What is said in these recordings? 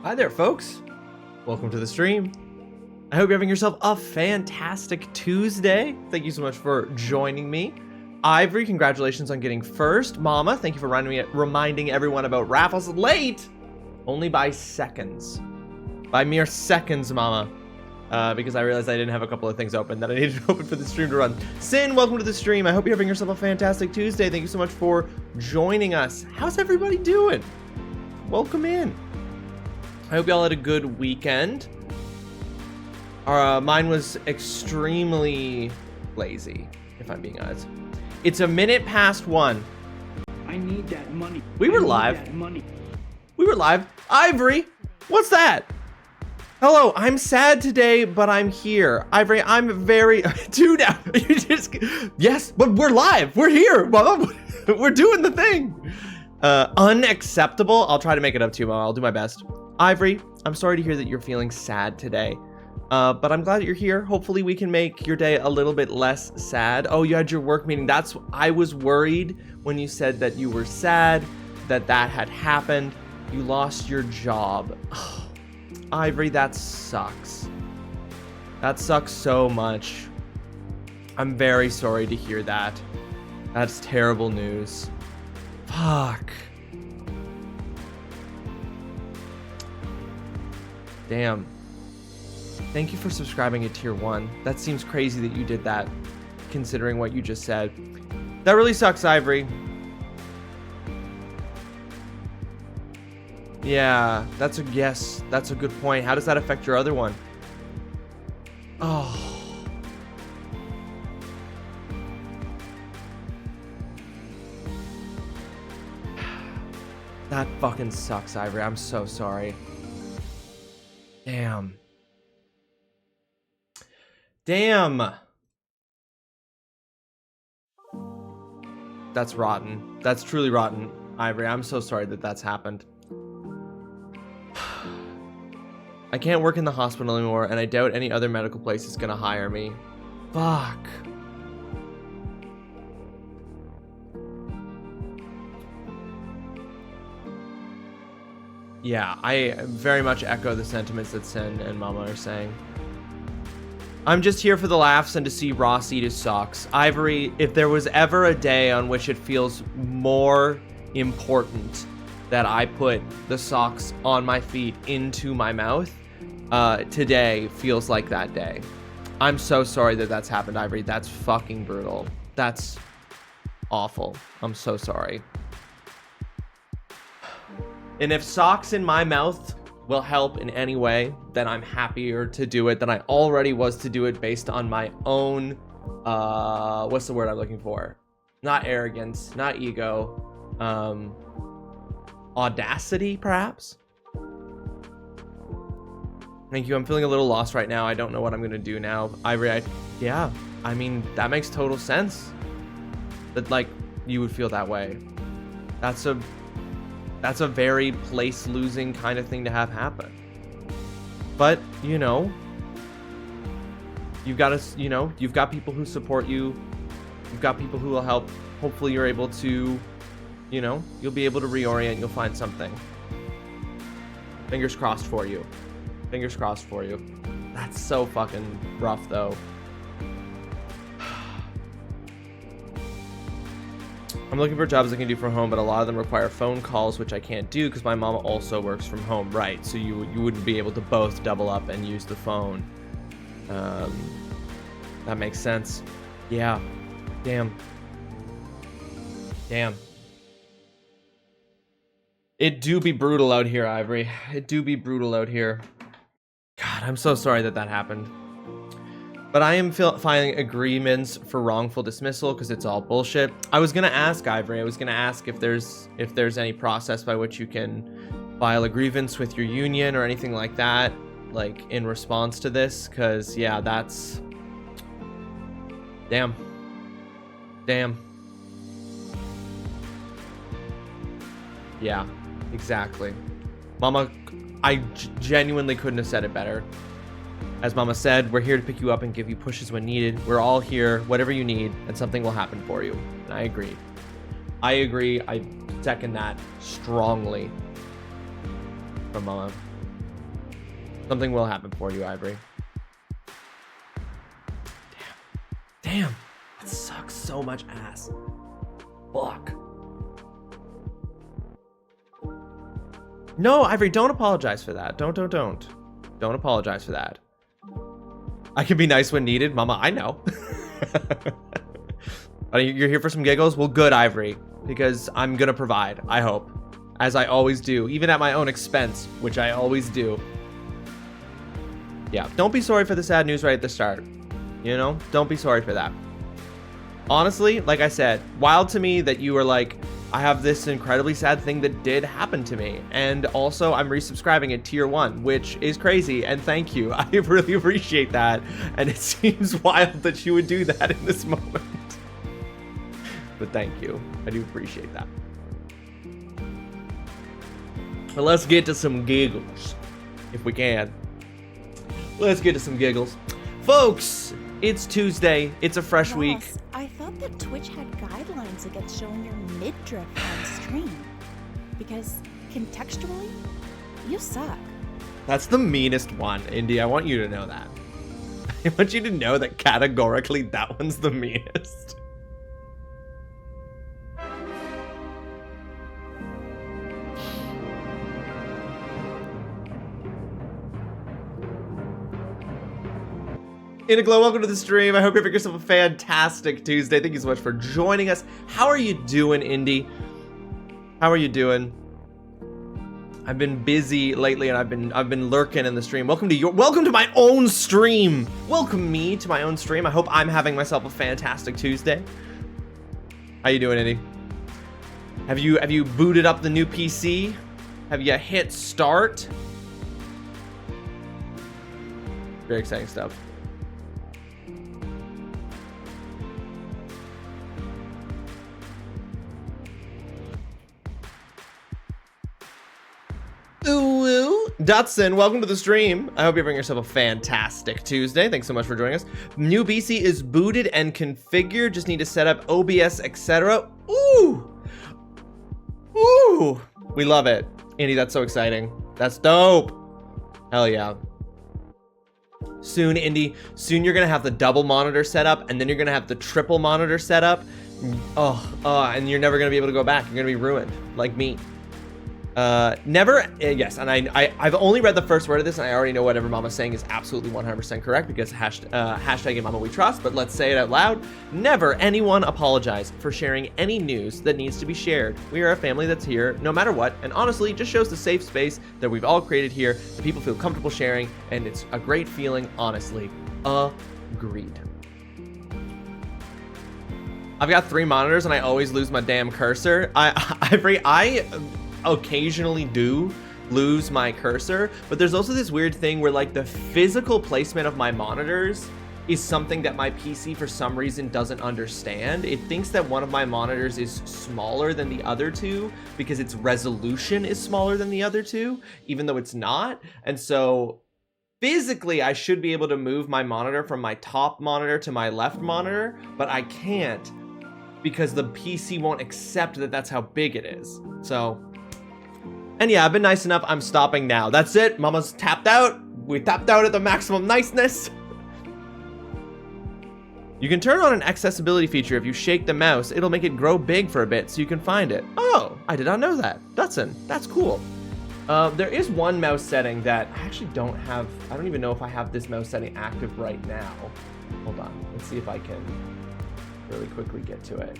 Hi there, folks. Welcome to the stream. I hope you're having yourself a fantastic Tuesday. Thank you so much for joining me. Ivory, congratulations on getting first. Mama, thank you for reminding everyone about raffles. Late, only by seconds. By mere seconds, Mama. Because I realized I didn't have a couple of things open that I needed to open for the stream to run. Sin, welcome to the stream. I hope you're having yourself a fantastic Tuesday. Thank you so much for joining us. How's everybody doing? Welcome in. I hope y'all had a good weekend. Mine was extremely lazy, if I'm being honest. It's a minute past 1. I need that money. We were live. We were live. Ivory, what's that? Hello, I'm sad today, but I'm here. Ivory, I'm very... Dude, you just... Yes, but we're live. We're here. We're doing the thing. Unacceptable. I'll try to make it up to you, Mom. I'll do my best. Ivory, I'm sorry to hear that you're feeling sad today, but I'm glad that you're here. Hopefully we can make your day a little bit less sad. Oh, you had your work meeting. I was worried when you said that you were sad, that had happened. You lost your job. Oh, Ivory, that sucks. That sucks so much. I'm very sorry to hear that. That's terrible news. Fuck. Damn. Thank you for subscribing at tier 1. That seems crazy that you did that, considering what you just said. That really sucks, Ivory. Yeah, that's a good point. How does that affect your other one? Oh. That fucking sucks, Ivory. I'm so sorry. Damn. That's rotten. That's truly rotten, Ivory. I'm so sorry that that's happened. I can't work in the hospital anymore, and I doubt any other medical place is gonna hire me. Fuck. Yeah, I very much echo the sentiments that Sin and Mama are saying. I'm just here for the laughs and to see Ross eat his socks. Ivory, if there was ever a day on which it feels more important that I put the socks on my feet into my mouth, today feels like that day. I'm so sorry that that's happened, Ivory. That's fucking brutal. That's awful. I'm so sorry. And if socks in my mouth will help in any way, then I'm happier to do it than I already was to do it based on my own, what's the word I'm looking for? Not arrogance, not ego, audacity, perhaps? Thank you. I'm feeling a little lost right now. I don't know what I'm going to do now. Ivory, yeah, I mean, that makes total sense. That, like, you would feel that way. That's a very place-losing kind of thing to have happen. But, you know, you've got people who support you. You've got people who will help. Hopefully you're able to, you'll be able to reorient. You'll find something. Fingers crossed for you. Fingers crossed for you. That's so fucking rough, though. I'm looking for jobs I can do from home, but a lot of them require phone calls, which I can't do because my mom also works from home. Right, so you wouldn't be able to both double up and use the phone. That makes sense. Yeah. Damn. It do be brutal out here, Ivory. It do be brutal out here. God, I'm so sorry that happened. But I am filing agreements for wrongful dismissal because it's all bullshit. I was gonna ask, Ivory. I was gonna ask if there's any process by which you can file a grievance with your union or anything like that, like in response to this. Because yeah, that's damn. Yeah, exactly. Mama, I genuinely couldn't have said it better. As Mama said, we're here to pick you up and give you pushes when needed. We're all here, whatever you need, and something will happen for you. And I agree. I second that strongly from Mama. Something will happen for you, Ivory. Damn. That sucks so much ass. Fuck. No, Ivory, don't apologize for that. Don't. Don't apologize for that. I can be nice when needed. Mama, I know. You're here for some giggles? Well, good, Ivory. Because I'm gonna provide, I hope. As I always do. Even at my own expense, which I always do. Yeah, don't be sorry for the sad news right at the start. You know? Don't be sorry for that. Honestly, like I said, wild to me that you were like, I have this incredibly sad thing that did happen to me. And also, I'm resubscribing at tier 1, which is crazy. And thank you. I really appreciate that. And it seems wild that you would do that in this moment. But thank you. I do appreciate that. But let's get to some giggles, if we can. Let's get to some giggles. Folks, it's Tuesday. It's a fresh week. I thought that Twitch had guidelines against showing your mid-drift on stream. Because contextually, you suck. That's the meanest one, Indy. I want you to know that. I want you to know that categorically that one's the meanest. Inaglow, welcome to the stream. I hope you're having yourself a fantastic Tuesday. Thank you so much for joining us. How are you doing, Indy? How are you doing? I've been busy lately, and I've been lurking in the stream. Welcome to my own stream. Welcome me to my own stream. I hope I'm having myself a fantastic Tuesday. How you doing, Indy? Have you booted up the new PC? Have you hit start? Very exciting stuff. Ooh, Dutson, welcome to the stream. I hope you're having yourself a fantastic Tuesday. Thanks so much for joining us. New BC is booted and configured. Just need to set up OBS, etc. Ooh, ooh, we love it, Andy. That's so exciting. That's dope. Hell yeah. Soon, Indy. Soon you're gonna have the double monitor set up, and then you're gonna have the triple monitor set up. And you're never gonna be able to go back. You're gonna be ruined, like me. Yes, and I've only read the first word of this, and I already know whatever Mama's saying is absolutely 100% correct because hashtag Mama We Trust, but let's say it out loud. Never anyone apologize for sharing any news that needs to be shared. We are a family that's here no matter what, and honestly, just shows the safe space that we've all created here that people feel comfortable sharing, and it's a great feeling, honestly. Agreed. I've got 3 monitors, and I always lose my damn cursor. I occasionally do lose my cursor, but there's also this weird thing where like the physical placement of my monitors is something that my PC for some reason doesn't understand. It thinks that one of my monitors is smaller than the other two because its resolution is smaller than the other two, even though it's not. And so physically I should be able to move my monitor from my top monitor to my left monitor, but I can't because the PC won't accept that that's how big it is. So, and yeah, I've been nice enough. I'm stopping now. That's it. Mama's tapped out. We tapped out at the maximum niceness. You can turn on an accessibility feature. If you shake the mouse, it'll make it grow big for a bit so you can find it. Oh, I did not know that. Dutson, that's cool. There is one mouse setting that I actually don't have. I don't even know if I have this mouse setting active right now. Hold on. Let's see if I can really quickly get to it.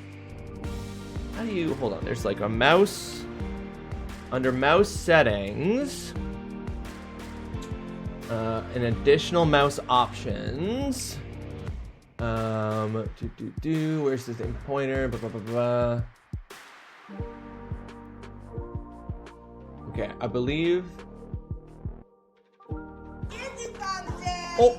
How do you, hold on. There's like a mouse. Under mouse settings, an additional mouse options. Where's the thing? Pointer, blah, blah, blah, blah. Okay, I believe. Oh.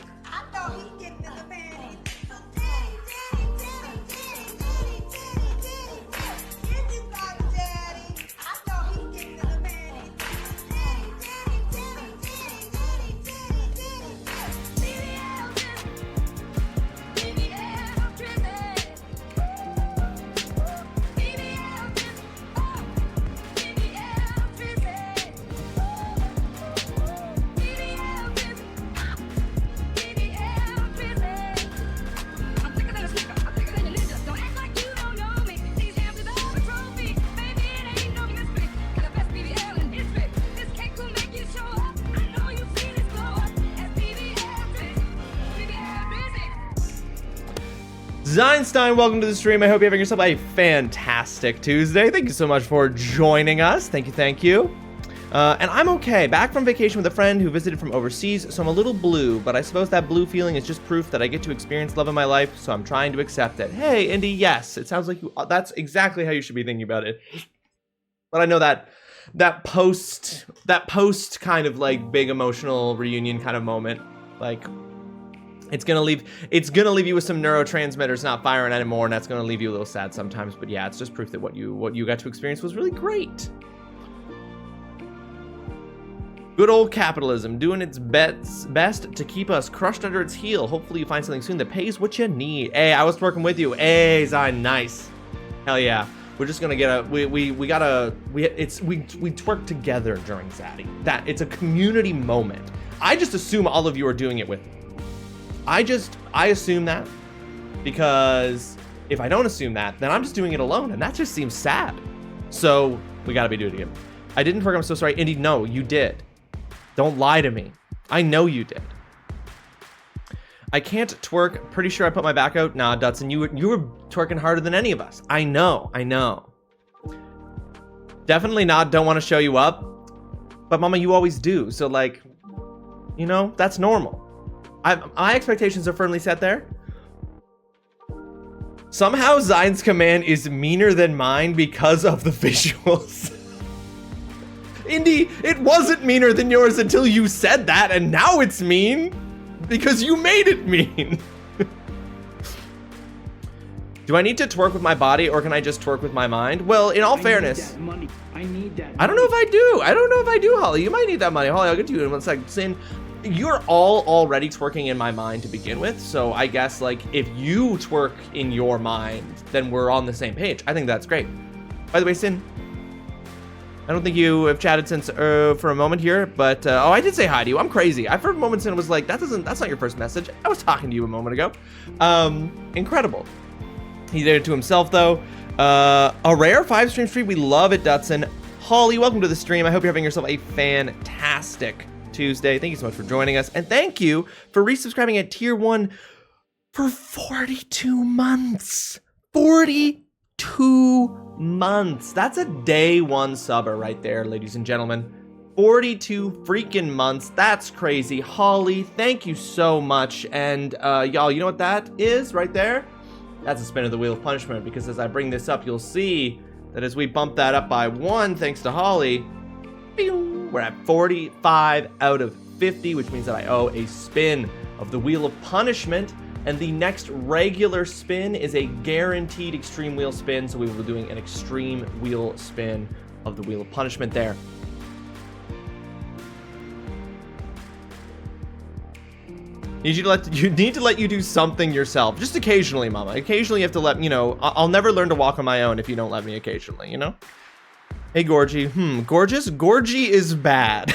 Zeinstein, welcome to the stream. I hope you're having yourself a fantastic Tuesday. Thank you so much for joining us. Thank you. And I'm okay. Back from vacation with a friend who visited from overseas, so I'm a little blue, but I suppose that blue feeling is just proof that I get to experience love in my life, so I'm trying to accept it. Hey, Indy, yes, it sounds like that's exactly how you should be thinking about it. But I know that post kind of like big emotional reunion kind of moment, like it's gonna leave you with some neurotransmitters not firing anymore, and that's gonna leave you a little sad sometimes. But yeah, it's just proof that what you got to experience was really great. Good old capitalism, doing its best to keep us crushed under its heel. Hopefully you find something soon that pays what you need. Hey, I was working with you. Hey, Zion, nice. Hell yeah. We're just gonna get we twerk together during Zaddy. That it's a community moment. I just assume all of you are doing it with me. I assume that, because if I don't assume that, then I'm just doing it alone, and that just seems sad. So we gotta be doing it again. I didn't twerk, I'm so sorry. Indy, no, you did. Don't lie to me. I know you did. I can't twerk. Pretty sure I put my back out. Nah, Dutson, you were twerking harder than any of us. I know. Definitely not don't want to show you up. But Mama, you always do. So like, you know, that's normal. My expectations are firmly set there. Somehow Zion's command is meaner than mine because of the visuals. Indy, it wasn't meaner than yours until you said that, and now it's mean because you made it mean. Do I need to twerk with my body, or can I just twerk with my mind? Well, in all fairness, I need that. I don't know if I do. Holly. You might need that money. Holly, I'll get to you in 1 second. Sin, you're already twerking in my mind to begin with, so I guess like if you twerk in your mind, then we're on the same page. I think that's great. By the way, Sin, I don't think you have chatted since for a moment here, but oh, I did say hi to you. I'm crazy. I for a moment Sin was like, that's not your first message. I was talking to you a moment ago. Incredible. He did it to himself though. A rare 5-stream stream. We love it, Dutson. Holly, welcome to the stream. I hope you're having yourself a fantastic Tuesday. Thank you so much for joining us, and thank you for resubscribing at tier 1 for 42 months. 42 months. That's a day 1 subber right there, ladies and gentlemen. 42 freaking months. That's crazy. Holly, thank you so much. And y'all, you know what that is right there? That's a spin of the wheel of punishment, because as I bring this up, you'll see that as we bump that up by 1 thanks to Holly, we're at 45 out of 50, which means that I owe a spin of the wheel of punishment. And the next regular spin is a guaranteed extreme wheel spin, so we will be doing an extreme wheel spin of the wheel of punishment there. You need to let you do something yourself, just occasionally, Mama. Occasionally you have to let, you know, I'll never learn to walk on my own if you don't let me occasionally, you know? Hey, Gorgie. Gorgeous? Gorgie is bad.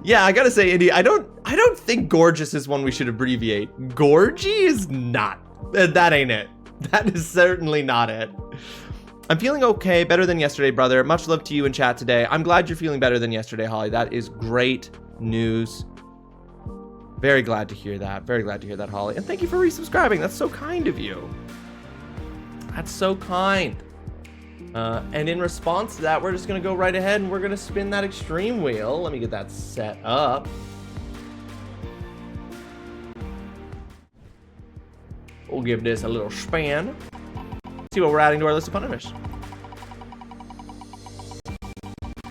Yeah, I gotta say, Indy, I don't think gorgeous is one we should abbreviate. Gorgie is not. That ain't it. That is certainly not it. I'm feeling okay, better than yesterday, brother. Much love to you in chat today. I'm glad you're feeling better than yesterday, Holly. That is great news. Very glad to hear that. Very glad to hear that, Holly. And thank you for resubscribing. That's so kind of you. That's so kind. And in response to that, we're just gonna go right ahead and we're gonna spin that extreme wheel. Let me get that set up. We'll give this a little span. See what we're adding to our list of punishments.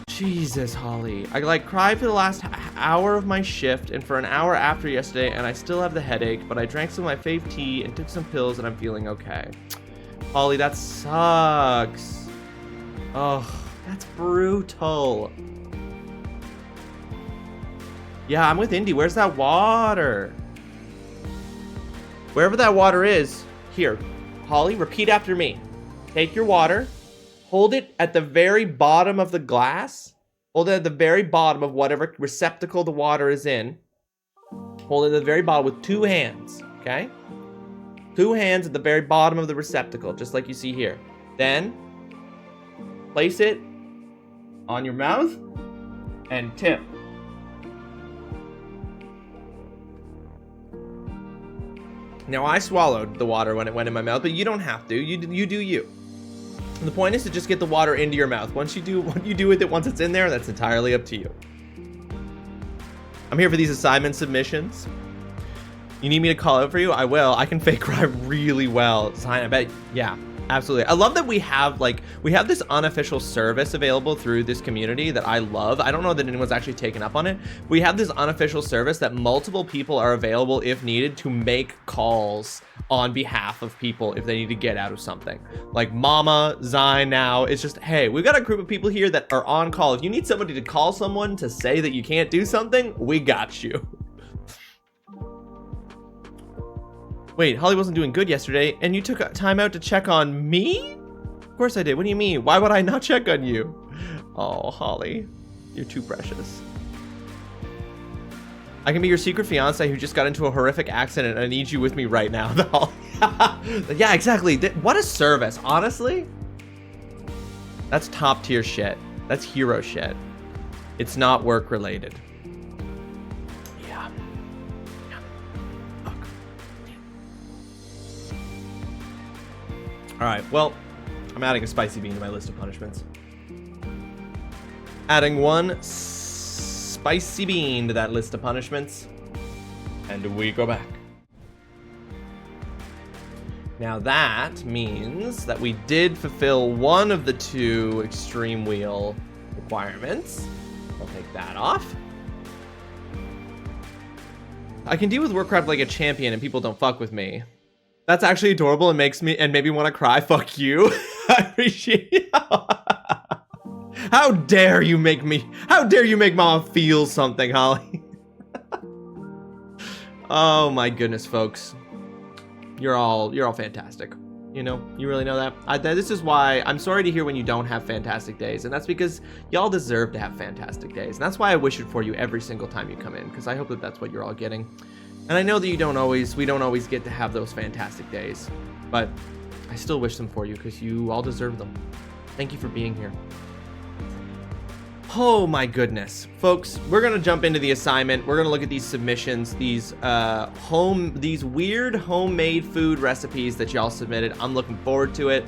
Jesus, Holly. I like cried for the last hour of my shift and for an hour after yesterday, and I still have the headache, but I drank some of my fave tea and took some pills and I'm feeling okay. Holly, that sucks. Oh, that's brutal. Yeah, I'm with Indy. Where's that water? Wherever that water is, here. Holly, repeat after me. Take your water, hold it at the very bottom of the glass. Hold it at the very bottom of whatever receptacle the water is in. Hold it at the very bottom with 2 hands, okay? 2 hands at the very bottom of the receptacle, just like you see here. Then, place it on your mouth and tip. Now, I swallowed the water when it went in my mouth, but you don't have to. You do you. And the point is to just get the water into your mouth. Once you do what you do with it, once it's in there, that's entirely up to you. I'm here for these assignment submissions. You need me to call out for you? I will. I can fake cry really well. Sign, I bet. Yeah, absolutely. I love that we have this unofficial service available through this community that I love. I don't know that anyone's actually taken up on it. We have this unofficial service that multiple people are available if needed to make calls on behalf of people if they need to get out of something. Like Mama, Zine now, it's just, hey, we've got a group of people here that are on call. If you need somebody to call someone to say that you can't do something, we got you. Wait, Holly wasn't doing good yesterday, and you took time out to check on me? Of course I did. What do you mean? Why would I not check on you? Oh, Holly, you're too precious. I can be your secret fiance who just got into a horrific accident, and I need you with me right now. Yeah, exactly. What a service, honestly. That's top tier shit. That's hero shit. It's not work related. All right, well, I'm adding a spicy bean to my list of punishments. Adding one spicy bean to that list of punishments. And we go back. Now that means that we did fulfill one of the two extreme wheel requirements. I'll take that off. I can deal with Warcraft like a champion and people don't fuck with me. That's actually adorable and makes me and made me want to cry. Fuck you. I appreciate it. How dare you make Mama feel something, Holly? Oh my goodness, folks. You're all fantastic. You know, you really know that. This is why I'm sorry to hear when you don't have fantastic days, and that's because y'all deserve to have fantastic days. And that's why I wish it for you every single time you come in, because I hope that that's what you're all getting. And I know that we don't always get to have those fantastic days, but I still wish them for you because you all deserve them. Thank you for being here. Oh my goodness. Folks, we're going to jump into the assignment. We're going to look at these submissions, these weird homemade food recipes that y'all submitted. I'm looking forward to it.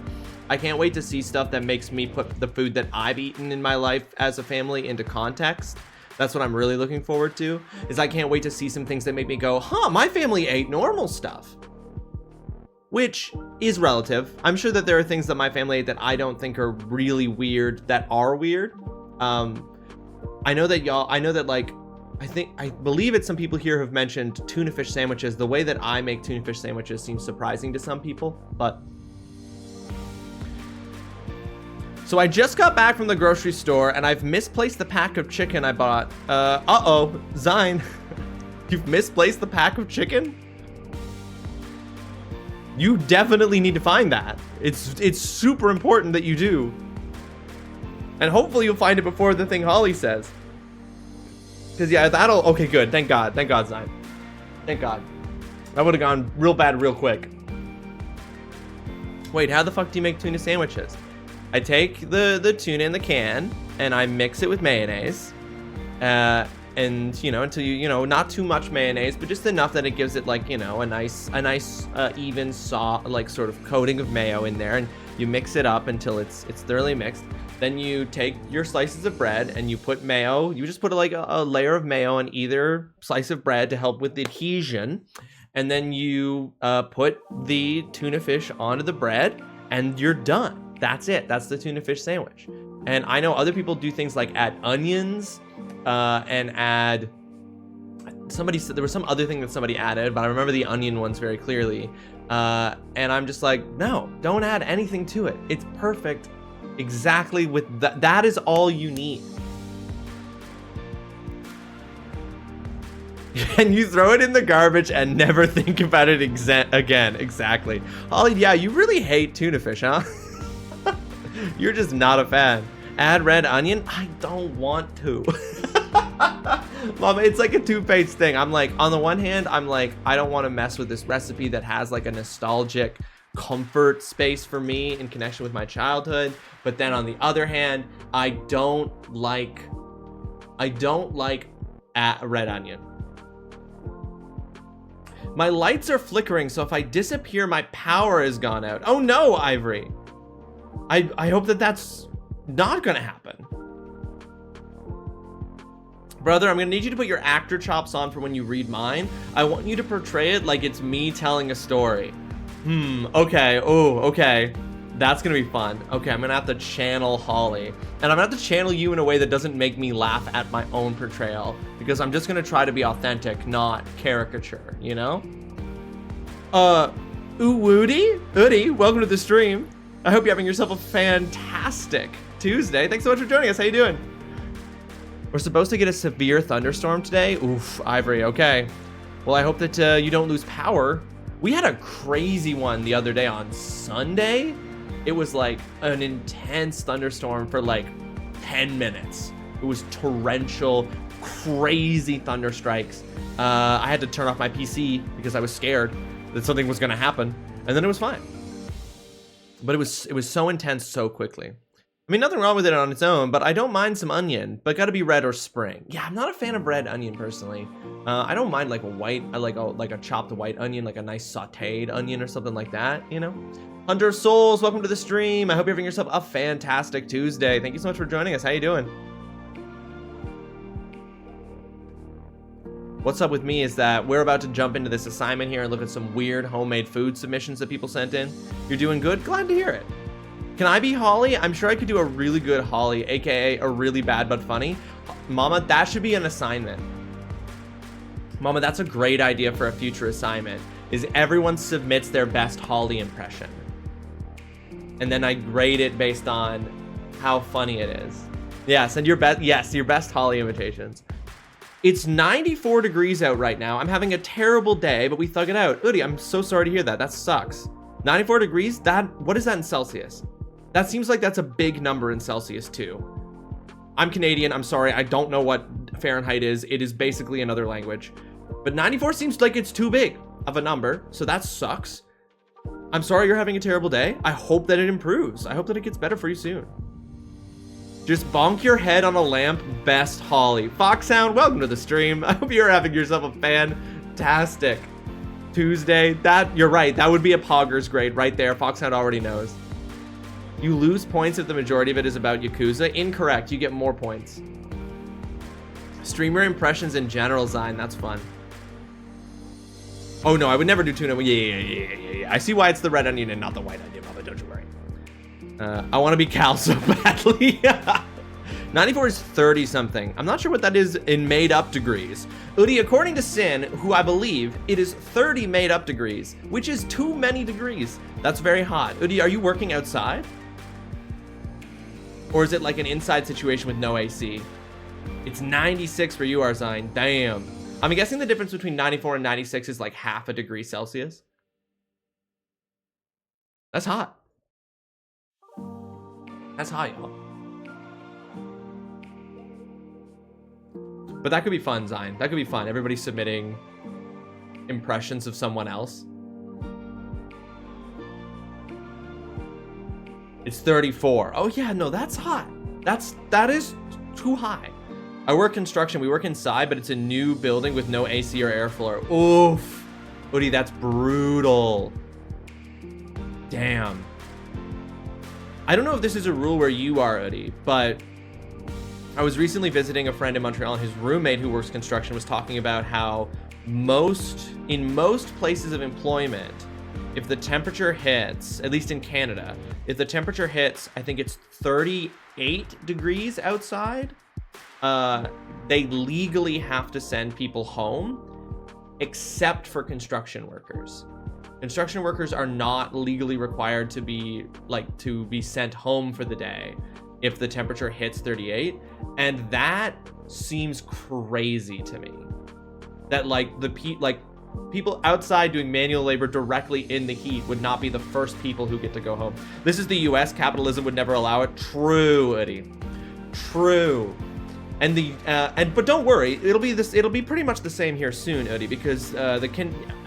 I can't wait to see stuff that makes me put the food that I've eaten in my life as a family into context. That's what I'm really looking forward to, is I can't wait to see some things that make me go, huh, my family ate normal stuff. Which is relative. I'm sure that there are things that my family ate that I don't think are really weird that are weird. I know that I believe it's some people here have mentioned tuna fish sandwiches. The way that I make tuna fish sandwiches seems surprising to some people, but. So I just got back from the grocery store and I've misplaced the pack of chicken I bought. Uh-oh, Zine, you've misplaced the pack of chicken? You definitely need to find that. It's super important that you do. And hopefully you'll find it before the thing Holly says. Because yeah, okay, good. Thank God, Zine. Thank God. That would have gone real bad real quick. Wait, how the fuck do you make tuna sandwiches? I take the tuna in the can and I mix it with mayonnaise, and until not too much mayonnaise, but just enough that it gives it like a nice even like sort of coating of mayo in there, and you mix it up until it's thoroughly mixed. Then you take your slices of bread and you put mayo. You just put like a layer of mayo on either slice of bread to help with the adhesion, and then you put the tuna fish onto the bread, and you're done. That's it. That's the tuna fish sandwich. And I know other people do things like add onions and add. Somebody said there was some other thing that somebody added, but I remember the onion ones very clearly. And I'm just like, no, don't add anything to it. It's perfect. Exactly with that. That is all you need. And you throw it in the garbage and never think about it again. Exactly. Holly, yeah, you really hate tuna fish, huh? You're just not a fan. Add red onion? I don't want to. Mom, it's like a two-page thing. I'm like, on the one hand, I'm like, I don't want to mess with this recipe that has like a nostalgic comfort space for me in connection with my childhood. But then on the other hand, I don't like red onion. My lights are flickering, so if I disappear, my power has gone out. Oh no, Ivory. I hope that that's not gonna happen. Brother, I'm gonna need you to put your actor chops on for when you read mine. I want you to portray it like it's me telling a story. Okay, oh, okay. That's gonna be fun. Okay, I'm gonna have to channel Holly. And I'm gonna have to channel you in a way that doesn't make me laugh at my own portrayal. Because I'm just gonna try to be authentic, not caricature, you know? Woody? Woody, welcome to the stream. I hope you're having yourself a fantastic Tuesday. Thanks so much for joining us. How you doing? We're supposed to get a severe thunderstorm today. Oof, Ivory, okay. Well, I hope that you don't lose power. We had a crazy one the other day on Sunday. It was like an intense thunderstorm for like 10 minutes. It was torrential, crazy thunder strikes. I had to turn off my PC because I was scared that something was gonna happen. And then it was fine. But it was so intense so quickly. I mean, nothing wrong with it on its own, but I don't mind some onion, but gotta be red or spring. Yeah, I'm not a fan of red onion personally. I don't mind like a white, I like a chopped white onion, like a nice sauteed onion or something like that, you know? Hunter Souls, welcome to the stream. I hope you're having yourself a fantastic Tuesday. Thank you so much for joining us. How you doing? What's up with me is that we're about to jump into this assignment here and look at some weird homemade food submissions that people sent in. You're doing good? Glad to hear it. Can I be Holly? I'm sure I could do a really good Holly, aka a really bad but funny. Mama, that should be an assignment. Mama, that's a great idea for a future assignment, is everyone submits their best Holly impression. And then I grade it based on how funny it is. Yes, and your best Holly imitations. It's 94 degrees out right now. I'm having a terrible day, but we thug it out. Udi, I'm so sorry to hear that. That sucks. 94 degrees? What is that in Celsius? That seems like that's a big number in Celsius too. I'm Canadian, I'm sorry, I don't know what Fahrenheit is. It is basically another language. But 94 seems like it's too big of a number, so that sucks. I'm sorry you're having a terrible day. I hope that it improves. I hope that it gets better for you soon. Just bonk your head on a lamp, best Holly. Foxhound, welcome to the stream. I hope you're having yourself a fantastic Tuesday. You're right, that would be a Poggers grade right there. Foxhound already knows. You lose points if the majority of it is about Yakuza. Incorrect, you get more points. Streamer impressions in general, Zine, that's fun. Oh no, I would never do tuna. Yeah. I see why it's the red onion and not the white onion, Mama, don't you worry. I want to be Cal so badly. 94 is 30 something. I'm not sure what that is in made up degrees. Udi, according to Sin, who I believe, it is 30 made up degrees, which is too many degrees. That's very hot. Udi, are you working outside? Or is it like an inside situation with no AC? It's 96 for you, Arzine. Damn. I'm guessing the difference between 94 and 96 is like half a degree Celsius. That's hot. That's hot, y'all. But that could be fun, Zine. That could be fun. Everybody submitting impressions of someone else. It's 34. Oh yeah, no, that's hot. That is too high. I work construction. We work inside, but it's a new building with no AC or airflow. Oof. Udi, that's brutal. Damn. I don't know if this is a rule where you are, Udi, but I was recently visiting a friend in Montreal, and his roommate who works construction was talking about how in most places of employment, if the temperature hits, at least in Canada, if the temperature hits, I think it's 38 degrees outside, they legally have to send people home, except for construction workers. Construction workers are not legally required to be sent home for the day if the temperature hits 38, and that seems crazy to me. That people outside doing manual labor directly in the heat would not be the first people who get to go home. This is the US, capitalism would never allow it. True, Eddie. True. And but don't worry, it'll be pretty much the same here soon, Udi, because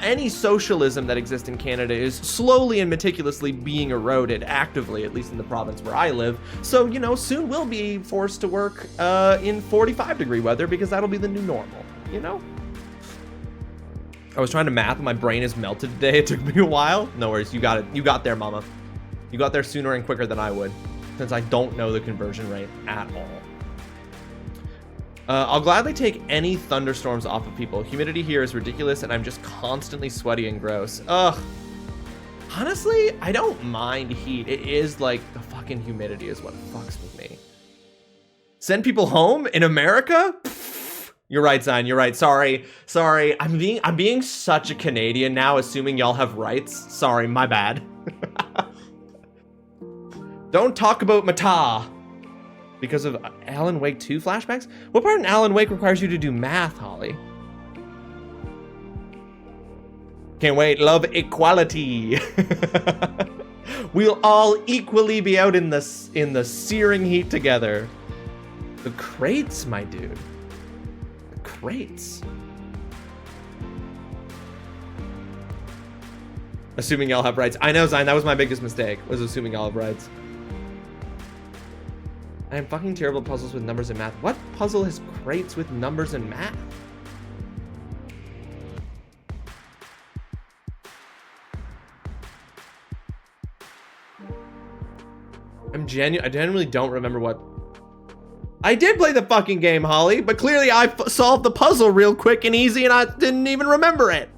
any socialism that exists in Canada is slowly and meticulously being eroded actively, at least in the province where I live. So, you know, soon we'll be forced to work in 45-degree weather because that'll be the new normal, you know? I was trying to math, my brain is melted today. It took me a while. No worries, you got it. You got there, mama. You got there sooner and quicker than I would, since I don't know the conversion rate at all. I'll gladly take any thunderstorms off of people. Humidity here is ridiculous, and I'm just constantly sweaty and gross. Ugh. Honestly, I don't mind heat. It is like the fucking humidity is what fucks with me. Send people home in America? Pfft. You're right, Zion. You're right. Sorry. I'm being such a Canadian now, assuming y'all have rights. Sorry, my bad. Don't talk about Mata. Because of Alan Wake 2 flashbacks? What part in Alan Wake requires you to do math, Holly? Can't wait. Love equality. We'll all equally be out in the searing heat together. The crates, my dude. The crates. Assuming y'all have rights. I know, Zion, that was my biggest mistake, was assuming y'all have rights. I am fucking terrible at puzzles with numbers and math. What puzzle has crates with numbers and math? I genuinely don't remember what... I did play the fucking game, Holly, but clearly I solved the puzzle real quick and easy and I didn't even remember it.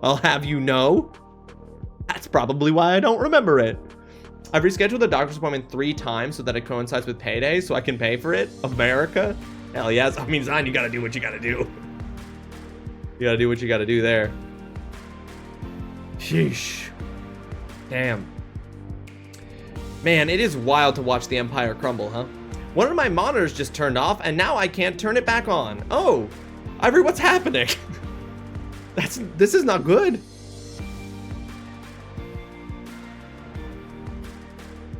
I'll have you know, that's probably why I don't remember it. I've rescheduled the doctor's appointment 3 times so that it coincides with payday so I can pay for it. America? Hell yes. I mean, Zion, you gotta do what you gotta do. You gotta do what you gotta do there. Sheesh. Damn. Man, it is wild to watch the Empire crumble, huh? One of my monitors just turned off and now I can't turn it back on. Oh, Ivory, what's happening? This is not good.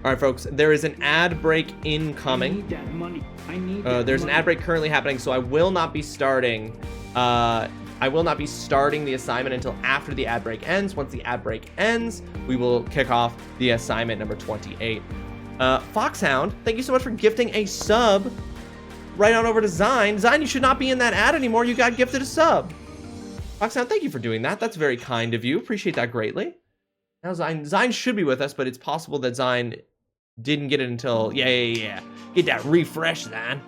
All right, folks, there is an ad break incoming. I need that money. I need that there's an ad break currently happening, so I will not be starting. I will not be starting the assignment until after the ad break ends. Once the ad break ends, we will kick off the assignment number 28. Foxhound, thank you so much for gifting a sub. Right on over to Zine. Zine, you should not be in that ad anymore. You got gifted a sub. Foxhound, thank you for doing that. That's very kind of you. Appreciate that greatly. Now Zine should be with us, but it's possible that Zine didn't get it until... Yeah. Get that refresh, Zine.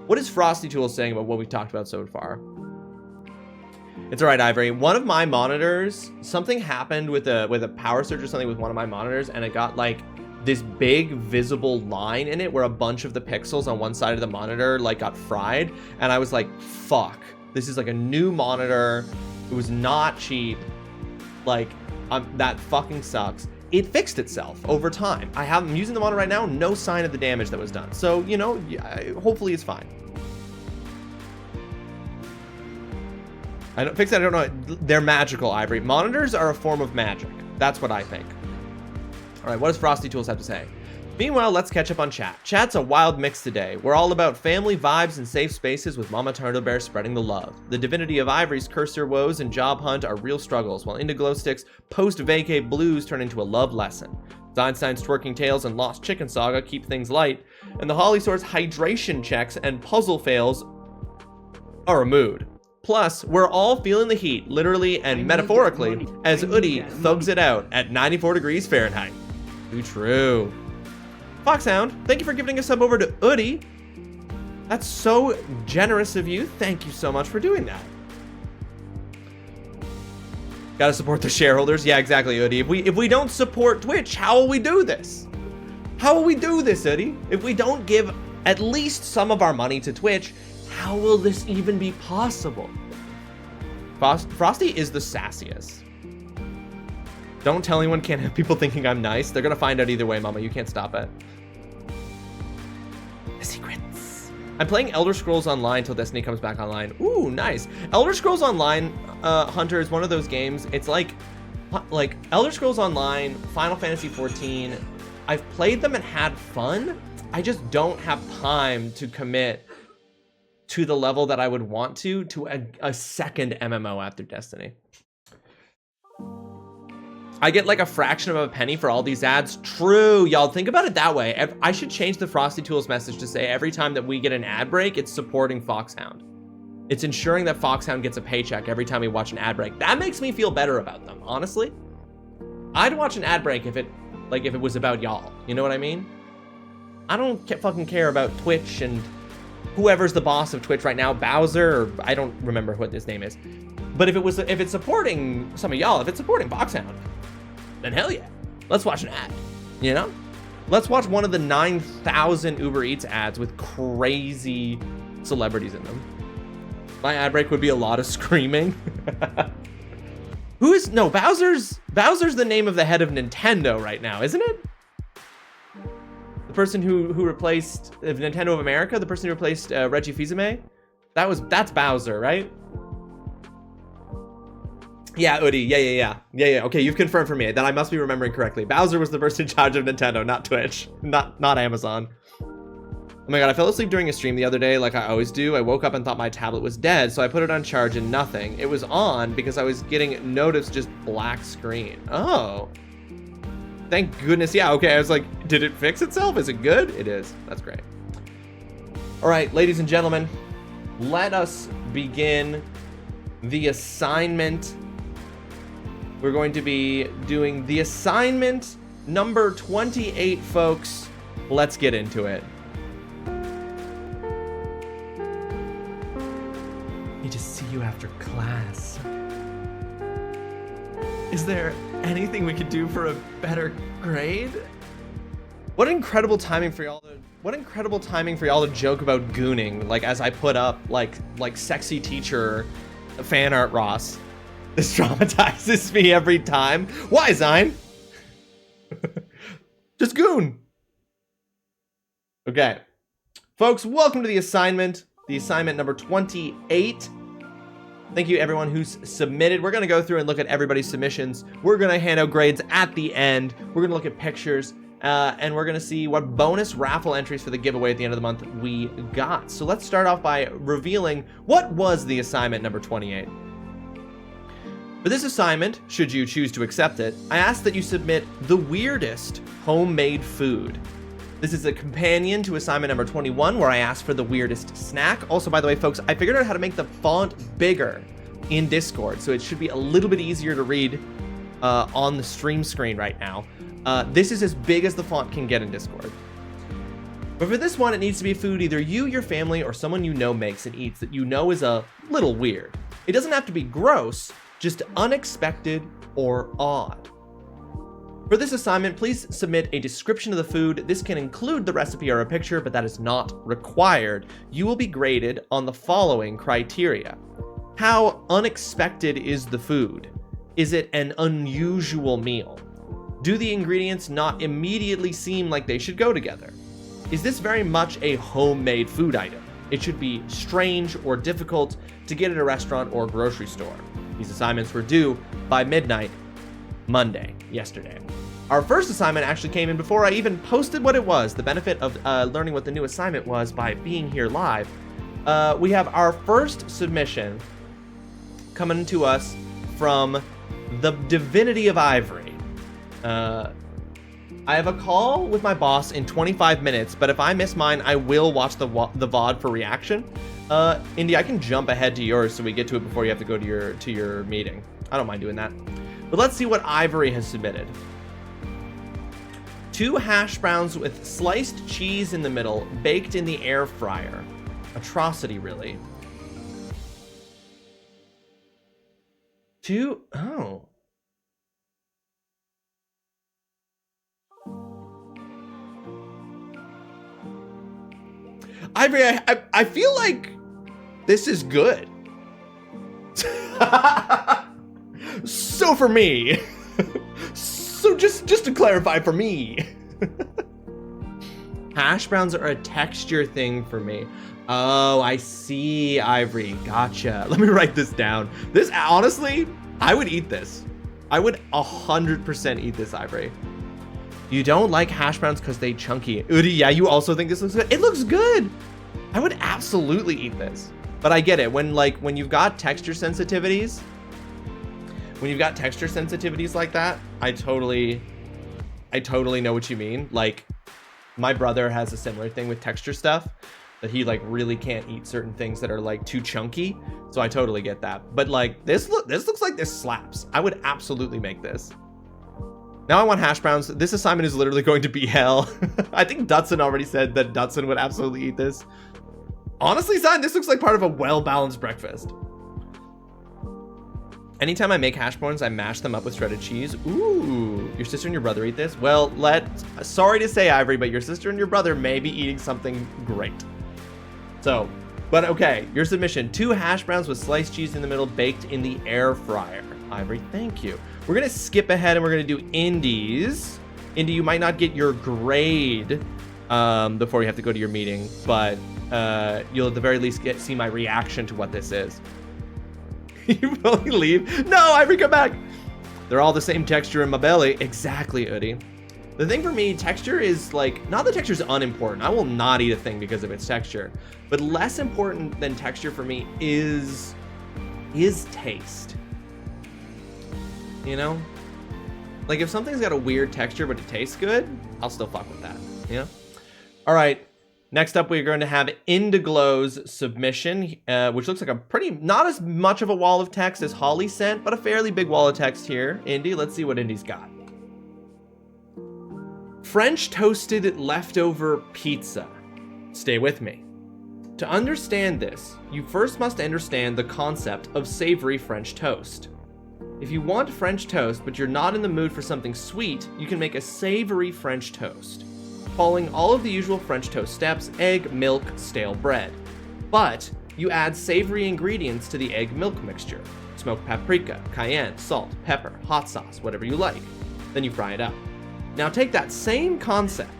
What is Frosty Tools saying about what we've talked about so far? It's all right, Ivory. One of my monitors, something happened with a power surge or something with one of my monitors, and it got like this big visible line in it where a bunch of the pixels on one side of the monitor like got fried, and I was like, fuck. This is like a new monitor. It was not cheap. Like, that fucking sucks. It fixed itself over time. I'm using the monitor right now, no sign of the damage that was done. So, you know, hopefully it's fine. I don't know. They're magical, Ivory. Monitors are a form of magic. That's what I think. All right, what does Frosty Tools have to say? Meanwhile, let's catch up on chat. Chat's a wild mix today. We're all about family vibes and safe spaces with Mama Turtle Bear spreading the love. The divinity of Ivory's cursor woes and job hunt are real struggles, while Indigo Stick's post-vacay blues turn into a love lesson. Einstein's twerking tales and Lost Chicken Saga keep things light, and the Holly Source hydration checks and puzzle fails are a mood. Plus, we're all feeling the heat, literally and metaphorically, as Udi thugs it out at 94 degrees Fahrenheit. Too true. Foxhound, thank you for giving a sub over to Udi. That's so generous of you. Thank you so much for doing that. Gotta support the shareholders. Yeah, exactly, Udi. If we don't support Twitch, how will we do this? How will we do this, Udi? If we don't give at least some of our money to Twitch, how will this even be possible? Frosty is the sassiest. Don't tell anyone, can't have people thinking I'm nice. They're gonna find out either way, Mama. You can't stop it. The secrets. I'm playing Elder Scrolls Online till Destiny comes back online. Ooh, nice. Elder Scrolls Online, Hunter, is one of those games. It's like Elder Scrolls Online, Final Fantasy XIV. I've played them and had fun. I just don't have time to commit to the level that I would want to a second MMO after Destiny. I get like a fraction of a penny for all these ads. True, y'all, think about it that way. I should change the Frosty Tools message to say every time that we get an ad break, it's supporting Foxhound. It's ensuring that Foxhound gets a paycheck every time we watch an ad break. That makes me feel better about them, honestly. I'd watch an ad break if it was about y'all. You know what I mean? I don't fucking care about Twitch and whoever's the boss of Twitch right now, Bowser, or I don't remember what his name is. But if it's supporting some of y'all, if it's supporting Foxhound, then hell yeah. Let's watch an ad, you know? Let's watch one of the 9,000 Uber Eats ads with crazy celebrities in them. My ad break would be a lot of screaming. Bowser's the name of the head of Nintendo right now, isn't it? The person who replaced Nintendo of America, the person who replaced Reggie Fils-Aimé, that's Bowser, right? Yeah, Udi, yeah. Okay, you've confirmed for me that I must be remembering correctly. Bowser was the person in charge of Nintendo, not Twitch, not Amazon. Oh my god, I fell asleep during a stream the other day like I always do. I woke up and thought my tablet was dead, so I put it on charge and nothing. It was on because I was getting noticed just black screen. Oh. Thank goodness. Yeah, okay, I was like, did it fix itself? Is it good? It is. That's great. All right, ladies and gentlemen, let us begin the assignment. We're going to be doing the assignment number 28, folks. Let's get into it. Need to see you after class. Is there anything we could do for a better grade? What incredible timing for y'all to joke about gooning, like as I put up like sexy teacher fan art Ross. This traumatizes me every time. Why, Zine? Just goon. Okay. Folks, welcome to the assignment number 28. Thank you everyone who's submitted. We're gonna go through and look at everybody's submissions. We're gonna hand out grades at the end. We're gonna look at pictures, and we're gonna see what bonus raffle entries for the giveaway at the end of the month we got. So let's start off by revealing what was the assignment number 28. For this assignment, should you choose to accept it, I ask that you submit the weirdest homemade food. This is a companion to assignment number 21, where I asked for the weirdest snack. Also, by the way, folks, I figured out how to make the font bigger in Discord, so it should be a little bit easier to read on the stream screen right now. This is as big as the font can get in Discord. But for this one, it needs to be food either you, your family, or someone you know makes and eats that you know is a little weird. It doesn't have to be gross, just unexpected or odd. For this assignment, please submit a description of the food. This can include the recipe or a picture, but that is not required. You will be graded on the following criteria. How unexpected is the food? Is it an unusual meal? Do the ingredients not immediately seem like they should go together? Is this very much a homemade food item? It should be strange or difficult to get at a restaurant or grocery store. These assignments were due by midnight Monday, yesterday. Our first assignment actually came in before I even posted what it was. The benefit of learning what the new assignment was by being here live. We have our first submission coming to us from the Divinity of Ivory. I have a call with my boss in 25 minutes, but if I miss mine, I will watch the VOD for reaction. Indy, I can jump ahead to yours so we get to it before you have to go to your meeting. I don't mind doing that. But let's see what Ivory has submitted. 2 hash browns with sliced cheese in the middle, baked in the air fryer. Atrocity, really. 2, oh. Ivory, I feel like this is good. So for me, so just to clarify for me, hash browns are a texture thing for me. Oh, I see, Ivory, gotcha. Let me write this down. This, honestly, I would eat this. I would 100% eat this, Ivory. You don't like hash browns because they chunky. Udi, yeah, you also think this looks good? It looks good. I would absolutely eat this. But I get it, when you've got texture sensitivities, like that, I totally know what you mean. Like, my brother has a similar thing with texture stuff. that he like really can't eat certain things that are like too chunky. So I totally get that. But like this looks like this slaps. I would absolutely make this. Now I want hash browns. This assignment is literally going to be hell. I think Dutson already said that Dutson would absolutely eat this. Honestly, son, this looks like part of a well-balanced breakfast. Anytime I make hash browns, I mash them up with shredded cheese. Ooh, your sister and your brother eat this? Well, sorry to say, Ivory, but your sister and your brother may be eating something great. So, but okay, your submission. 2 hash browns with sliced cheese in the middle, baked in the air fryer. Ivory, thank you. We're gonna skip ahead and we're gonna do Indies. Indy, you might not get your grade before you have to go to your meeting, but you'll at the very least see my reaction to what this is. You only leave? No, Ivory, come back. They're all the same texture in my belly. Exactly, Udi. The thing for me, texture is like, not that texture is unimportant. I will not eat a thing because of its texture, but less important than texture for me is taste. You know? Like if something's got a weird texture but it tastes good, I'll still fuck with that, you know? All right. Next up, we're going to have Indiglow's submission, which looks like a pretty, not as much of a wall of text as Holly sent, but a fairly big wall of text here. Indy, let's see what Indy's got. French toasted leftover pizza. Stay with me. To understand this, you first must understand the concept of savory French toast. If you want French toast, but you're not in the mood for something sweet, you can make a savory French toast, following all of the usual French toast steps: egg, milk, stale bread. But you add savory ingredients to the egg milk mixture: smoked paprika, cayenne, salt, pepper, hot sauce, whatever you like. Then you fry it up. Now take that same concept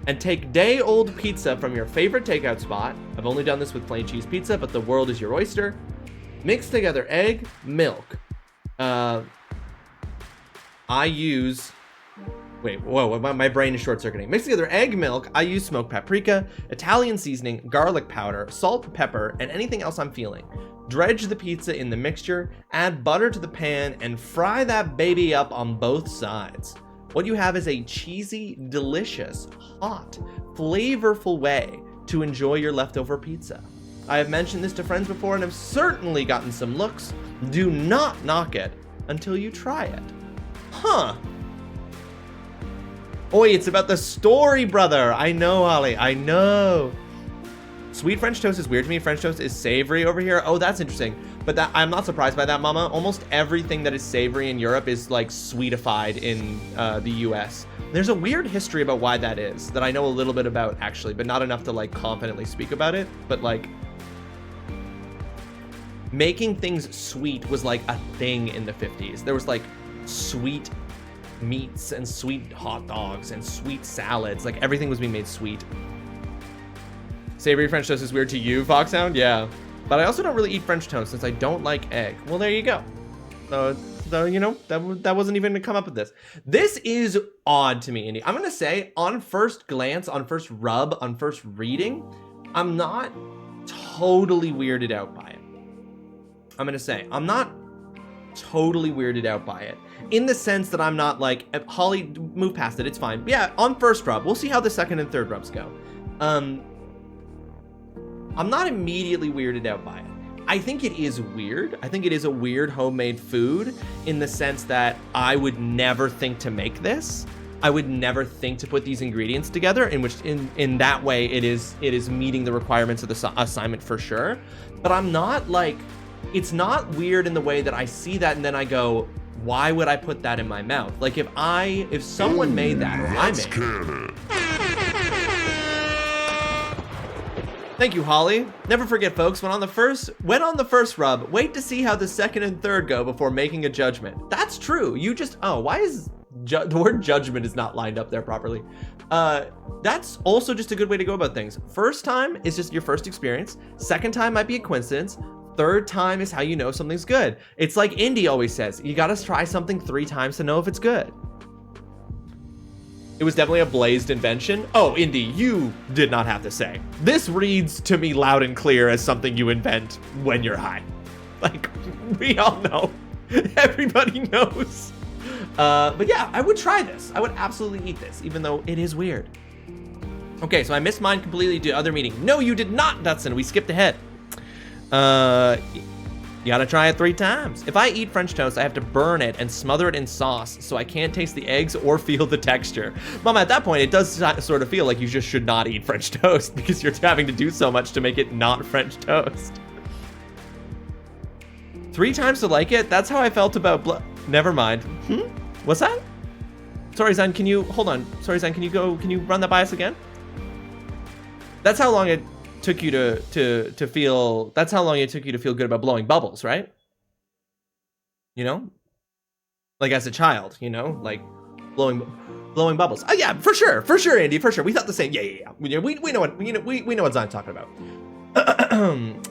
and take day-old pizza from your favorite takeout spot. I've only done this with plain cheese pizza, but the world is your oyster. Mix together egg, milk. I use... Wait, whoa, my brain is short-circuiting. Mix together egg, milk. I use smoked paprika, Italian seasoning, garlic powder, salt, pepper, and anything else I'm feeling. Dredge the pizza in the mixture, add butter to the pan, and fry that baby up on both sides. What you have is a cheesy, delicious, hot, flavorful way to enjoy your leftover pizza. I have mentioned this to friends before and have certainly gotten some looks. Do not knock it until you try it. Huh. Oi, it's about the story, brother. I know, Holly, I know. Sweet French toast is weird to me. French toast is savory over here. Oh, that's interesting. But that, I'm not surprised by that, Mama. Almost everything that is savory in Europe is like sweetified in the US. There's a weird history about why that is, that I know a little bit about actually, but not enough to like confidently speak about it. But like, making things sweet was like a thing in the 50s. There was like sweet meats and sweet hot dogs and sweet salads. Like everything was being made sweet. Savory French toast is weird to you, Foxhound? Yeah. But I also don't really eat French toast since I don't like egg. Well, there you go. So you know, that wasn't even gonna come up with this. This is odd to me, Indy. I'm gonna say, on first glance, on first rub, on first reading, I'm not totally weirded out by it. I'm gonna say, I'm not totally weirded out by it. In the sense that I'm not like, Holly, move past it, it's fine. Yeah, on first rub. We'll see how the second and third rubs go. I'm not immediately weirded out by it. I think it is weird. I think it is a weird homemade food in the sense that I would never think to make this. I would never think to put these ingredients together, in which in that way it is meeting the requirements of the assignment for sure. But I'm not like, it's not weird in the way that I see that and then I go, why would I put that in my mouth? Like if someone made that or I made it. Thank you, Holly. Never forget, folks, when on the first rub, wait to see how the second and third go before making a judgment. That's true. You just, why is the word judgment is not lined up there properly? That's also just a good way to go about things. First time is just your first experience. Second time might be a coincidence. Third time is how you know something's good. It's like Indy always says, you gotta try something 3 times to know if it's good. It was definitely a blazed invention. Oh, Indy, you did not have to say. This reads to me loud and clear as something you invent when you're high. Like, we all know. Everybody knows. But yeah, I would try this. I would absolutely eat this, even though it is weird. Okay, so I missed mine completely to other meeting. No, you did not, Dutson. We skipped ahead. You gotta try it 3 times. If I eat French toast, I have to burn it and smother it in sauce so I can't taste the eggs or feel the texture. Mama, at that point, it does sort of feel like you just should not eat French toast because you're having to do so much to make it not French toast. 3 times to like it? That's how I felt about Never mind. What's that? Sorry, Zan, can you, hold on. Sorry, Zan, can you run that by us again? That's how long it took you to feel, that's how long it took you to feel good about blowing bubbles, right? You know? Like as a child, you know? Like blowing bubbles. Oh yeah, for sure, Andy, for sure. We thought the same. Yeah. We know what we know what Zion's talking about.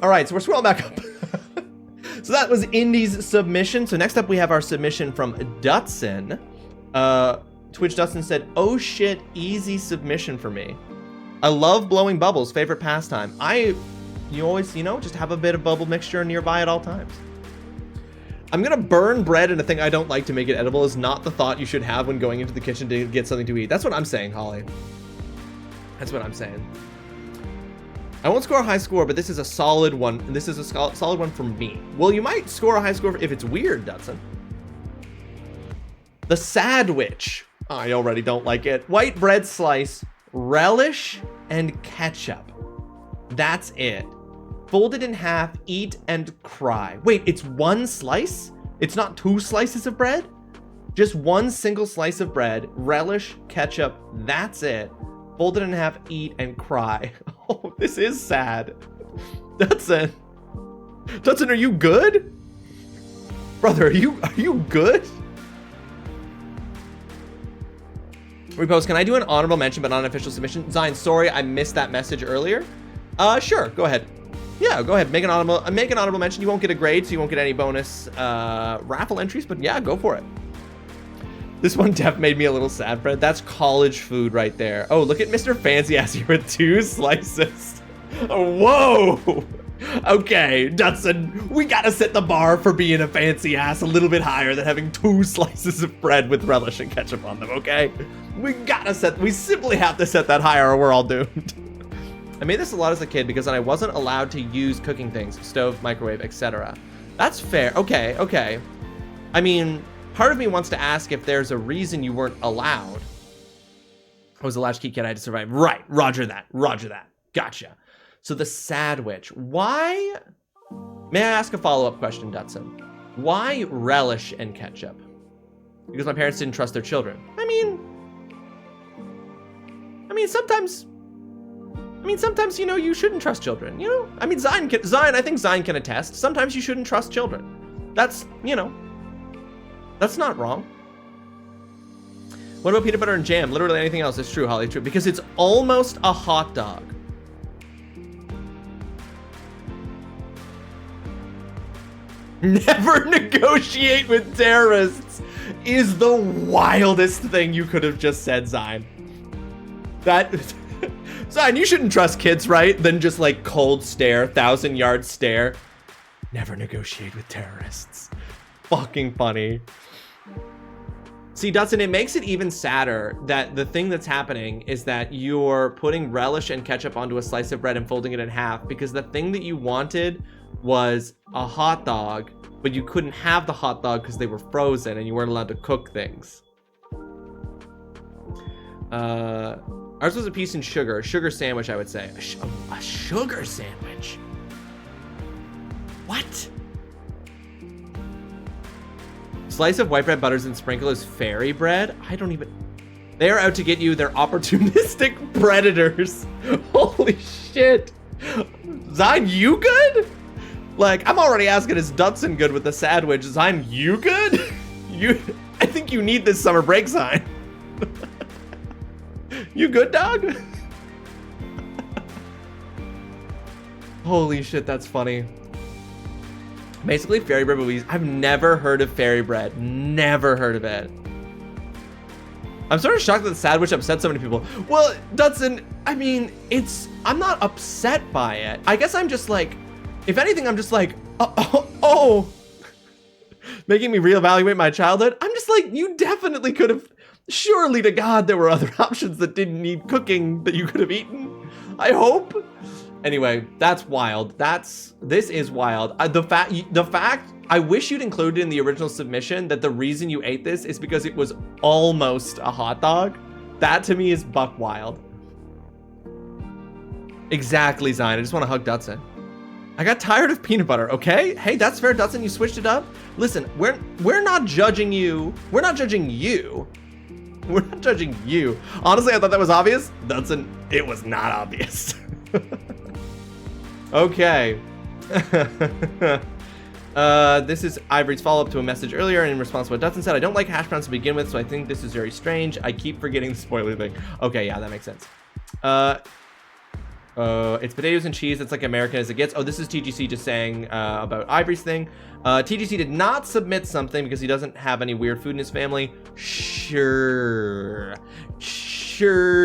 All right, so we're scrolling back up. So that was Indy's submission. So next up we have our submission from Dutson. Twitch Dutson said, "Oh shit, easy submission for me. I love blowing bubbles, favorite pastime. You always, you know, just have a bit of bubble mixture nearby at all times." I'm gonna burn bread in a thing I don't like to make it edible is not the thought you should have when going into the kitchen to get something to eat. That's what I'm saying, Holly. That's what I'm saying. I won't score a high score, but this is a solid one. This is a solid one from me. Well, you might score a high score if it's weird, Dutson. The sandwich. I already don't like it. White bread slice, relish, and ketchup. That's it. Fold it in half, eat, and cry. Wait, it's 1 slice? It's not 2 slices of bread? Just 1 single slice of bread, relish, ketchup, that's it. Fold it in half, eat, and cry. Oh, this is sad. Dutson, are you good? Brother, are you good? Repost, can I do an honorable mention but not an official submission? Zion, sorry, I missed that message earlier. Sure, go ahead. Yeah, go ahead, make an honorable mention. You won't get a grade, so you won't get any bonus raffle entries, but yeah, go for it. This one def made me a little sad, Fred. That's college food right there. Oh, look at Mr. Fancy Ass here with 2 slices. Oh, whoa. Okay, Dutson, we gotta set the bar for being a fancy ass a little bit higher than having 2 slices of bread with relish and ketchup on them, okay? We simply have to set that higher or we're all doomed. I made this a lot as a kid because I wasn't allowed to use cooking things, stove, microwave, etc. That's fair. Okay. I mean, part of me wants to ask if there's a reason you weren't allowed. I was a latchkey kid, I had to survive. Right, roger that. Gotcha. So the sandwich, why? May I ask a follow-up question, Dutson? Why relish and ketchup? Because my parents didn't trust their children. I mean, sometimes, you know, you shouldn't trust children, you know? I mean, Zion, I think Zion can attest. Sometimes you shouldn't trust children. That's, you know, that's not wrong. What about peanut butter and jam? Literally anything else. It's true, Holly, true. Because it's almost a hot dog. Never negotiate with terrorists is the wildest thing you could have just said, Zion. Zion, you shouldn't trust kids, right? Then just like cold stare, 1,000-yard stare. Never negotiate with terrorists. Fucking funny. See, Dutson, it makes it even sadder that the thing that's happening is that you're putting relish and ketchup onto a slice of bread and folding it in half because the thing that you wanted was a hot dog, but you couldn't have the hot dog because they were frozen and you weren't allowed to cook things. Ours was a piece in sugar. A sugar sandwich, I would say. A sugar sandwich? What? Slice of white bread, butters, and sprinkle is fairy bread? I don't even... They're out to get you. They're opportunistic predators. Holy shit. Zion, you good? Like, I'm already asking, is Dutson good with the sandwich? Zion, you good? I think you need this summer break, Zion. You good, dog? Holy shit, that's funny. Basically, fairy bread movies. I've never heard of fairy bread. Never heard of it. I'm sort of shocked that the sandwich upset so many people. Well, Dutson, I mean, I'm not upset by it. I guess I'm just like, if anything, I'm just like, oh. Making me reevaluate my childhood. I'm just like, you definitely could have Surely to God there were other options that didn't need cooking that you could have eaten. I hope. Anyway, that's wild. This is wild. The fact, I wish you'd included in the original submission that the reason you ate this is because it was almost a hot dog. That to me is buck wild. Exactly, Zion. I just want to hug Dutson. I got tired of peanut butter, okay? Hey, that's fair, Dutson. You switched it up. Listen, we're not judging you. We're not judging you. We're not judging you. Honestly, I thought that was obvious. Dutson, it was not obvious. Okay. This is Ivory's follow-up to a message earlier in response to what Dutson said. I don't like hash browns to begin with, so I think this is very strange. I keep forgetting the spoiler thing. Okay, yeah, that makes sense. It's potatoes and cheese. It's like American as it gets. Oh, this is TGC just saying about Ivory's thing. TGC did not submit something because he doesn't have any weird food in his family. Sure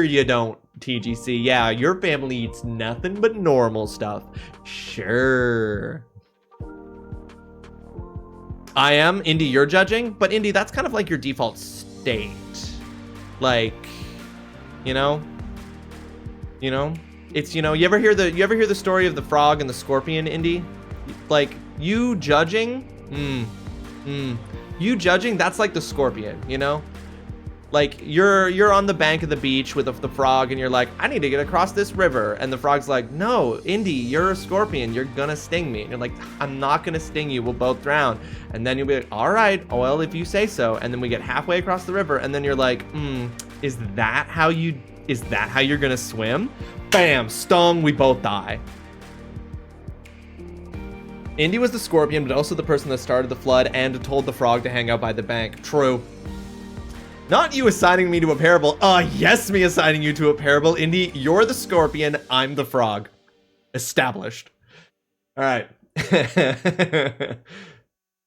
you don't, TGC. Yeah, your family eats nothing but normal stuff. Sure. I am. Indy, you're judging, but Indy, that's kind of like your default state. Like, you know, it's, you ever hear the story of the frog and the scorpion, Indy? Like, you judging, you judging, that's like the scorpion, Like, you're on the bank of the beach with the frog, and you're like, I need to get across this river. And the frog's like, no, Indy, you're a scorpion. You're gonna sting me. And you're like, I'm not gonna sting you. We'll both drown. And then you'll be like, all right, well, if you say so. And then we get halfway across the river, and then you're like, is that how you're gonna swim? Bam, stung, we both die. Indy was the scorpion, but also the person that started the flood and told the frog to hang out by the bank. True. Not you assigning me to a parable. Yes, me assigning you to a parable. Indy, you're the scorpion. I'm the frog. Established. All right.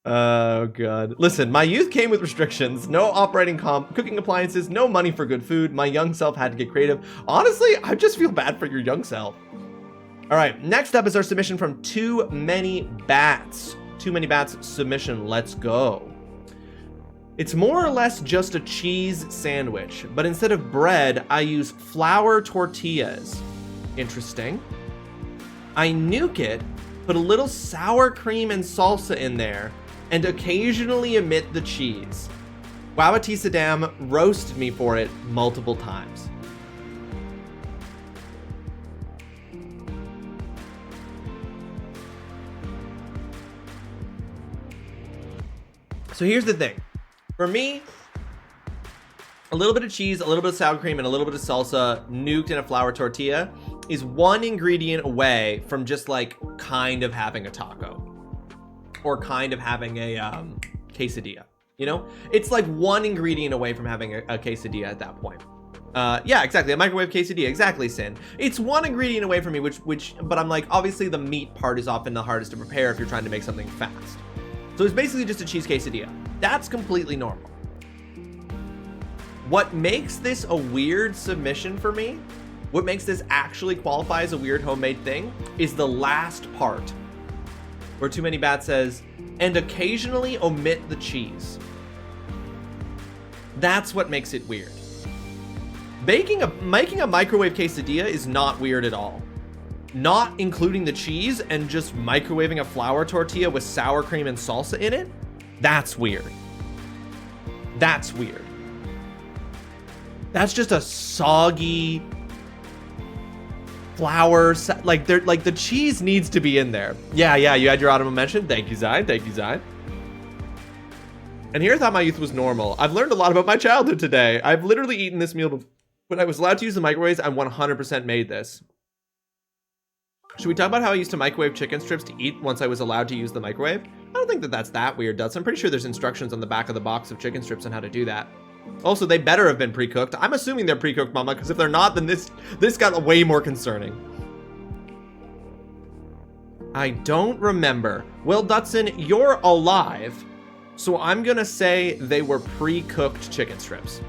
Oh, God. Listen, my youth came with restrictions. No operating cooking appliances. No money for good food. My young self had to get creative. Honestly, I just feel bad for your young self. All right. Next up is our submission from Too Many Bats. Too Many Bats submission. Let's go. It's more or less just a cheese sandwich, but instead of bread, I use flour tortillas. Interesting. I nuke it, put a little sour cream and salsa in there, and occasionally omit the cheese. Wawati Saddam roasted me for it multiple times. So here's the thing. For me, a little bit of cheese, a little bit of sour cream, and a little bit of salsa nuked in a flour tortilla is one ingredient away from just like kind of having a taco or kind of having a quesadilla. It's like one ingredient away from having a quesadilla at that point. Yeah, exactly. A microwave quesadilla. Exactly, Sin. It's one ingredient away from me, but I'm like, obviously the meat part is often the hardest to prepare if you're trying to make something fast. So it's basically just a cheese quesadilla. That's completely normal. What makes this a weird submission for me, what makes this actually qualify as a weird homemade thing, is the last part, where Too Many Bats says, and occasionally omit the cheese. That's what makes it weird. Making a microwave quesadilla is not weird at all. Not including the cheese and just microwaving a flour tortilla with sour cream and salsa in it, that's weird. That's weird. That's just a soggy flour, like the cheese needs to be in there. Yeah, you had your autumn mention. Thank you, Zion. And here I thought my youth was normal. I've learned a lot about my childhood today. I've literally eaten this meal before. When I was allowed to use the microwaves, I 100% made this. Should we talk about how I used to microwave chicken strips to eat once I was allowed to use the microwave? I don't think that's that weird, Dutz. I'm pretty sure there's instructions on the back of the box of chicken strips on how to do that. Also, they better have been pre-cooked. I'm assuming they're pre-cooked, Mama, because if they're not, then this got way more concerning. I don't remember. Well, Dutson, you're alive, so I'm gonna say they were pre-cooked chicken strips.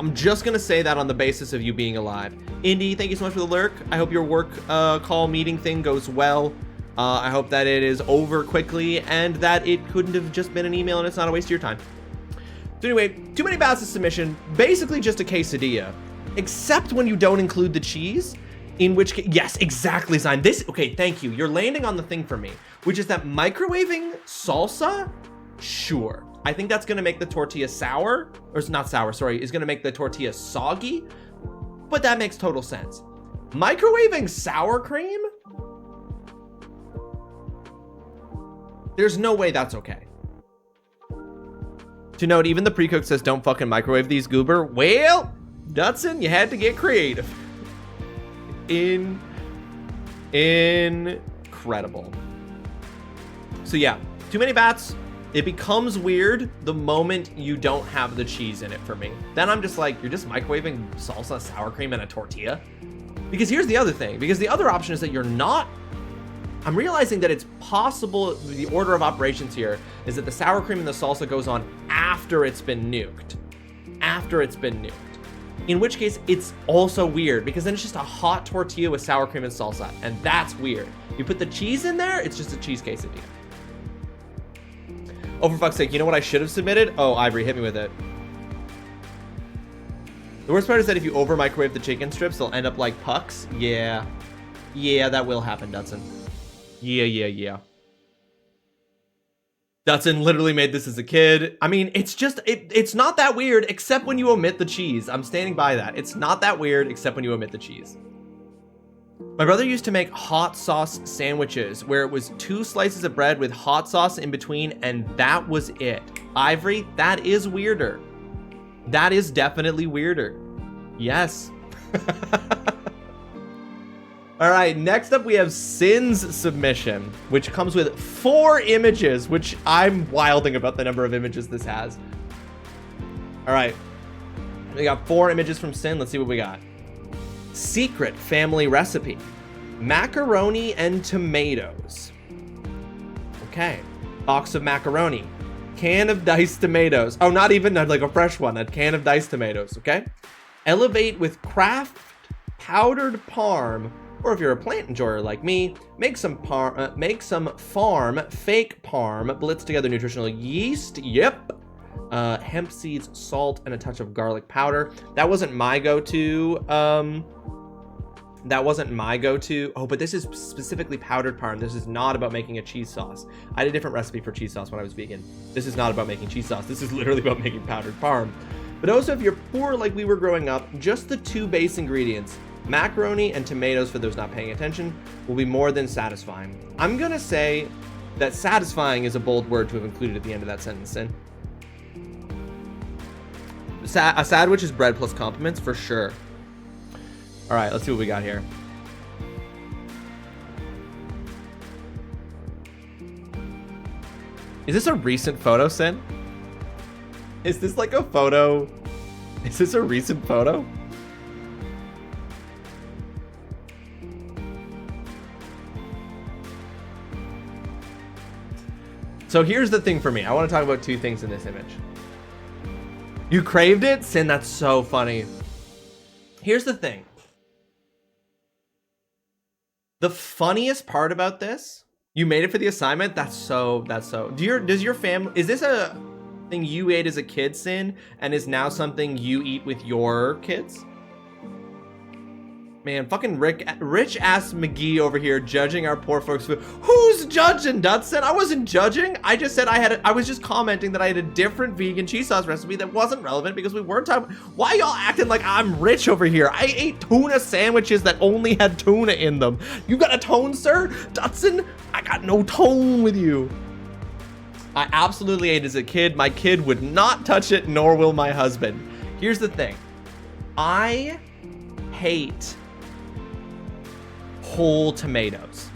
I'm just gonna say that on the basis of you being alive. Indy, thank you so much for the lurk. I hope your work call meeting thing goes well. I hope that it is over quickly and that it couldn't have just been an email and it's not a waste of your time. So anyway, too many bats is submission, basically just a quesadilla, except when you don't include the cheese, in which case, yes, exactly, Zion. This, okay, thank you. You're landing on the thing for me, which is that microwaving salsa, sure. I think that's gonna make the tortilla sour, or it's not sour, sorry, is gonna make the tortilla soggy, but that makes total sense. Microwaving sour cream? There's no way that's okay. To note, even the pre-cook says don't fucking microwave these, goober. Well, Dutson, you had to get creative. Incredible. So yeah, too many bats. It becomes weird the moment you don't have the cheese in it for me. Then I'm just like, you're just microwaving salsa, sour cream, and a tortilla? Because here's the other thing. Because the other option is that you're not... I'm realizing that it's possible, the order of operations here is that the sour cream and the salsa goes on after it's been nuked. After it's been nuked. In which case, it's also weird because then it's just a hot tortilla with sour cream and salsa, and that's weird. You put the cheese in there, it's just a cheese quesadilla. Oh, for fuck's sake, you know what I should have submitted? Oh, Ivory, hit me with it. The worst part is that if you over microwave the chicken strips, they'll end up like pucks. Yeah. Yeah, that will happen, Dutson. Yeah. Dutson literally made this as a kid. I mean, it's just, it's not that weird, except when you omit the cheese. I'm standing by that. It's not that weird, except when you omit the cheese. My brother used to make hot sauce sandwiches where it was 2 slices of bread with hot sauce in between, and that was it. Ivory, that is weirder. That is definitely weirder. Yes. All right, next up we have Sin's submission, which comes with 4 images, which I'm wilding about the number of images this has. All right, we got 4 images from Sin. Let's see what we got. Secret family recipe: macaroni and tomatoes. Okay, box of macaroni, can of diced tomatoes. Oh, not even like a fresh one, a can of diced tomatoes. Okay, elevate with Kraft powdered parm. Or if you're a plant enjoyer like me, make some farm fake parm, blitz together nutritional yeast. Yep. Hemp seeds, salt, and a touch of garlic powder. That wasn't my go-to. Oh, but this is specifically powdered parm. This is not about making a cheese sauce. I had a different recipe for cheese sauce when I was vegan. This is not about making cheese sauce. This is literally about making powdered parm. But also, if you're poor like we were growing up, just the 2 base ingredients, macaroni and tomatoes, for those not paying attention, will be more than satisfying. I'm gonna say that satisfying is a bold word to have included at the end of that sentence. And a sandwich is bread plus compliments for sure. All right, let's see what we got here. Is this a recent photo, Sin? Is this like a photo? Is this a recent photo? So here's the thing for me. I want to talk about 2 things in this image. You craved it? Sin, that's so funny. Here's the thing. The funniest part about this, you made it for the assignment? Does your family, is this a thing you ate as a kid, Sin, and is now something you eat with your kids? Man, fucking rich ass McGee over here judging our poor folks' food. Who's judging, Dutson? I wasn't judging. I just said I was just commenting that I had a different vegan cheese sauce recipe that wasn't relevant because we weren't talking. Why y'all acting like I'm rich over here? I ate tuna sandwiches that only had tuna in them. You got a tone, sir? Dutson, I got no tone with you. I absolutely ate as a kid. My kid would not touch it, nor will my husband. Here's the thing. I hate whole tomatoes.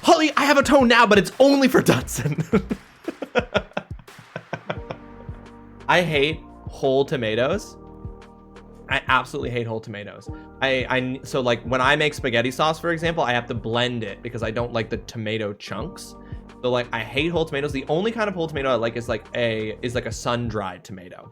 Holly, I have a tone now, but it's only for Dutson. I hate whole tomatoes. I absolutely hate whole tomatoes. So like when I make spaghetti sauce, for example, I have to blend it because I don't like the tomato chunks. So like I hate whole tomatoes. The only kind of whole tomato I like is like a sun-dried tomato.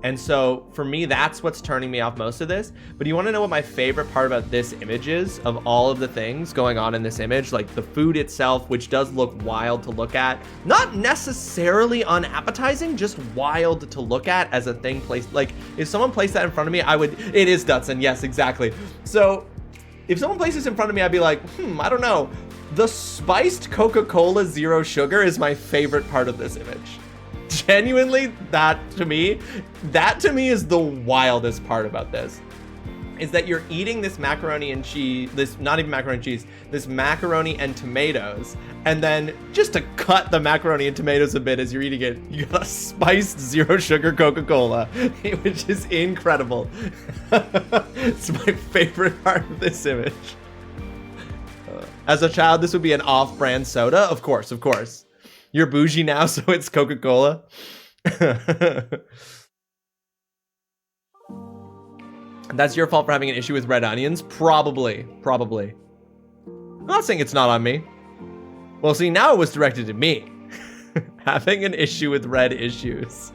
And so for me, that's what's turning me off most of this. But you want to know what my favorite part about this image is, of all of the things going on in this image? Like the food itself, which does look wild to look at. Not necessarily unappetizing, just wild to look at as a thing placed. Like if someone placed that in front of me, I would, it is Dutson, yes, exactly. So if someone places this in front of me, I'd be like, I don't know. The spiced Coca-Cola Zero Sugar is my favorite part of this image. Genuinely, that to me is the wildest part about this, is that you're eating this macaroni and cheese, this not even macaroni and cheese, this macaroni and tomatoes, and then just to cut the macaroni and tomatoes a bit as you're eating it, you got a spiced zero sugar Coca-Cola, which is incredible. It's my favorite part of this image. As a child, this would be an off-brand soda, of course. You're bougie now, so it's Coca-Cola. That's your fault for having an issue with red onions? Probably. I'm not saying it's not on me. Well, see, now it was directed at me. Having an issue with red issues.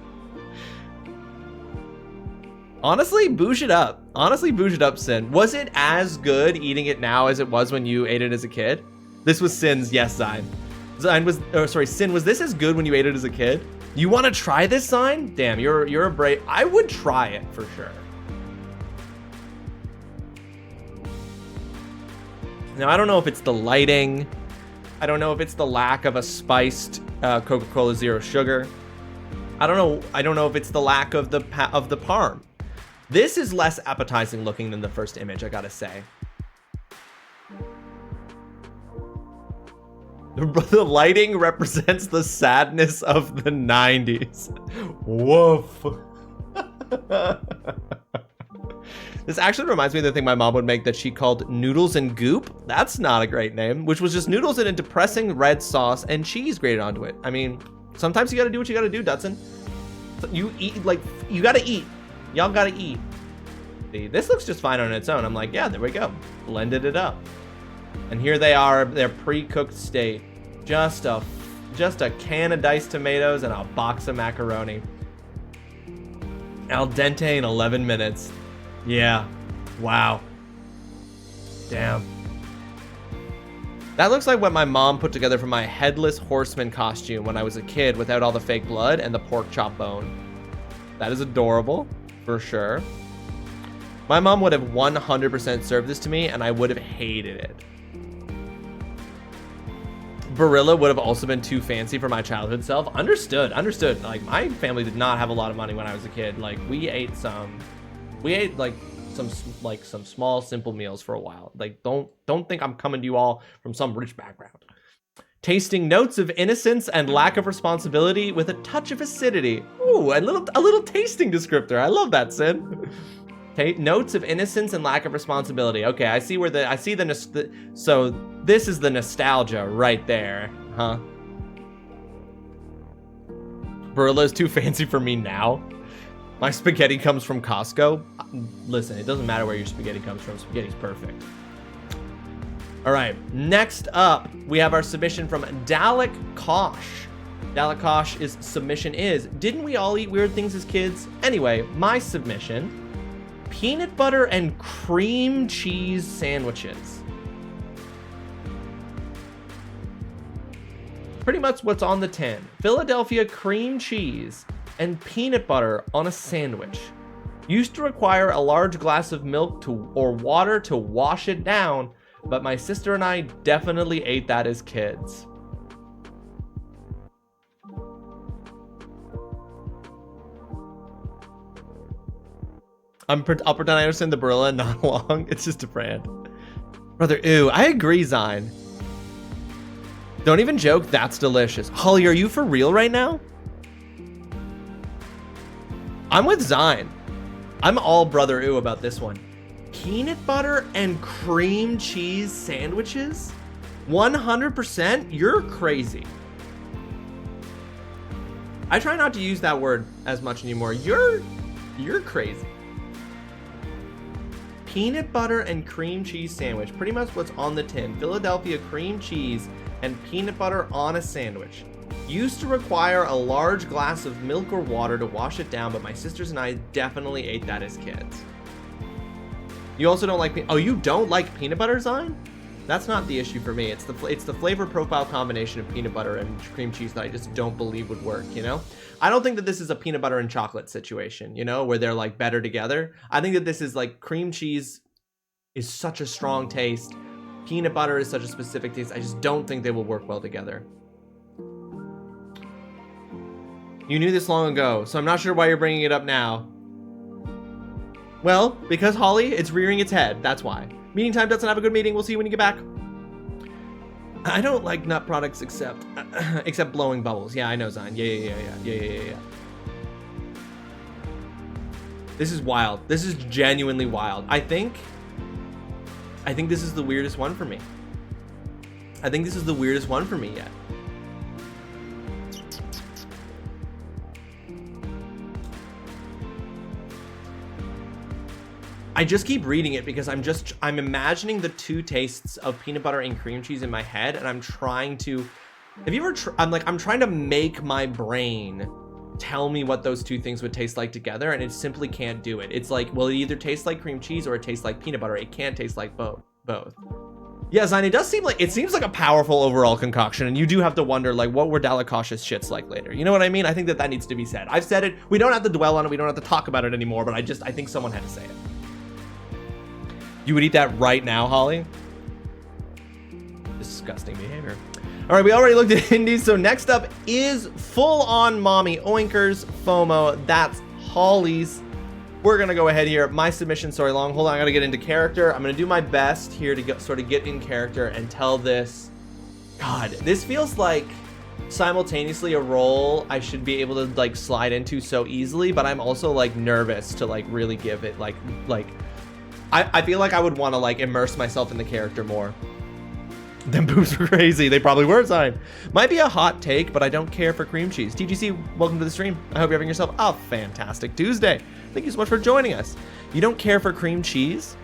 Honestly, bouge it up. Sin. Was it as good eating it now as it was when you ate it as a kid? This was Sin's yes sign. Sin, was this as good when you ate it as a kid? You want to try this, Sign? Damn, you're a brave. I would try it for sure. Now, I don't know if it's the lighting. I don't know if it's the lack of a spiced Coca-Cola Zero Sugar. I don't know if it's the lack of the parm. This is less appetizing looking than the first image, I gotta say. The lighting represents the sadness of the 90s. Woof. This actually reminds me of the thing my mom would make that she called noodles and goop. That's not a great name, which was just noodles in a depressing red sauce and cheese grated onto it. I mean, sometimes you gotta do what you gotta do, Dutson. You eat, like, you gotta eat. Y'all gotta eat. See, this looks just fine on its own. I'm like, yeah, there we go. Blended it up. And here they are, their pre-cooked state. Just a can of diced tomatoes and a box of macaroni. Al dente in 11 minutes. Yeah. Wow. Damn. That looks like what my mom put together for my headless horseman costume when I was a kid without all the fake blood and the pork chop bone. That is adorable, for sure. My mom would have 100% served this to me and I would have hated it. Barilla would have also been too fancy for my childhood self. Understood. Like, my family did not have a lot of money when I was a kid. Like, we ate some small, simple meals for a while. Like, don't think I'm coming to you all from some rich background. Tasting notes of innocence and lack of responsibility with a touch of acidity. Ooh, a little tasting descriptor. I love that, Sin. Notes of innocence and lack of responsibility. Okay, I see so this is the nostalgia right there, huh? Barilla's too fancy for me now. My spaghetti comes from Costco. Listen, it doesn't matter where your spaghetti comes from. Spaghetti's perfect. All right, next up, we have our submission from Dalek Kosh. Dalek Kosh's submission is, didn't we all eat weird things as kids? Anyway, my submission, peanut butter and cream cheese sandwiches. Pretty much what's on the tin. Philadelphia cream cheese and peanut butter on a sandwich. Used to require a large glass of milk or water to wash it down, but my sister and I definitely ate that as kids. I'll pretend I understand the Barilla and not along. It's just a brand. Brother, ooh, I agree, Zine. Don't even joke, that's delicious. Holly, are you for real right now? I'm with Zine. I'm all brother ooh about this one. Peanut butter and cream cheese sandwiches? 100%? You're crazy. I try not to use that word as much anymore. You're crazy. Peanut butter and cream cheese sandwich. Pretty much what's on the tin. Philadelphia cream cheese and peanut butter on a sandwich. Used to require a large glass of milk or water to wash it down, but my sisters and I definitely ate that as kids. You also don't like, oh, you don't like peanut butter, Zine? That's not the issue for me. It's the flavor profile combination of peanut butter and cream cheese that I just don't believe would work, you know? I don't think that this is a peanut butter and chocolate situation, you know, where they're like better together. I think that this is like cream cheese is such a strong taste. Peanut butter is such a specific taste. I just don't think they will work well together. You knew this long ago, so I'm not sure why you're bringing it up now. Well, because Holly, it's rearing its head. That's why. Meeting time doesn't have a good meeting. We'll see you when you get back. I don't like nut products except blowing bubbles. Yeah, I know, Zine. Yeah. This is wild. This is genuinely wild. I think this is the weirdest one for me. I think this is the weirdest one for me yet. I just keep reading it because I'm imagining the two tastes of peanut butter and cream cheese in my head, and I'm trying to, I'm trying to make my brain tell me what those two things would taste like together, and it simply can't do it. It's like, well, it either tastes like cream cheese or it tastes like peanut butter. It can't taste like both. Yeah, Zine, it seems like a powerful overall concoction, and you do have to wonder, like, what were Dalakash's shits like later? You know what I mean? I think that needs to be said. I've said it. We don't have to dwell on it. We don't have to talk about it anymore, but I think someone had to say it. You would eat that right now, Holly? Disgusting behavior. All right, we already looked at indies, so next up is full-on mommy oinkers FOMO. That's Holly's. We're gonna go ahead here. My submission, sorry, long. Hold on, I gotta get into character. I'm gonna do my best here to sort of get in character and tell this. God, this feels like simultaneously a role I should be able to like slide into so easily, but I'm also like nervous to like really give it like. I feel like I would want to like immerse myself in the character more. Them boobs were crazy. They probably were, Zine. Might be a hot take, but I don't care for cream cheese. TGC, welcome to the stream. I hope you're having yourself a fantastic Tuesday. Thank you so much for joining us. You don't care for cream cheese?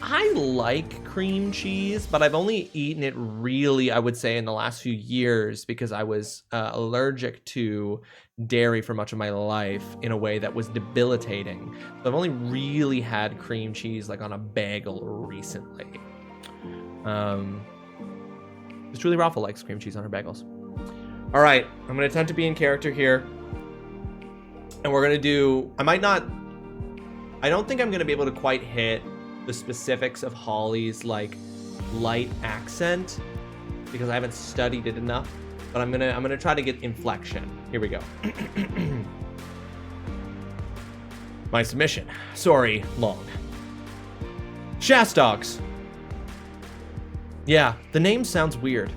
I like cream cheese, but I've only eaten it really, I would say, in the last few years because I was allergic to dairy for much of my life in a way that was debilitating. So I've only really had cream cheese like on a bagel recently. TrulyRawesome likes cream cheese on her bagels. All right, I'm gonna attempt to be in character here, and we're gonna do. I don't think I'm gonna be able to quite hit the specifics of Holly's like light accent because I haven't studied it enough, but I'm gonna try to get inflection. Here we go. My submission. Sorry, long. Shastogs. Yeah, the name sounds weird.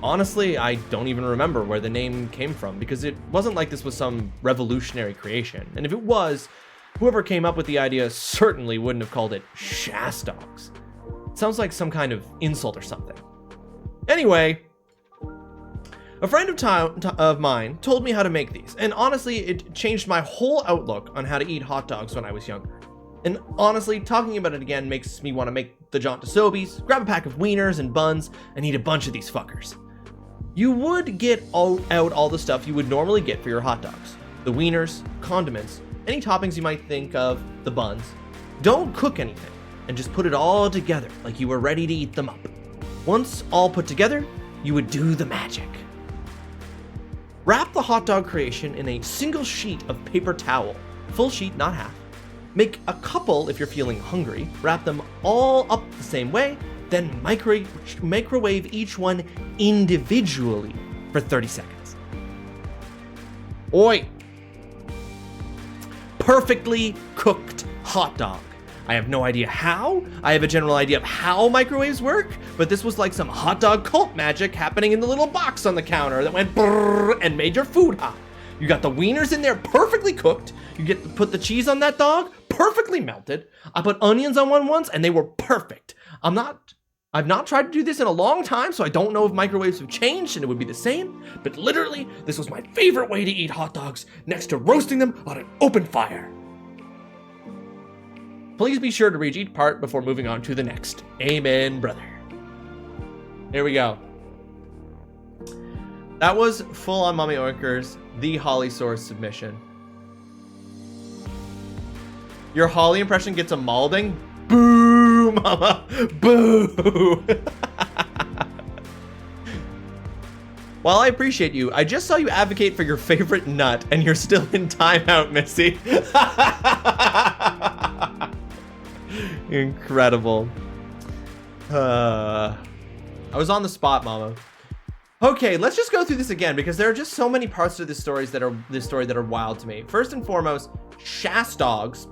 Honestly, I don't even remember where the name came from because it wasn't like this was some revolutionary creation. And if it was, whoever came up with the idea certainly wouldn't have called it Shastogs. It sounds like some kind of insult or something. Anyway, a friend of mine told me how to make these, and honestly, it changed my whole outlook on how to eat hot dogs when I was younger. And honestly, talking about it again makes me want to make the jaunt to Sobeys, grab a pack of wieners and buns, and eat a bunch of these fuckers. You would get out all the stuff you would normally get for your hot dogs. The wieners, condiments, any toppings you might think of, the buns. Don't cook anything, and just put it all together like you were ready to eat them up. Once all put together, you would do the magic. Wrap the hot dog creation in a single sheet of paper towel, full sheet, not half. Make a couple if you're feeling hungry, wrap them all up the same way, then microwave each one individually for 30 seconds. Oi! Perfectly cooked hot dog. I have no idea how. I have a general idea of how microwaves work, but this was like some hot dog cult magic happening in the little box on the counter that went brrr and made your food hot. You got the wieners in there perfectly cooked. You get to put the cheese on that dog, perfectly melted. I put onions on one once and they were perfect. I've not tried to do this in a long time, so I don't know if microwaves have changed and it would be the same, but literally, this was my favorite way to eat hot dogs next to roasting them on an open fire. Please be sure to read each part before moving on to the next. Amen, brother. Here we go. That was full on Mommy Oinkers, the Holly Source submission. Your Holly impression gets a Malding? Boo, mama. Boo. While I appreciate you, I just saw you advocate for your favorite nut and you're still in timeout, Missy. Incredible. I was on the spot, mama. Okay, let's just go through this again because there are just so many parts to this story that are wild to me. First and foremost, Shastogs.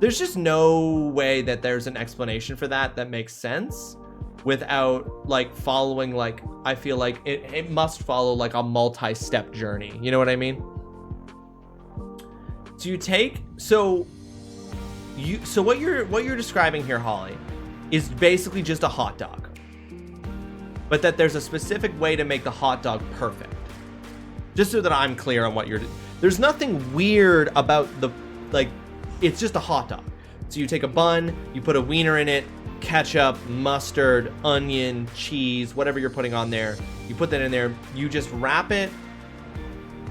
There's just no way that there's an explanation for that makes sense without like following, like, I feel like it must follow like a multi-step journey. You know what I mean? So what you're describing here, Holly, is basically just a hot dog, but that there's a specific way to make the hot dog perfect. Just so that I'm clear on what there's nothing weird about it's just a hot dog. So you take a bun, you put a wiener in it, ketchup, mustard, onion, cheese, whatever you're putting on there. You put that in there, you just wrap it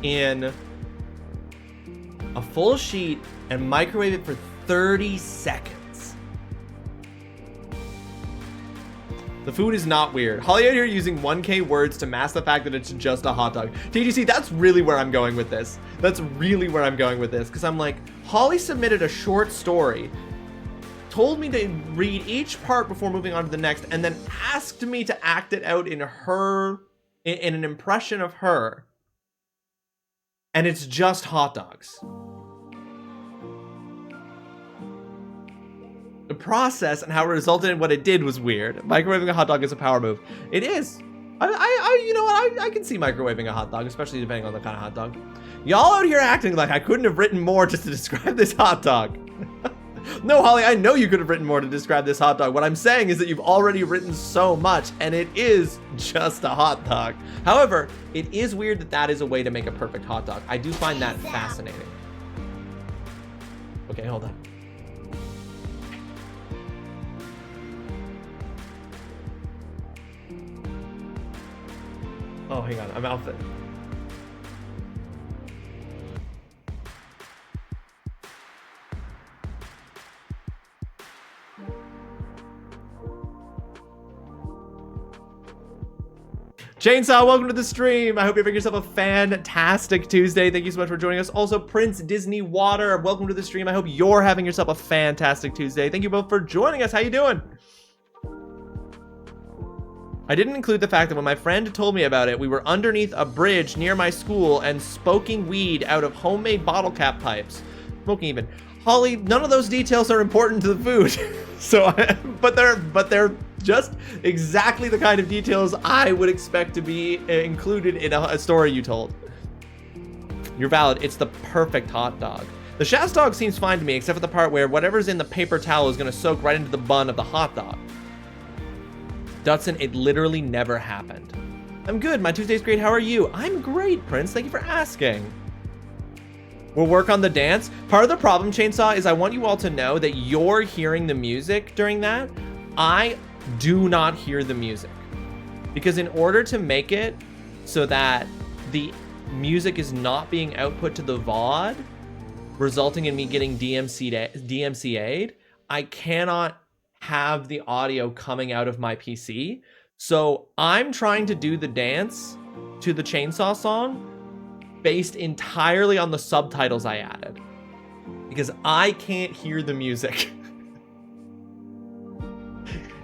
in a full sheet and microwave it for 30 seconds. The food is not weird. Holly out here using 1K words to mask the fact that it's just a hot dog. TGC, that's really where I'm going with this. That's really where I'm going with this. Because I'm like, Holly submitted a short story, told me to read each part before moving on to the next, and then asked me to act it out in an impression of her. And it's just hot dogs. The process and how it resulted in what it did was weird. Microwaving a hot dog is a power move. It is. You know what? I can see microwaving a hot dog, especially depending on the kind of hot dog. Y'all out here acting like I couldn't have written more just to describe this hot dog. No, Holly, I know you could have written more to describe this hot dog. What I'm saying is that you've already written so much, and it is just a hot dog. However, it is weird that is a way to make a perfect hot dog. I do find that fascinating. Okay, hold on. Oh, hang on, I'm outfit. Chainsaw, welcome to the stream. I hope you're having yourself a fantastic Tuesday. Thank you so much for joining us. Also, Prince Disney Water, welcome to the stream. I hope you're having yourself a fantastic Tuesday. Thank you both for joining us. How you doing? I didn't include the fact that when my friend told me about it, we were underneath a bridge near my school and smoking weed out of homemade bottle cap pipes. Smoking even. Holly, none of those details are important to the food. but they're just exactly the kind of details I would expect to be included in a story you told. You're valid. It's the perfect hot dog. The Shaz dog seems fine to me, except for the part where whatever's in the paper towel is going to soak right into the bun of the hot dog. Dutson, it literally never happened. I'm good. My Tuesday's great. How are you? I'm great, Prince. Thank you for asking. We'll work on the dance. Part of the problem, Chainsaw, is I want you all to know that you're hearing the music during that. I do not hear the music. Because in order to make it so that the music is not being output to the VOD, resulting in me getting DMCA'd, I cannot have the audio coming out of my PC. So I'm trying to do the dance to the Chainsaw song based entirely on the subtitles I added, because I can't hear the music.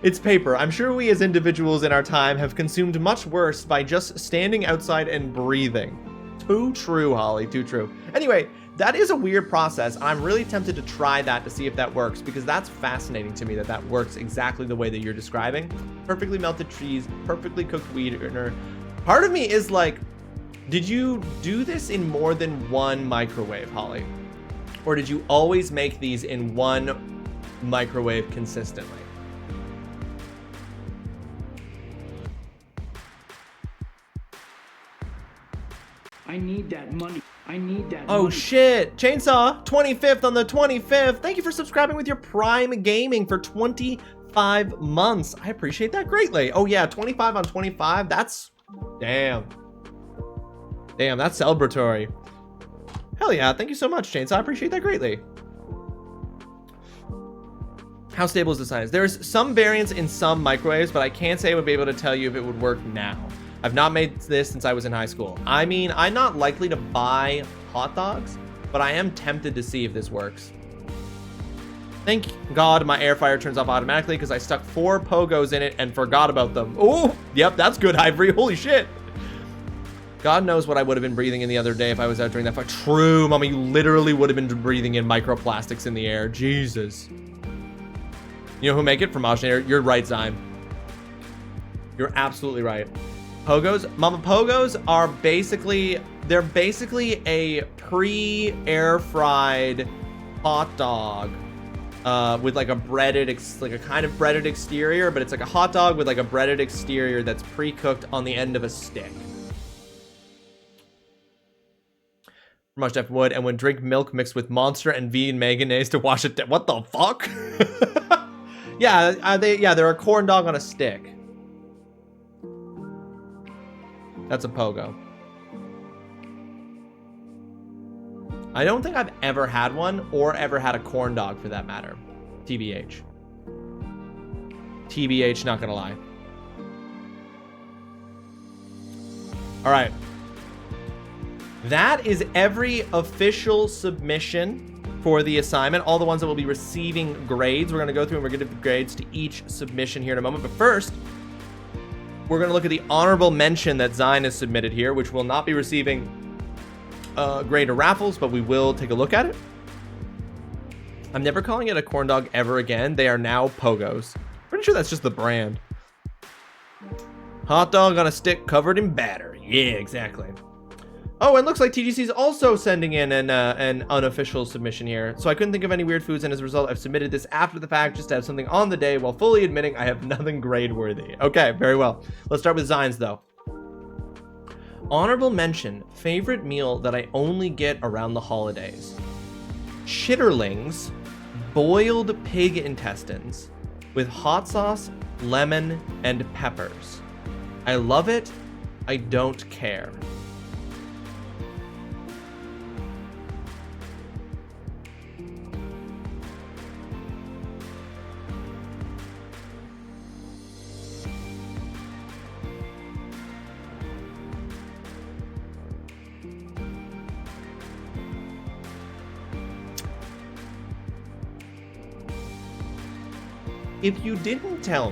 It's paper. I'm sure we as individuals in our time have consumed much worse by just standing outside and breathing. Too true, Holly, too true. Anyway, that is a weird process. I'm really tempted to try that to see if that works, because that's fascinating to me that works exactly the way that you're describing. Perfectly melted cheese, perfectly cooked wiener. Part of me is like, did you do this in more than one microwave, Holly? Or did you always make these in one microwave consistently? I need that money. I need that Oh money. shit! Chainsaw, 25th on the 25th. Thank you for subscribing with your Prime Gaming for 25 25 months. I appreciate that greatly. Oh yeah, 25 on 25. That's damn, that's celebratory. Hell yeah, thank you so much, Chainsaw. I appreciate that greatly. How stable is the science? There's some variance in some microwaves, but I can't say I would be able to tell you if it would work now. I've not made this since I was in high school. I mean, I'm not likely to buy hot dogs, but I am tempted to see if this works. Thank God my air fryer turns off automatically because I stuck 4 pogos in it and forgot about them. Oh, yep, that's good, Ivory. Holy shit. God knows what I would have been breathing in the other day if I was out during that fire. True, Mama, you literally would have been breathing in microplastics in the air. Jesus. You know who make it? Fromage Air. You're right, Zyme. You're absolutely right. Pogos, Mama, Pogos are basically, they're basically a pre-air fried hot dog with like a breaded, like a kind of breaded exterior, but it's like a hot dog with like a breaded exterior that's pre-cooked on the end of a stick. Fromage Def wood, and would drink milk mixed with Monster and vegan mayonnaise to wash it down. What the fuck? Yeah, they're a corn dog on a stick. That's a pogo. I don't think I've ever had one or ever had a corn dog for that matter. TBH. TBH, not gonna lie. All right. That is every official submission for the assignment, all the ones that will be receiving grades. We're going to go through and we're going to give the grades to each submission here in a moment. But first, we're going to look at the honorable mention that Zine has submitted here, which will not be receiving grade or raffles, but we will take a look at it. I'm never calling it a corn dog ever again. They are now Pogos. Pretty sure that's just the brand. Hot dog on a stick covered in batter. Yeah, exactly. Oh, and looks like TGC is also sending in an unofficial submission here. So I couldn't think of any weird foods, and as a result, I've submitted this after the fact just to have something on the day while fully admitting I have nothing grade worthy. Okay, very well. Let's start with Zines, though. Honorable mention, favorite meal that I only get around the holidays. Chitterlings, boiled pig intestines with hot sauce, lemon, and peppers. I love it. I don't care. If you didn't tell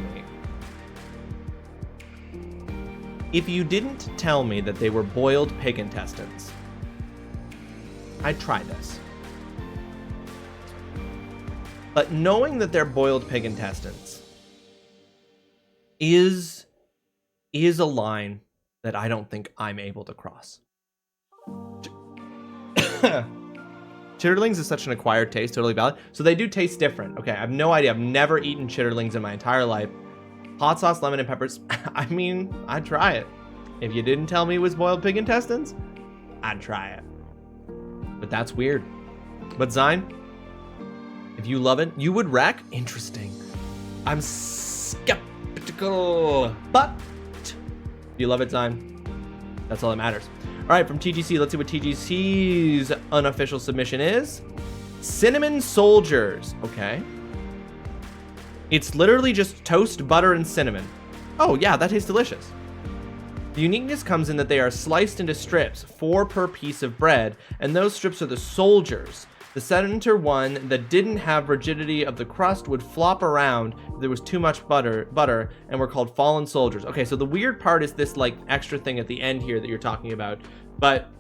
me that they were boiled pig intestines, I'd try this. But knowing that they're boiled pig intestines is a line that I don't think I'm able to cross. Chitterlings is such an acquired taste, totally valid. So they do taste different. Okay, I have no idea. I've never eaten chitterlings in my entire life. Hot sauce, lemon, and peppers. I mean, I'd try it. If you didn't tell me it was boiled pig intestines, I'd try it. But that's weird. But Zine, if you love it, you would wreck? Interesting. I'm skeptical. But you love it, Zine. That's all that matters. All right, from TGC, let's see what TGC's unofficial submission is. Cinnamon Soldiers. Okay. It's literally just toast, butter, and cinnamon. Oh, yeah, that tastes delicious. The uniqueness comes in that they are sliced into strips, 4 per piece of bread, and those strips are the soldiers. The center one that didn't have rigidity of the crust would flop around if there was too much butter, and were called fallen soldiers. Okay, so the weird part is this like extra thing at the end here that you're talking about, but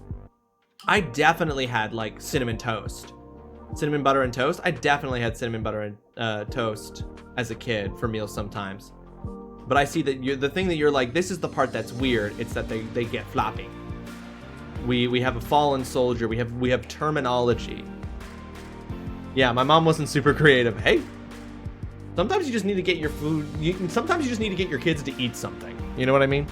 I definitely had like cinnamon toast. Cinnamon butter and toast. I definitely had cinnamon butter and toast as a kid for meals sometimes. But I see that the thing that you're like, this is the part that's weird. It's that they get floppy. We have a fallen soldier. We have terminology. Yeah, my mom wasn't super creative. Hey, sometimes you just need to get your food. Sometimes you just need to get your kids to eat something. You know what I mean?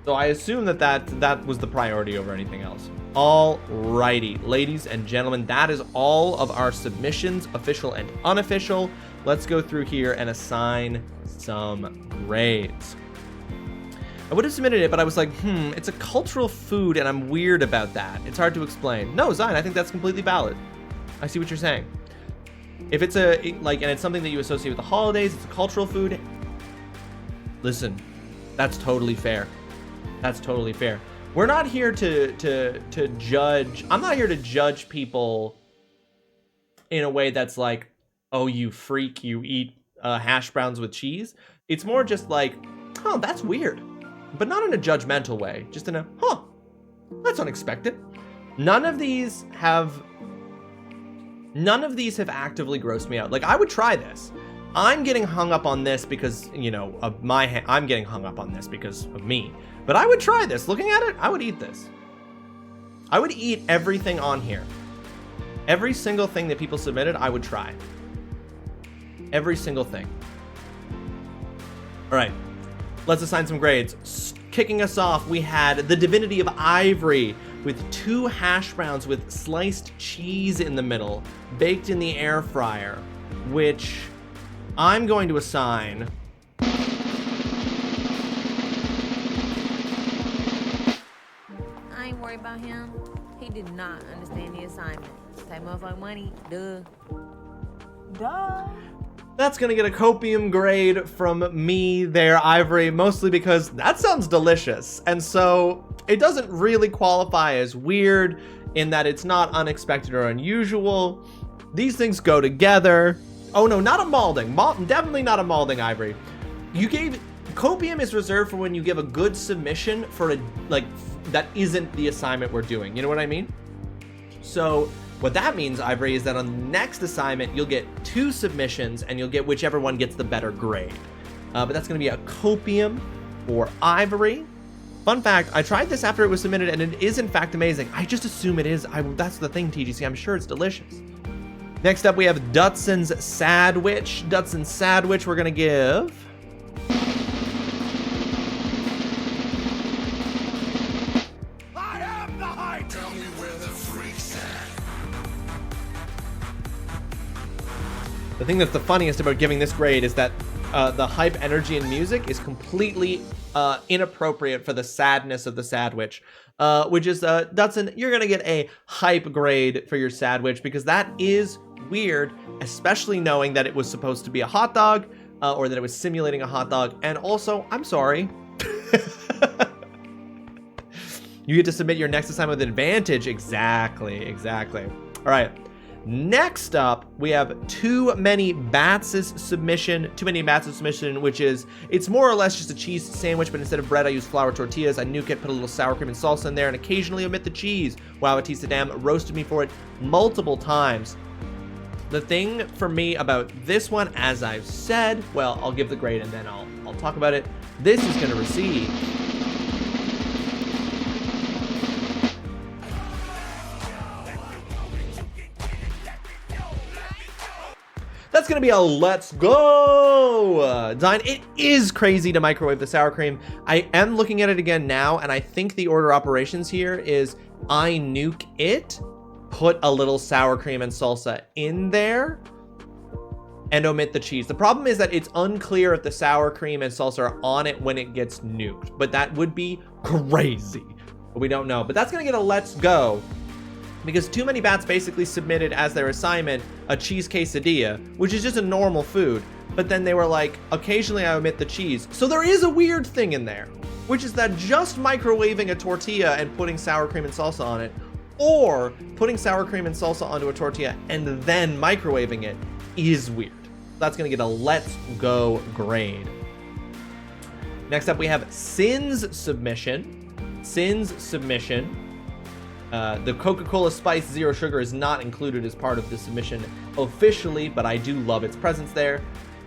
So I assume that was the priority over anything else. Alrighty, ladies and gentlemen, that is all of our submissions, official and unofficial. Let's go through here and assign some grades. I would have submitted it, but I was like, it's a cultural food and I'm weird about that. It's hard to explain. No, Zion, I think that's completely valid. I see what you're saying. If it's and it's something that you associate with the holidays, it's a cultural food. Listen, that's totally fair. That's totally fair. We're not here to judge. I'm not here to judge people in a way that's like, oh, you freak, you eat hash browns with cheese. It's more just like, oh, that's weird. But not in a judgmental way. Just in a, that's unexpected. None of these have actively grossed me out. Like, I would try this. I'm getting hung up on this because, of I'm getting hung up on this because of me. But I would try this. Looking at it, I would eat this. I would eat everything on here. Every single thing that people submitted, I would try. Every single thing. All right. Let's assign some grades. Kicking us off, we had the Divinity of Ivory with 2 hash browns with sliced cheese in the middle, baked in the air fryer, which I'm going to assign I ain't worried about him. He did not understand the assignment. Take motherfucking money, duh. That's gonna get a copium grade from me there, Ivory, mostly because that sounds delicious. And so it doesn't really qualify as weird in that it's not unexpected or unusual. These things go together. Oh no, not a malding. Definitely not a malding, Ivory. Copium is reserved for when you give a good submission for that isn't the assignment we're doing. You know what I mean? So what that means, Ivory, is that on the next assignment, you'll get 2 submissions and you'll get whichever one gets the better grade. But that's going to be a copium for Ivory. Fun fact, I tried this after it was submitted and it is in fact amazing. I just assume it is. That's the thing, TGC. I'm sure it's delicious. Next up, we have Dutson's Sadwich. Dutson's Sadwich we're going to give The thing that's the funniest about giving this grade is that the hype, energy, and music is completely inappropriate for the sadness of the Sadwich, which is, Dutson, you're going to get a hype grade for your Sadwich because that is weird, especially knowing that it was supposed to be a hot dog or that it was simulating a hot dog. And also, I'm sorry. You get to submit your next assignment with advantage. Exactly. All right. Next up, we have Too Many Bats' submission, which is, it's more or less just a cheese sandwich, but instead of bread, I use flour tortillas. I nuke it, put a little sour cream and salsa in there, and occasionally omit the cheese. Wow, Batista Dam roasted me for it multiple times. The thing for me about this one, as I've said, well, I'll give the grade and then I'll talk about it. This is going to receive that's going to be a let's go, Dine. It is crazy to microwave the sour cream. I am looking at it again now, and I think the order of operations here is I nuke it, put a little sour cream and salsa in there, and omit the cheese. The problem is that it's unclear if the sour cream and salsa are on it when it gets nuked, but that would be crazy. But we don't know. But that's going to get a let's go, because Too Many Bats basically submitted as their assignment a cheese quesadilla, which is just a normal food. But then they were like, occasionally I omit the cheese. So there is a weird thing in there, which is that just microwaving a tortilla and putting sour cream and salsa on it, or putting sour cream and salsa onto a tortilla and then microwaving it, is weird. That's gonna get a let's go grade. Next up, we have Sin's submission. The Coca-Cola Spice Zero Sugar is not included as part of the submission officially, but I do love its presence there.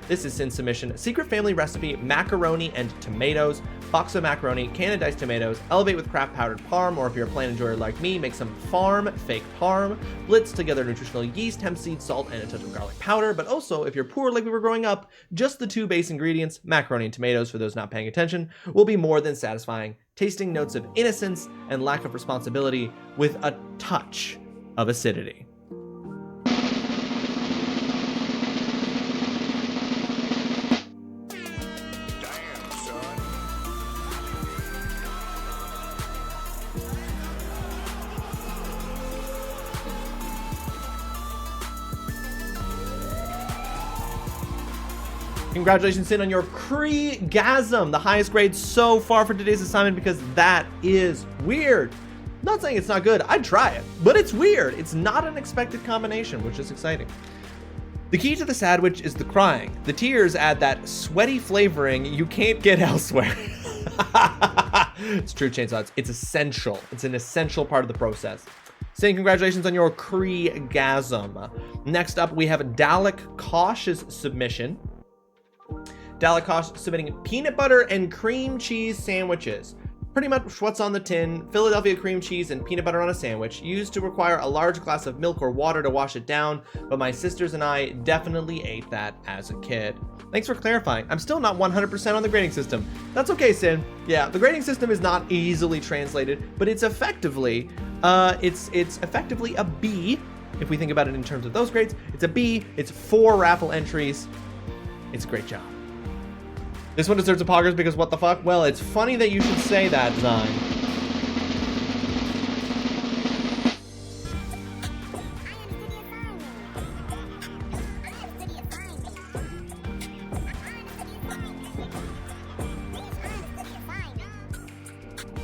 This is Sin's submission. Secret family recipe, macaroni and tomatoes. box of macaroni, can of diced tomatoes, elevate with craft powdered parm, or if you're a plain enjoyer like me, make some farm fake parm, blitz together nutritional yeast, hemp seed, salt, and a touch of garlic powder. But also, if you're poor like we were growing up, just the 2 base ingredients, macaroni and tomatoes, for those not paying attention, will be more than satisfying, tasting notes of innocence and lack of responsibility with a touch of acidity. Congratulations, Sin, on your Kreegasm, the highest grade so far for today's assignment, because that is weird. I'm not saying it's not good, I'd try it, but it's weird. It's not an expected combination, which is exciting. The key to the sandwich is the crying. The tears add that sweaty flavoring you can't get elsewhere. It's true, Chainsaw. It's essential. It's an essential part of the process. Saying congratulations on your Kreegasm. Next up, we have Dalek Kosh's submission. Dalek Kosh submitting peanut butter and cream cheese sandwiches. Pretty much what's on the tin: Philadelphia cream cheese and peanut butter on a sandwich, used to require a large glass of milk or water to wash it down, but my sisters and I definitely ate that as a kid. Thanks for clarifying. I'm still not 100% on the grading system. That's okay, Sin. Yeah, the grading system is not easily translated, but it's effectively, it's effectively a B. If we think about it in terms of those grades, it's a B. It's 4 raffle entries. It's a great job. This one deserves a poggers because what the fuck? Well, it's funny that you should say that, Zine.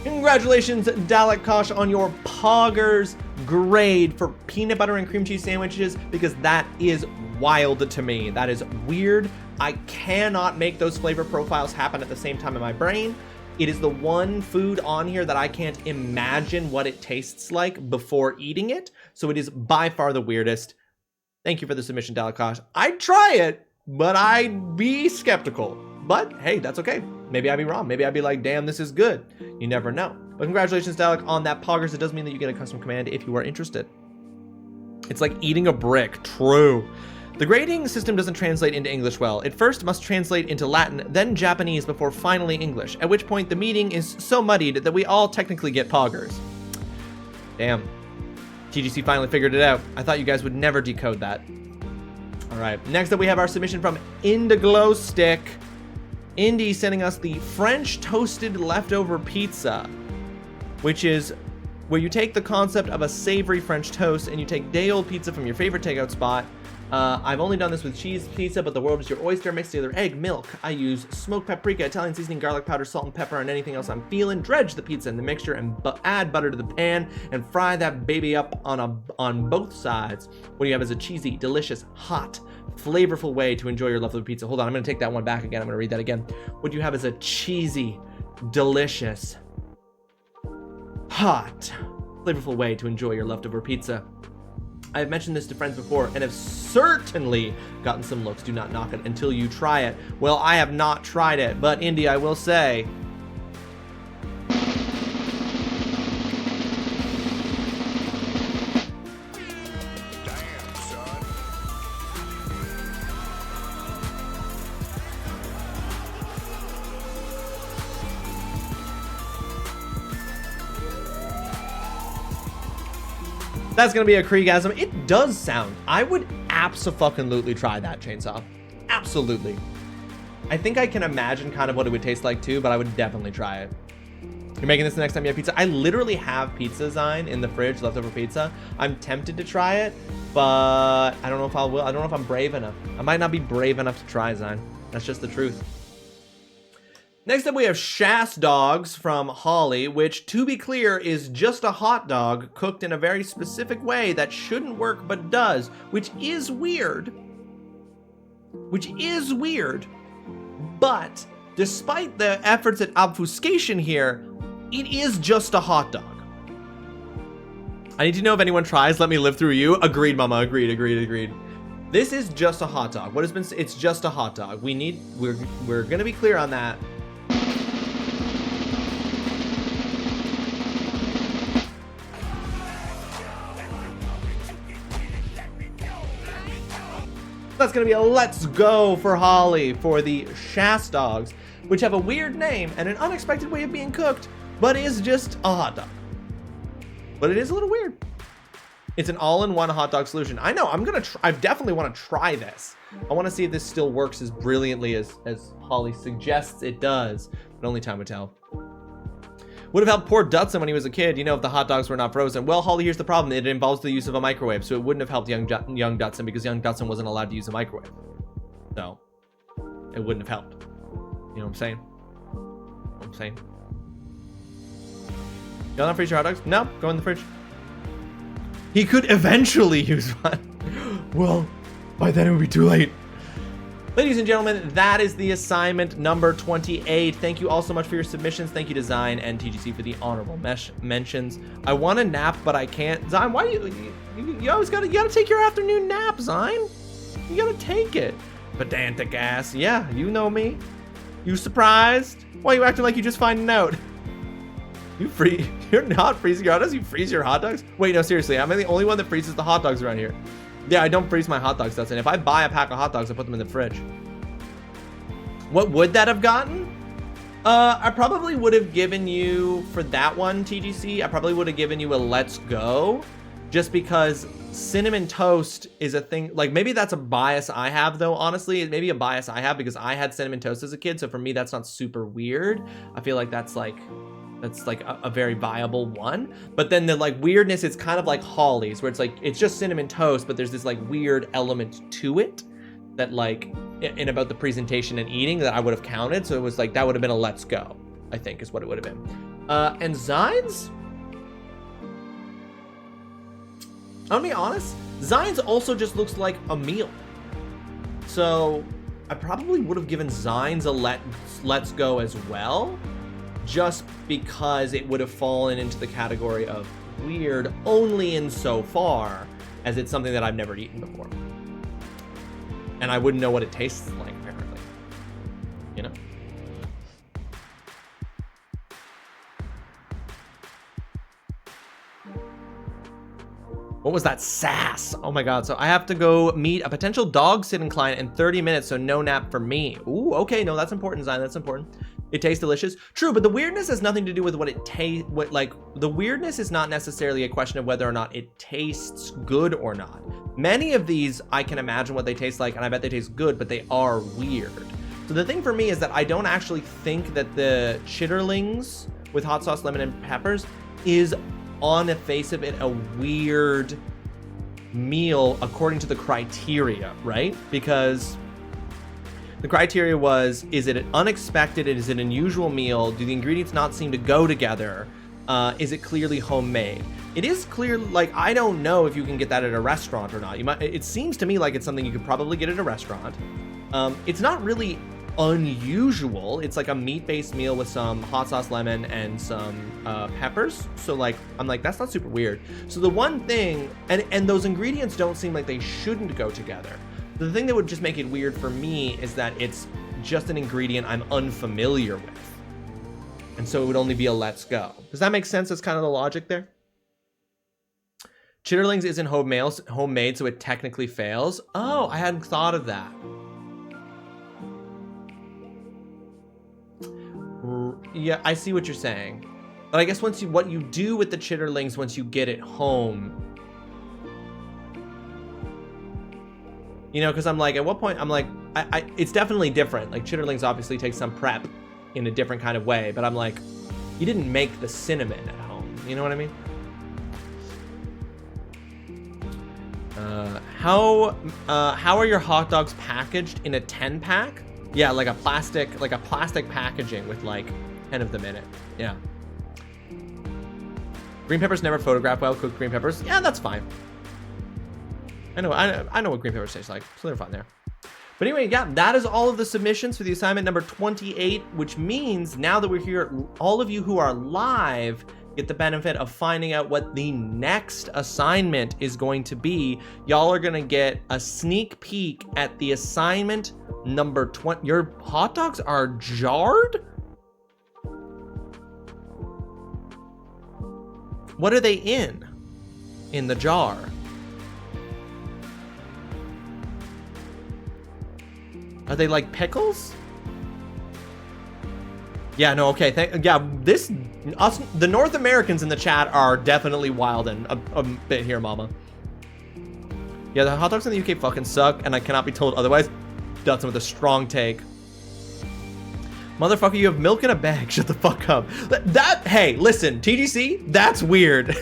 Congratulations, Dalek Kosh, on your poggers grade for peanut butter and cream cheese sandwiches, because that is wild to me. That is weird. I cannot make those flavor profiles happen at the same time in my brain. It is the one food on here that I can't imagine what it tastes like before eating it. So it is by far the weirdest. Thank you for the submission, Dalek Kosh. I'd try it, but I'd be skeptical. But hey, that's okay. Maybe I'd be wrong. Maybe I'd be like, damn, this is good. You never know. But congratulations, Dalek, on that poggers. It does mean that you get a custom command if you are interested. It's like eating a brick. True. The grading system doesn't translate into English well. It first must translate into Latin, then Japanese, before finally English, at which point the meaning is so muddied that we all technically get poggers. Damn. TGC finally figured it out. I thought you guys would never decode that. All right, next up we have our submission from Indiglow Stick. Indy sending us the French toasted leftover pizza, which is where you take the concept of a savory French toast and you take day-old pizza from your favorite takeout spot. I've only done this with cheese pizza, but the world is your oyster. Mix together egg, milk. I use smoked paprika, Italian seasoning, garlic powder, salt and pepper, and anything else I'm feeling. Dredge the pizza in the mixture and add butter to the pan and fry that baby up on both sides. What you have is a cheesy, delicious, hot, flavorful way to enjoy your leftover pizza. Hold on, I'm gonna take that one back again. I'm gonna read that again. What you have is a cheesy, delicious, hot, flavorful way to enjoy your leftover pizza. I have mentioned this to friends before and have certainly gotten some looks. Do not knock it until you try it. Well, I have not tried it, but Indy, I will say, that's gonna be a Kreegasm. It does sound. I would abso-fucking-lutely try that, Chainsaw. Absolutely. I think I can imagine kind of what it would taste like too, but I would definitely try it. You're making this the next time you have pizza. I literally have pizza Zine in the fridge, leftover pizza. I'm tempted to try it, but I don't know if I will. I don't know if I'm brave enough. I might not be brave enough to try Zine. That's just the truth. Next up, we have Shas Dogs from Holly, which, to be clear, is just a hot dog cooked in a very specific way that shouldn't work but does, which is weird. But despite the efforts at obfuscation here, it is just a hot dog. I need to know if anyone tries Let Me Live Through You. Agreed, mama. Agreed. This is just a hot dog. What has been? It's just a hot dog. We're gonna be clear on that. that's going to be a let's go for Holly for the Shas dogs, which have a weird name and an unexpected way of being cooked, but is just a hot dog. But it is a little weird. It's an all-in-one hot dog solution. I know, I definitely want to try this. I want to see if this still works as brilliantly as Holly suggests it does, but only time would tell. Would have helped poor Dutson when he was a kid, you know, if the hot dogs were not frozen. Well, Holly, here's the problem. It involves the use of a microwave, so it wouldn't have helped young Dutson because young Dutson wasn't allowed to use a microwave. So, it wouldn't have helped. You know what I'm saying? Y'all not freeze your hot dogs? No, go in the fridge. He could eventually use one. Well, by then it would be too late. Ladies and gentlemen, that is the assignment number 28. Thank you all so much for your submissions. Thank you to Zine and TGC for the honorable mentions. I want to nap, but I can't. Zine, why you always gotta take your afternoon nap, Zine? You gotta take it. Pedantic ass. Yeah, you know me. You surprised? Why are you acting like you just find a note? You're not freezing your hot dogs? You freeze your hot dogs? Wait, no, seriously, am I the only one that freezes the hot dogs around here? Yeah, I don't freeze my hot dogs, Dustin. If I buy a pack of hot dogs, I put them in the fridge. What would that have gotten? I probably would have given you, for that one, TGC, I probably would have given you a let's go, just because cinnamon toast is a thing. Like, maybe that's a bias I have, though, honestly. It may be a bias I have because I had cinnamon toast as a kid, so for me, that's not super weird. I feel like that's like a very viable one. But then the like weirdness, it's kind of like Holly's, where it's like it's just cinnamon toast, but there's this like weird element to it that like in about the presentation and eating that I would have counted. So it was like that would have been a let's go, I think is what it would have been. And Zine's, I'll be honest, Zine's also just looks like a meal. So I probably would have given Zine's a let's go as well, just because it would have fallen into the category of weird only insofar as it's something that I've never eaten before. And I wouldn't know what it tastes like, apparently. You know? What was that sass? Oh my God. So I have to go meet a potential dog sitting client in 30 minutes, so no nap for me. Ooh, okay. No, that's important, Zion. That's important. It tastes delicious. True, but the weirdness has nothing to do with what it tastes, the weirdness is not necessarily a question of whether or not it tastes good or not. Many of these, I can imagine what they taste like, and I bet they taste good, but they are weird. So the thing for me is that I don't actually think that the chitterlings with hot sauce, lemon, and peppers is, on the face of it, a weird meal according to the criteria, right? Because the criteria was, is it unexpected? Is it an unusual meal? Do the ingredients not seem to go together? Is it clearly homemade? It is clear, like, I don't know if you can get that at a restaurant or not. It seems to me like it's something you could probably get at a restaurant. It's not really unusual. It's like a meat-based meal with some hot sauce, lemon, and some peppers. So like, I'm like, that's not super weird. So the one thing, and those ingredients don't seem like they shouldn't go together. The thing that would just make it weird for me is that it's just an ingredient I'm unfamiliar with. And so it would only be a let's go. Does that make sense? That's kind of the logic there. Chitterlings isn't homemade, so it technically fails. Oh, I hadn't thought of that. Yeah, I see what you're saying. But I guess what you do with the chitterlings once you get it home, you know, because I'm like, at what point, I'm like, it's definitely different. Like, chitterlings obviously take some prep in a different kind of way, but I'm like, you didn't make the cinnamon at home. You know what I mean? How are your hot dogs packaged? In a 10-pack? Yeah, like a plastic packaging with like 10 of them in it. Yeah. Green peppers never photograph well. Cooked green peppers. Yeah, that's fine. I know what green peppers taste like, so they're fine there. But anyway, yeah, that is all of the submissions for the assignment number 28, which means now that we're here, all of you who are live get the benefit of finding out what the next assignment is going to be. Y'all are gonna get a sneak peek at the assignment number 20. Your hot dogs are jarred? What are they in the jar? Are they like pickles? Yeah, no, okay. The North Americans in the chat are definitely wildin' a bit here, mama. Yeah, the hot dogs in the UK fucking suck, and I cannot be told otherwise. Dutton with a strong take. Motherfucker, you have milk in a bag. Shut the fuck up. Hey, listen, TGC, that's weird.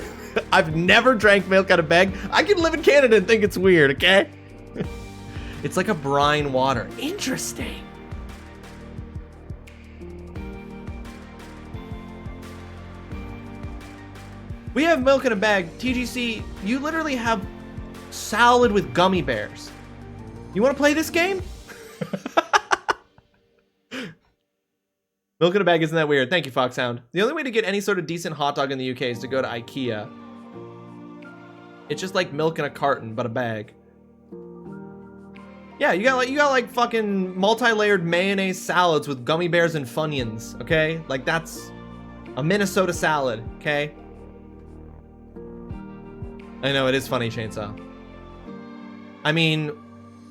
I've never drank milk out of bag. I can live in Canada and think it's weird, okay? It's like a brine water. Interesting. We have milk in a bag. TGC, you literally have salad with gummy bears. You want to play this game? Milk in a bag isn't that weird. Thank you, Foxhound. The only way to get any sort of decent hot dog in the UK is to go to IKEA. It's just like milk in a carton, but a bag. Yeah, you got like fucking multi-layered mayonnaise salads with gummy bears and Funyuns, okay? Like that's a Minnesota salad, okay? I know, it is funny, Chainsaw. I mean,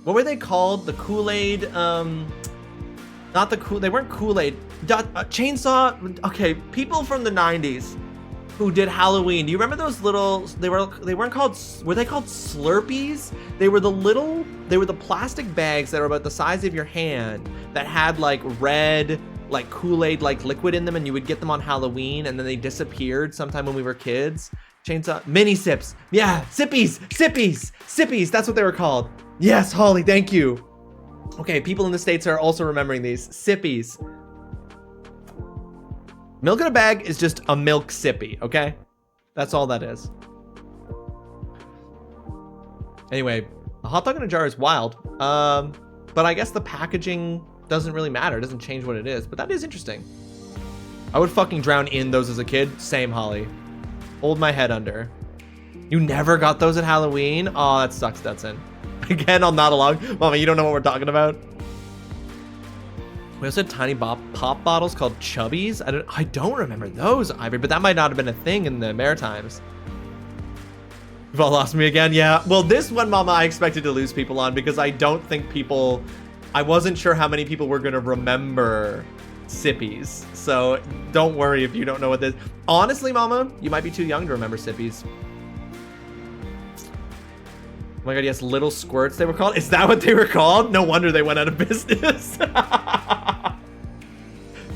what were they called? The Kool-Aid, not the Kool, they weren't Kool-Aid. Chainsaw, okay, people from the 90s who did Halloween. Do you remember those little, they weren't called, were they called Slurpees? They were the plastic bags that were about the size of your hand that had like red, like Kool-Aid like liquid in them, and you would get them on Halloween, and then they disappeared sometime when we were kids. Chainsaw, mini sips. Yeah, sippies. That's what they were called. Yes, Holly, thank you. Okay, people in the States are also remembering these. Sippies. Milk in a bag is just a milk sippy, okay? That's all that is. Anyway, a hot dog in a jar is wild. But I guess the packaging doesn't really matter. It doesn't change what it is, but that is interesting. I would fucking drown in those as a kid. Same, Holly. Hold my head under. You never got those at Halloween? Oh, that sucks, Dutson. Again, I'll nod along. Mama, you don't know what we're talking about? We also had tiny pop bottles called Chubbies. I don't remember those, Ivory, but that might not have been a thing in the Maritimes. You've all lost me again? Yeah. Well, this one, Mama, I expected to lose people on because I don't think people... I wasn't sure how many people were going to remember Sippies. So don't worry if you don't know what this... Honestly, Mama, you might be too young to remember Sippies. Oh my god, yes, Little Squirts they were called. Is that what they were called? No wonder they went out of business.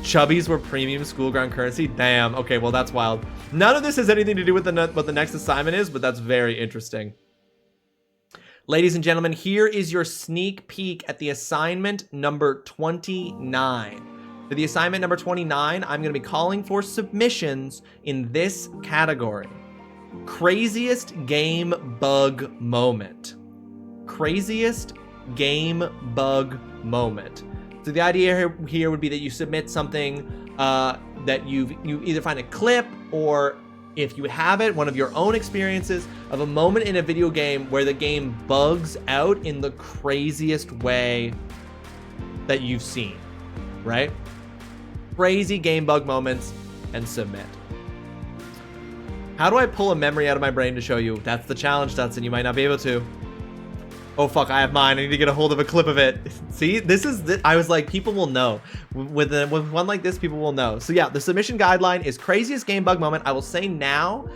Chubbies were premium school ground currency. Damn. Okay, well, that's wild. None of this has anything to do with what the next assignment is, but that's very interesting. Ladies and gentlemen, here is your sneak peek at the assignment number 29. For the assignment number 29, I'm going to be calling for submissions in this category. Craziest game bug moment. Craziest game bug moment. So the idea here would be that you submit something that you either find a clip, or if you have it, one of your own experiences of a moment in a video game where the game bugs out in the craziest way that you've seen, right? Crazy game bug moments, and submit. How do I pull a memory out of my brain to show you? That's the challenge, Dutson. You might not be able to. Oh, fuck, I have mine. I need to get a hold of a clip of it. See, I was like, people will know. With one like this, people will know. So yeah, the submission guideline is craziest game bug moment. I will say now,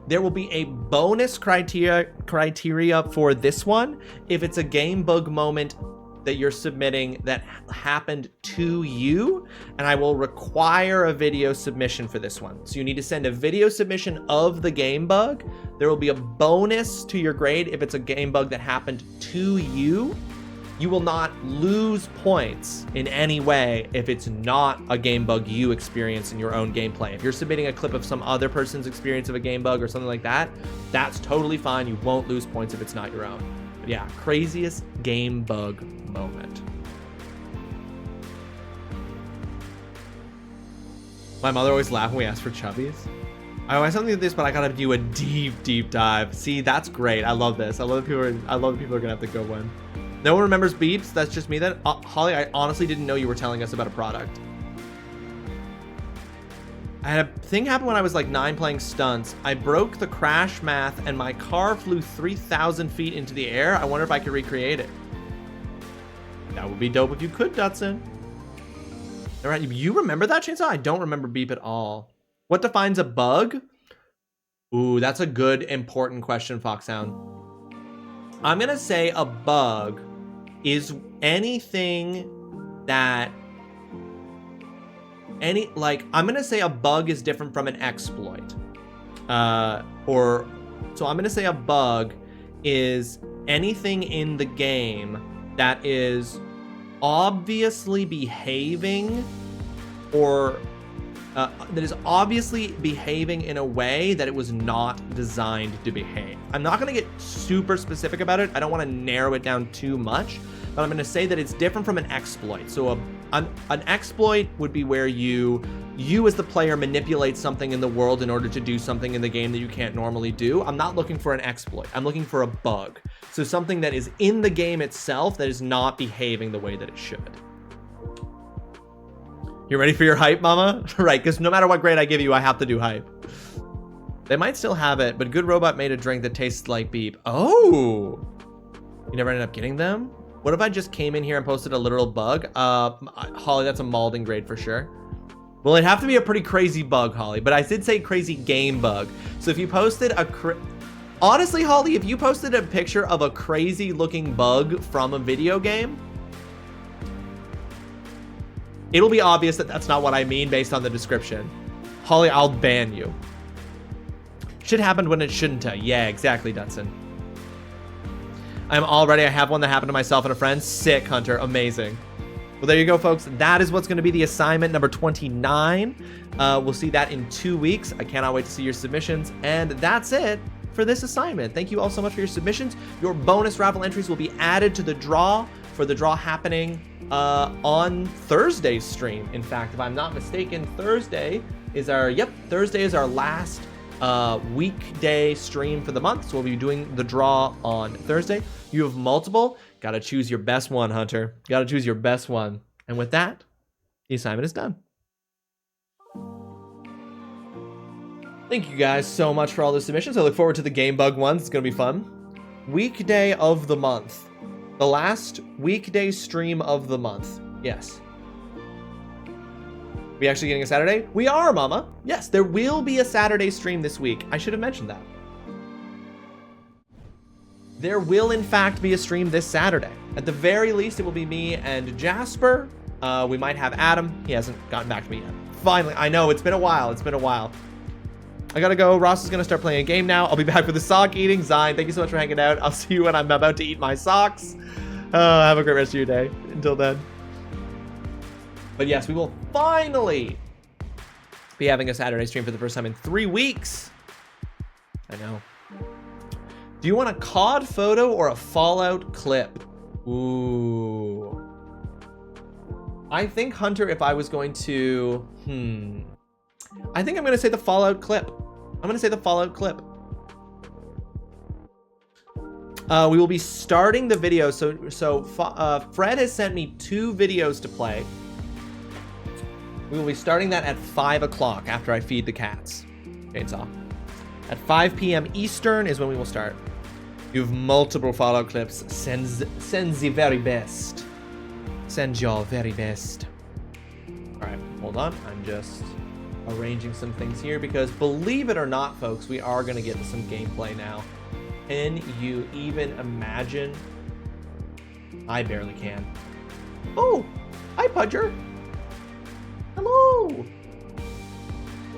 there will be a bonus criteria for this one if it's a game bug moment that you're submitting that happened to you, and I will require a video submission for this one. So you need to send a video submission of the game bug. There will be a bonus to your grade if it's a game bug that happened to you. You will not lose points in any way if it's not a game bug you experience in your own gameplay. If you're submitting a clip of some other person's experience of a game bug or something like that, that's totally fine. You won't lose points if it's not your own. But yeah, craziest game bug moment. My mother always laughed when we asked for Chubbies. I always something like this, but I gotta do a deep dive. See, that's great. I love this. I love that people are gonna have to go one. No one remembers beeps. That's just me then. Holly, I honestly didn't know you were telling us about a product. I had a thing happen when I was like 9 playing stunts. I broke the crash math and my car flew 3,000 feet into the air. I wonder if I could recreate it. That would be dope if you could, Dutson. All right, you remember that, Chainsaw? I don't remember Beep at all. What defines a bug? Ooh, that's a good, important question, Foxhound. I'm gonna say a bug is anything that I'm gonna say a bug is different from an exploit. So I'm gonna say a bug is anything in the game that is obviously behaving or that is obviously behaving in a way that it was not designed to behave. I'm not going to get super specific about it. I don't want to narrow it down too much, but I'm going to say that it's different from an exploit. So an exploit would be where you as the player manipulate something in the world in order to do something in the game that you can't normally do. I'm not looking for an exploit. I'm looking for a bug. So something that is in the game itself that is not behaving the way that it should. You ready for your hype, mama? Right, because no matter what grade I give you, I have to do hype. They might still have it, but Good Robot made a drink that tastes like Beep. Oh! You never ended up getting them? What if I just came in here and posted a literal bug? Holly, that's a Malden grade for sure. Well, it'd have to be a pretty crazy bug, Holly, but I did say crazy game bug. So if you posted honestly, Holly, if you posted a picture of a crazy looking bug from a video game, it'll be obvious that that's not what I mean based on the description. Holly, I'll ban you. Shit happened when it shouldn't have. Yeah, exactly, Dutson. I have one that happened to myself and a friend. Sick, Hunter. Amazing. Well, there you go, folks. That is what's going to be the assignment number 29. We'll see that in 2 weeks. I cannot wait to see your submissions. And that's it for this assignment. Thank you all so much for your submissions. Your bonus raffle entries will be added to the draw for the draw happening on Thursday's stream. In fact, if I'm not mistaken, Thursday is our last weekday stream for the month. So we'll be doing the draw on Thursday. You have multiple. Gotta choose your best one, Hunter. Gotta choose your best one. And with that, the assignment is done. Thank you guys so much for all the submissions. I look forward to the game bug ones. It's gonna be fun. Weekday of the month. The last weekday stream of the month. Yes. We actually getting a Saturday? We are, Mama. Yes, there will be a Saturday stream this week. I should have mentioned that. There will, in fact, be a stream this Saturday. At the very least, it will be me and Jasper. We might have Adam. He hasn't gotten back to me yet. Finally, I know, it's been a while. It's been a while. I gotta go. Ross is gonna start playing a game now. I'll be back for the sock eating. Zine, thank you so much for hanging out. I'll see you when I'm about to eat my socks. Have a great rest of your day. Until then. But yes, we will finally be having a Saturday stream for the first time in 3 weeks. I know. Do you want a COD photo or a Fallout clip? Ooh. I think, Hunter, if I was going to... I think I'm going to say the Fallout clip. I'm going to say the Fallout clip. We will be starting the video. So Fred has sent me 2 videos to play. We will be starting that at 5 o'clock after I feed the cats. Chainsaw. At 5 p.m. Eastern is when we will start. You have multiple Fallout clips. Send the very best. Send your very best. All right, hold on. I'm just arranging some things here because believe it or not, folks, we are going to get some gameplay now. Can you even imagine? I barely can. Oh, hi, Pudger. Hello.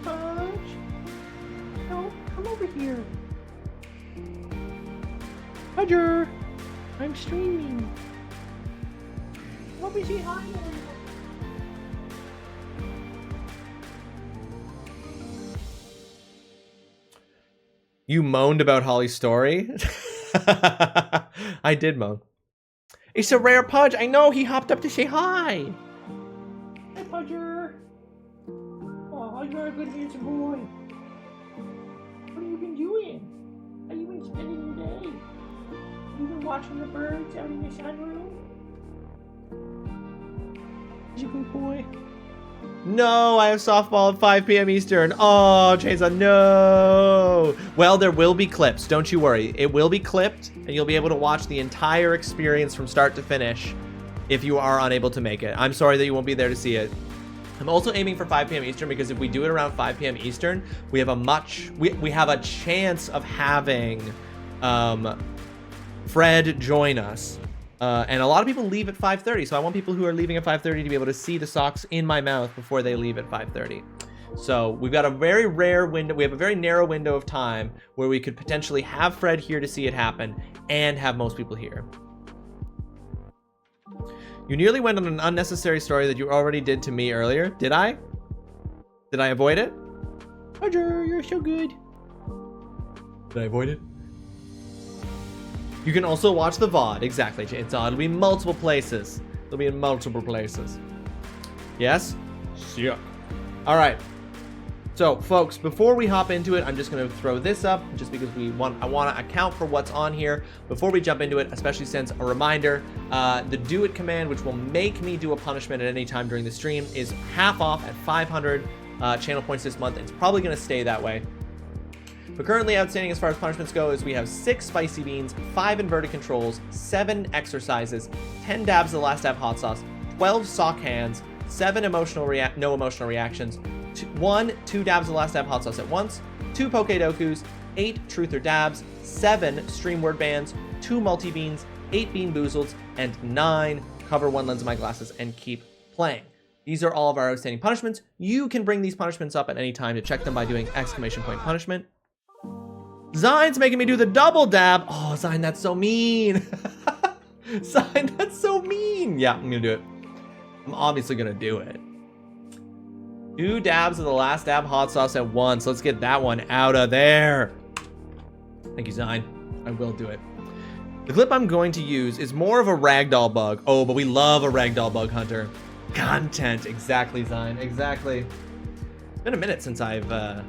Pudge. No, come over here. Pudger. I'm streaming. Come over and say hi. You moaned about Holly's story? I did moan. It's a rare Pudge. I know, he hopped up to say hi. Hi, Pudger. Oh, you're a good handsome boy. What have you been doing? How you been spending your day? You been watching the birds out in the sunroom? He's a good boy. No, I have softball at 5 p.m. Eastern. Oh, Chainsaw, no. Well, there will be clips. Don't you worry. It will be clipped, and you'll be able to watch the entire experience from start to finish if you are unable to make it. I'm sorry that you won't be there to see it. I'm also aiming for 5 p.m. Eastern because if we do it around 5 p.m. Eastern, we have a chance of having Fred join us. And a lot of people leave at 5:30, so I want people who are leaving at 5:30 to be able to see the socks in my mouth before they leave at 5:30. So we've got a very rare window. We have a very narrow window of time where we could potentially have Fred here to see it happen and have most people here. You nearly went on an unnecessary story that you already did to me earlier. Did I? Did I avoid it? Roger, you're so good. Did I avoid it? You can also watch the VOD. Exactly. It'll be in multiple places. It'll be in multiple places. Yes? Yeah. All right. So, folks, before we hop into it, I'm just going to throw this up just because I want to account for what's on here before we jump into it, especially since a reminder, the do it command, which will make me do a punishment at any time during the stream, is half off at 500 channel points this month. It's probably going to stay that way. But currently outstanding as far as punishments go is we have 6 spicy beans, 5 inverted controls, 7 exercises, 10 dabs of the last dab hot sauce, 12 sock hands, 7 no emotional reactions, 2 dabs of the last dab hot sauce at once, 2 poke dokus, 8 truth or dabs, 7 stream word bands, 2 multi beans, 8 bean boozleds, and 9 cover 1 lens of my glasses and keep playing. These are all of our outstanding punishments. You can bring these punishments up at any time to check them by doing !punishment. Zine's making me do the double dab. Oh, Zine, that's so mean. Zine, that's so mean. Yeah, I'm gonna do it. I'm obviously gonna do it. 2 dabs of the last dab hot sauce at once. Let's get that one out of there. Thank you, Zine. I will do it. The clip I'm going to use is more of a ragdoll bug. Oh, but we love a ragdoll bug hunter. Content. Exactly, Zine. Exactly. It's been a minute since I've done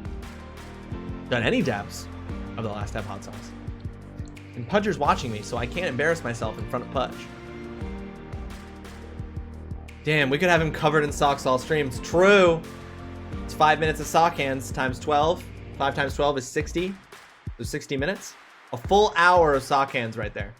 any dabs of the last dab hot sauce. And Pudger's watching me, so I can't embarrass myself in front of Pudge. Damn, we could have him covered in socks all stream. It's true. It's 5 minutes of sock hands times 12. 5 times 12 is 60. So 60 minutes. A full hour of sock hands right there.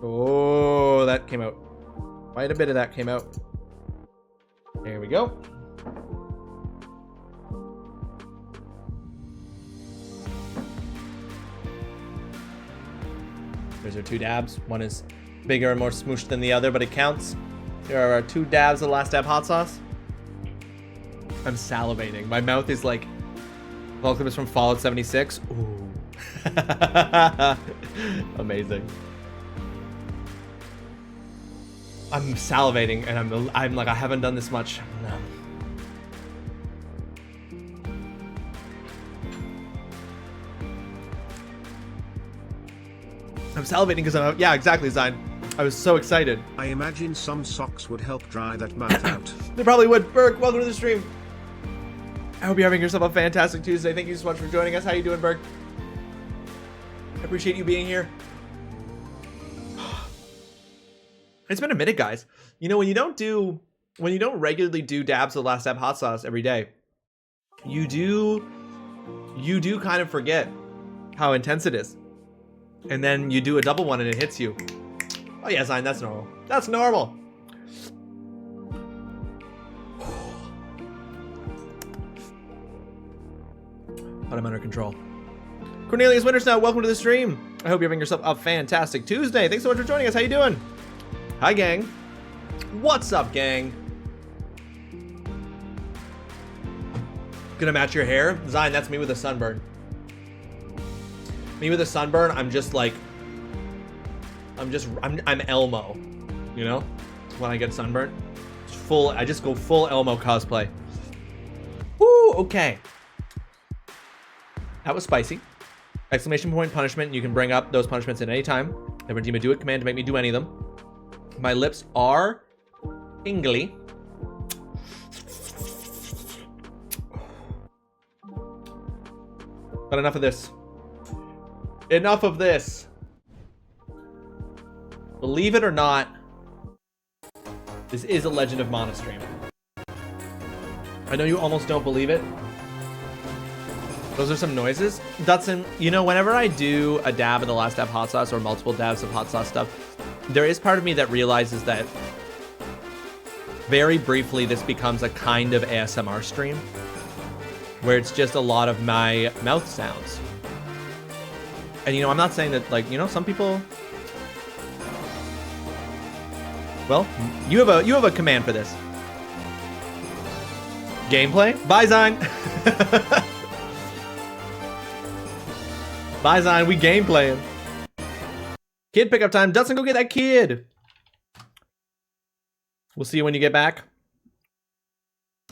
Oh, that came out. Quite a bit of that came out. There we go. There's our 2 dabs. One is bigger and more smooshed than the other, but it counts. There are our 2 dabs of the last dab hot sauce. I'm salivating. My mouth is like Welcome is from Fallout 76. Ooh. Amazing. I'm salivating and I'm like, I haven't done this much. No. I'm salivating because I'm, yeah, exactly, Zine. I was so excited. I imagine some socks would help dry that mouth out. They probably would. Burke, welcome to the stream. I hope you're having yourself a fantastic Tuesday. Thank you so much for joining us. How you doing, Burke? I appreciate you being here. It's been a minute, guys. You know, when you don't regularly do dabs of the last dab hot sauce every day, you do kind of forget how intense it is. And then you do a double one and it hits you. Oh yeah, Zine, that's normal. That's normal. But I'm under control. Cornelius Wintersnow, welcome to the stream. I hope you're having yourself a fantastic Tuesday. Thanks so much for joining us. How you doing? Hi, gang. What's up, gang? Gonna match your hair? Zine, that's me with a sunburn. Me with a sunburn, I'm Elmo, you know? When I get sunburned. I just go full Elmo cosplay. Woo, okay. That was spicy. ! Punishment. You can bring up those punishments at any time. Never redeem a do it command to make me do any of them. My lips are tingly. But enough of this. Enough of this. Believe it or not, this is a Legend of Mana stream. I know you almost don't believe it. Those are some noises. Dutson, you know, whenever I do a dab of the last dab hot sauce or multiple dabs of hot sauce stuff, there is part of me that realizes that very briefly this becomes a kind of ASMR stream where it's just a lot of my mouth sounds. And, you know, I'm not saying that, like, you know, some people... Well, you have a command for this. Gameplay? Bye, Zine! Bye, Zine. We gameplaying. Kid pickup time. Dustin, go get that kid. We'll see you when you get back.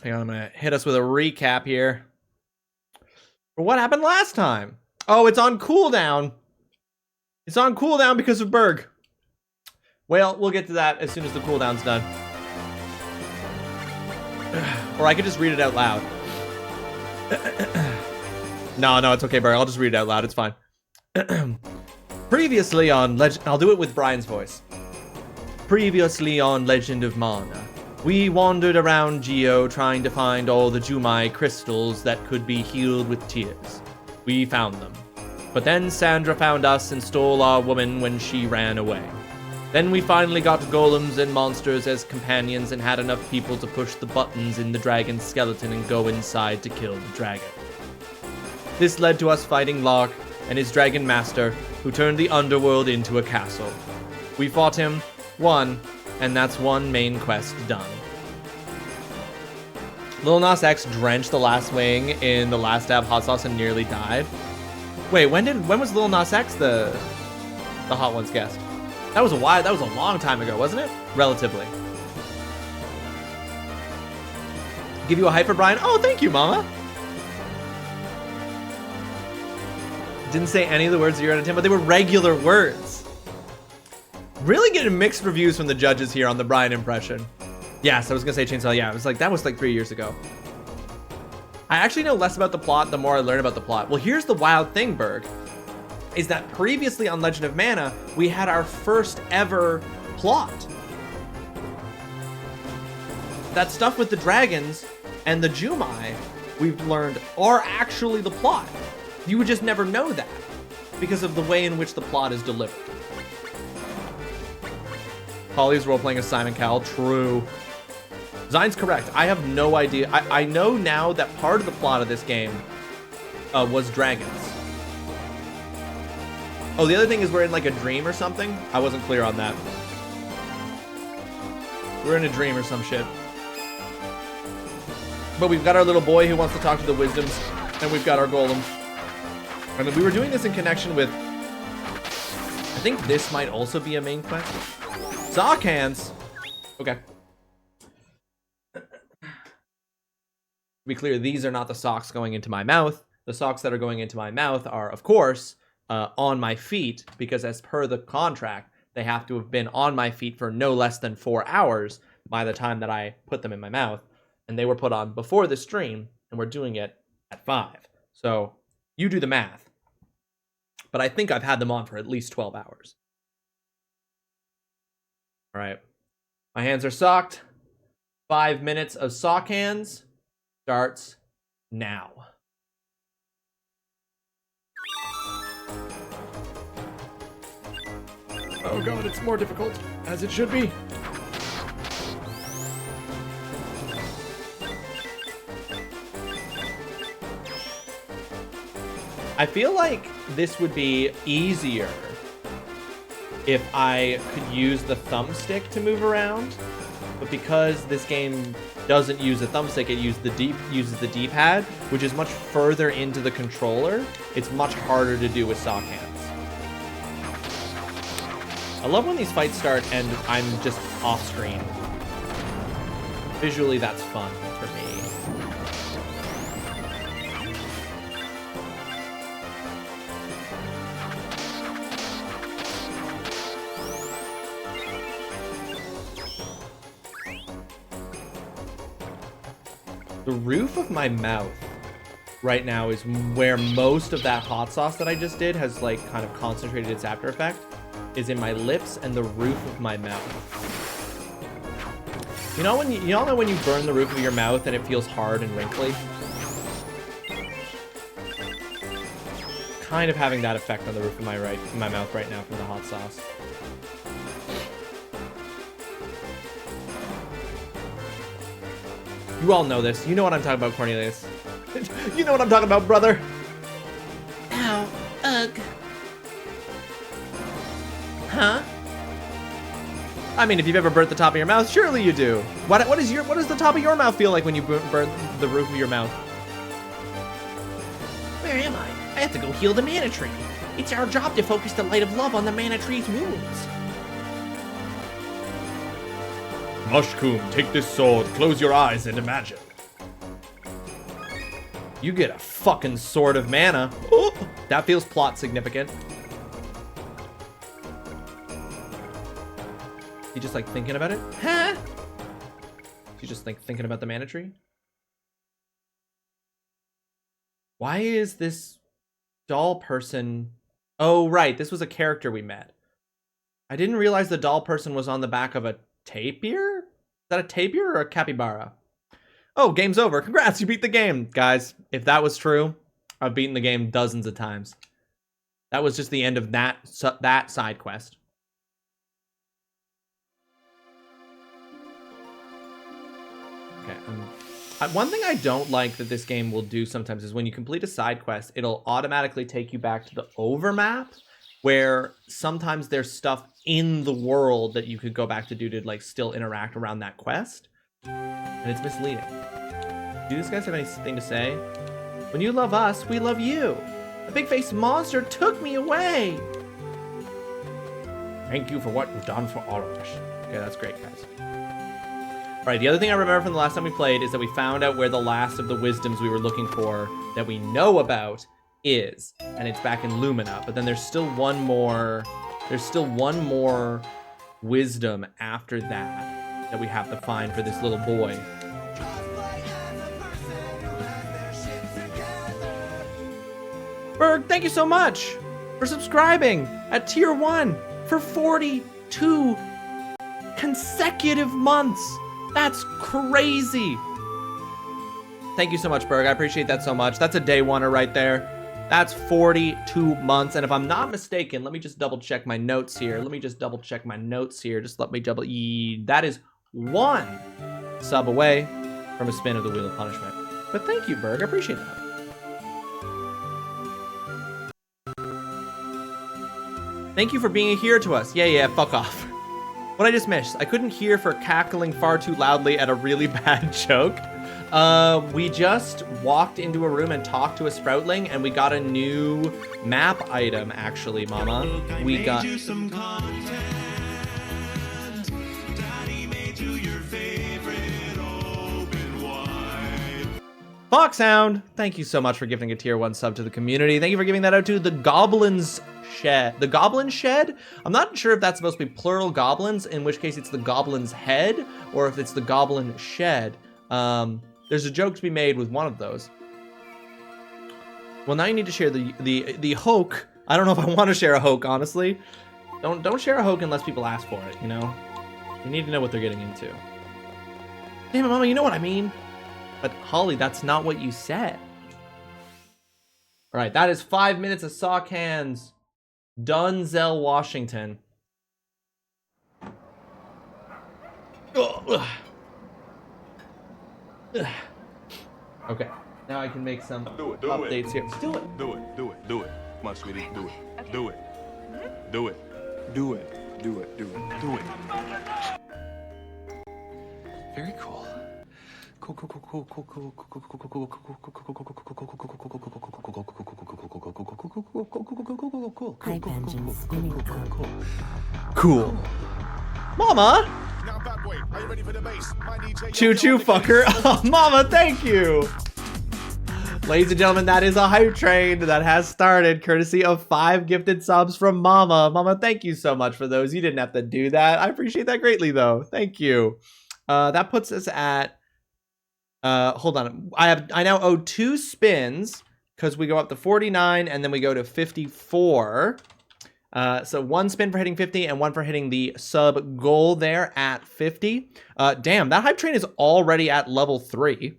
Hang on, I'm going to hit us with a recap here. What happened last time? Oh, it's on cooldown. It's on cooldown because of Berg. Well, we'll get to that as soon as the cooldown's done. Or I could just read it out loud. No, it's okay, Berg. I'll just read it out loud. It's fine. Previously on Legend... I'll do it with Brian's voice. Previously on Legend of Mana, we wandered around Geo trying to find all the Jumai crystals that could be healed with tears. We found them. But then Sandra found us and stole our woman when she ran away. Then we finally got golems and monsters as companions and had enough people to push the buttons in the dragon's skeleton and go inside to kill the dragon. This led to us fighting Lark and his dragon master, who turned the underworld into a castle. We fought him, won, and that's one main quest done. Lil Nas X drenched the last wing in the last dab hot sauce and nearly died. Wait, when was Lil Nas X the Hot Ones guest? That was a long time ago, wasn't it? Relatively. Give you a hype for Brian? Oh, thank you, Mama. Didn't say any of the words 0 out of 10, but they were regular words. Really getting mixed reviews from the judges here on the Brian impression. Yes, I was gonna say Chainsaw. Yeah, that was like 3 years ago. I actually know less about the plot the more I learn about the plot. Well, here's the wild thing, Berg, is that previously on Legend of Mana, we had our first ever plot. That stuff with the dragons and the Jumai, we've learned, are actually the plot. You would just never know that because of the way in which the plot is delivered. Polly's role-playing as Simon Cowell. True. Zine's correct. I have no idea. I know now that part of the plot of this game was dragons. Oh, the other thing is we're in like a dream or something. I wasn't clear on that. We're in a dream or some shit. But we've got our little boy who wants to talk to the wisdoms, and we've got our golem. And we were doing this in connection with... I think this might also be a main quest. Sock hands. Okay. To be clear, these are not the socks going into my mouth. The socks that are going into my mouth are, of course, on my feet, because as per the contract, they have to have been on my feet for no less than 4 hours by the time that I put them in my mouth. And they were put on before the stream, and we're doing it at 5. So you do the math. But I think I've had them on for at least 12 hours. All right. My hands are socked. 5 minutes of sock hands starts now. Oh god, it's more difficult, as it should be. I feel like this would be easier if I could use the thumbstick to move around, but because this game doesn't use a thumbstick, it uses the D-pad, which is much further into the controller. It's much harder to do with sock hands. I love when these fights start and I'm just off screen. Visually, that's fun for me. The roof of my mouth right now is where most of that hot sauce that I just did has like kind of concentrated its after effect, is in my lips and the roof of my mouth. You know when you all know when you burn the roof of your mouth and it feels hard and wrinkly? Kind of having that effect on the roof of my mouth right now from the hot sauce. You all know this. You know what I'm talking about, Cornelius. You know what I'm talking about, brother. Ow. Ugh. Huh? I mean, if you've ever burnt the top of your mouth, surely you do. What does the top of your mouth feel like when you burn the roof of your mouth? Where am I? I have to go heal the mana tree. It's our job to focus the light of love on the mana tree's wounds. Mushroom, take this sword, close your eyes and imagine. You get a fucking sword of mana. Ooh, that feels plot significant. You just like thinking about it? Huh? You just like thinking about the mana tree? Why is this doll person? Oh, right. This was a character we met. I didn't realize the doll person was on the back of a tapir? Is that a tapir or a capybara? Oh, game's over. Congrats, you beat the game. Guys, if that was true, I've beaten the game dozens of times. That was just the end of that side quest. Okay, one thing I don't like that this game will do sometimes is when you complete a side quest, it'll automatically take you back to the overmap, where sometimes there's stuff in the world that you could go back to do to like still interact around that quest, and it's misleading. Do these guys have anything to say? When you love us, we love you. A big-faced monster took me away. Thank you for what you've done for all of us. Okay, that's great, guys. All right, the other thing I remember from the last time we played is that we found out where the last of the wisdoms we were looking for that we know about is, and it's back in Lumina. But then there's still one more. There's still one more wisdom after that we have to find for this little boy. Berg, thank you so much for subscribing at tier 1 for 42 consecutive months. That's crazy. Thank you so much, Berg. I appreciate that so much. That's a day oneer right there. That's 42 months. And if I'm not mistaken, let me just double check my notes here. Just let me double. That is 1 sub away from a spin of the Wheel of Punishment. But thank you, Berg. I appreciate that. Thank you for being a hero to us. Yeah, fuck off. What I just missed, I couldn't hear for cackling far too loudly at a really bad joke. We just walked into a room and talked to a Sproutling, and we got a new map item, actually, Mama. We got... Foxhound, thank you so much for giving a tier 1 sub to the community. Thank you for giving that out to the Goblin's Shed. The Goblin Shed? I'm not sure if that's supposed to be plural goblins, in which case it's the Goblin's Head, or if it's the Goblin Shed. There's a joke to be made with one of those. Well, now you need to share the hoke. I don't know if I want to share a hoke, honestly. Don't share a hoke unless people ask for it, you know? You need to know what they're getting into. Damn it, Mama, you know what I mean. But Holly, that's not what you said. All right, that is 5 minutes of sock hands. Dunzell, Washington. Okay, now I can make some updates here. Do it. Do it. Come on, sweetie, do it. Do it. Do it. Do it. Very cool. Cool. Cool. Mama? Choo choo, fucker. Oh, Mama, thank you. Ladies and gentlemen, that is a hype train that has started, courtesy of 5 gifted subs from Mama. Mama, thank you so much for those. You didn't have to do that. I appreciate that greatly, though. Thank you. That puts us at... hold on. I now owe 2 spins because we go up to 49 and then we go to 54. So 1 spin for hitting 50 and 1 for hitting the sub goal there at 50. Damn, that hype train is already at level 3,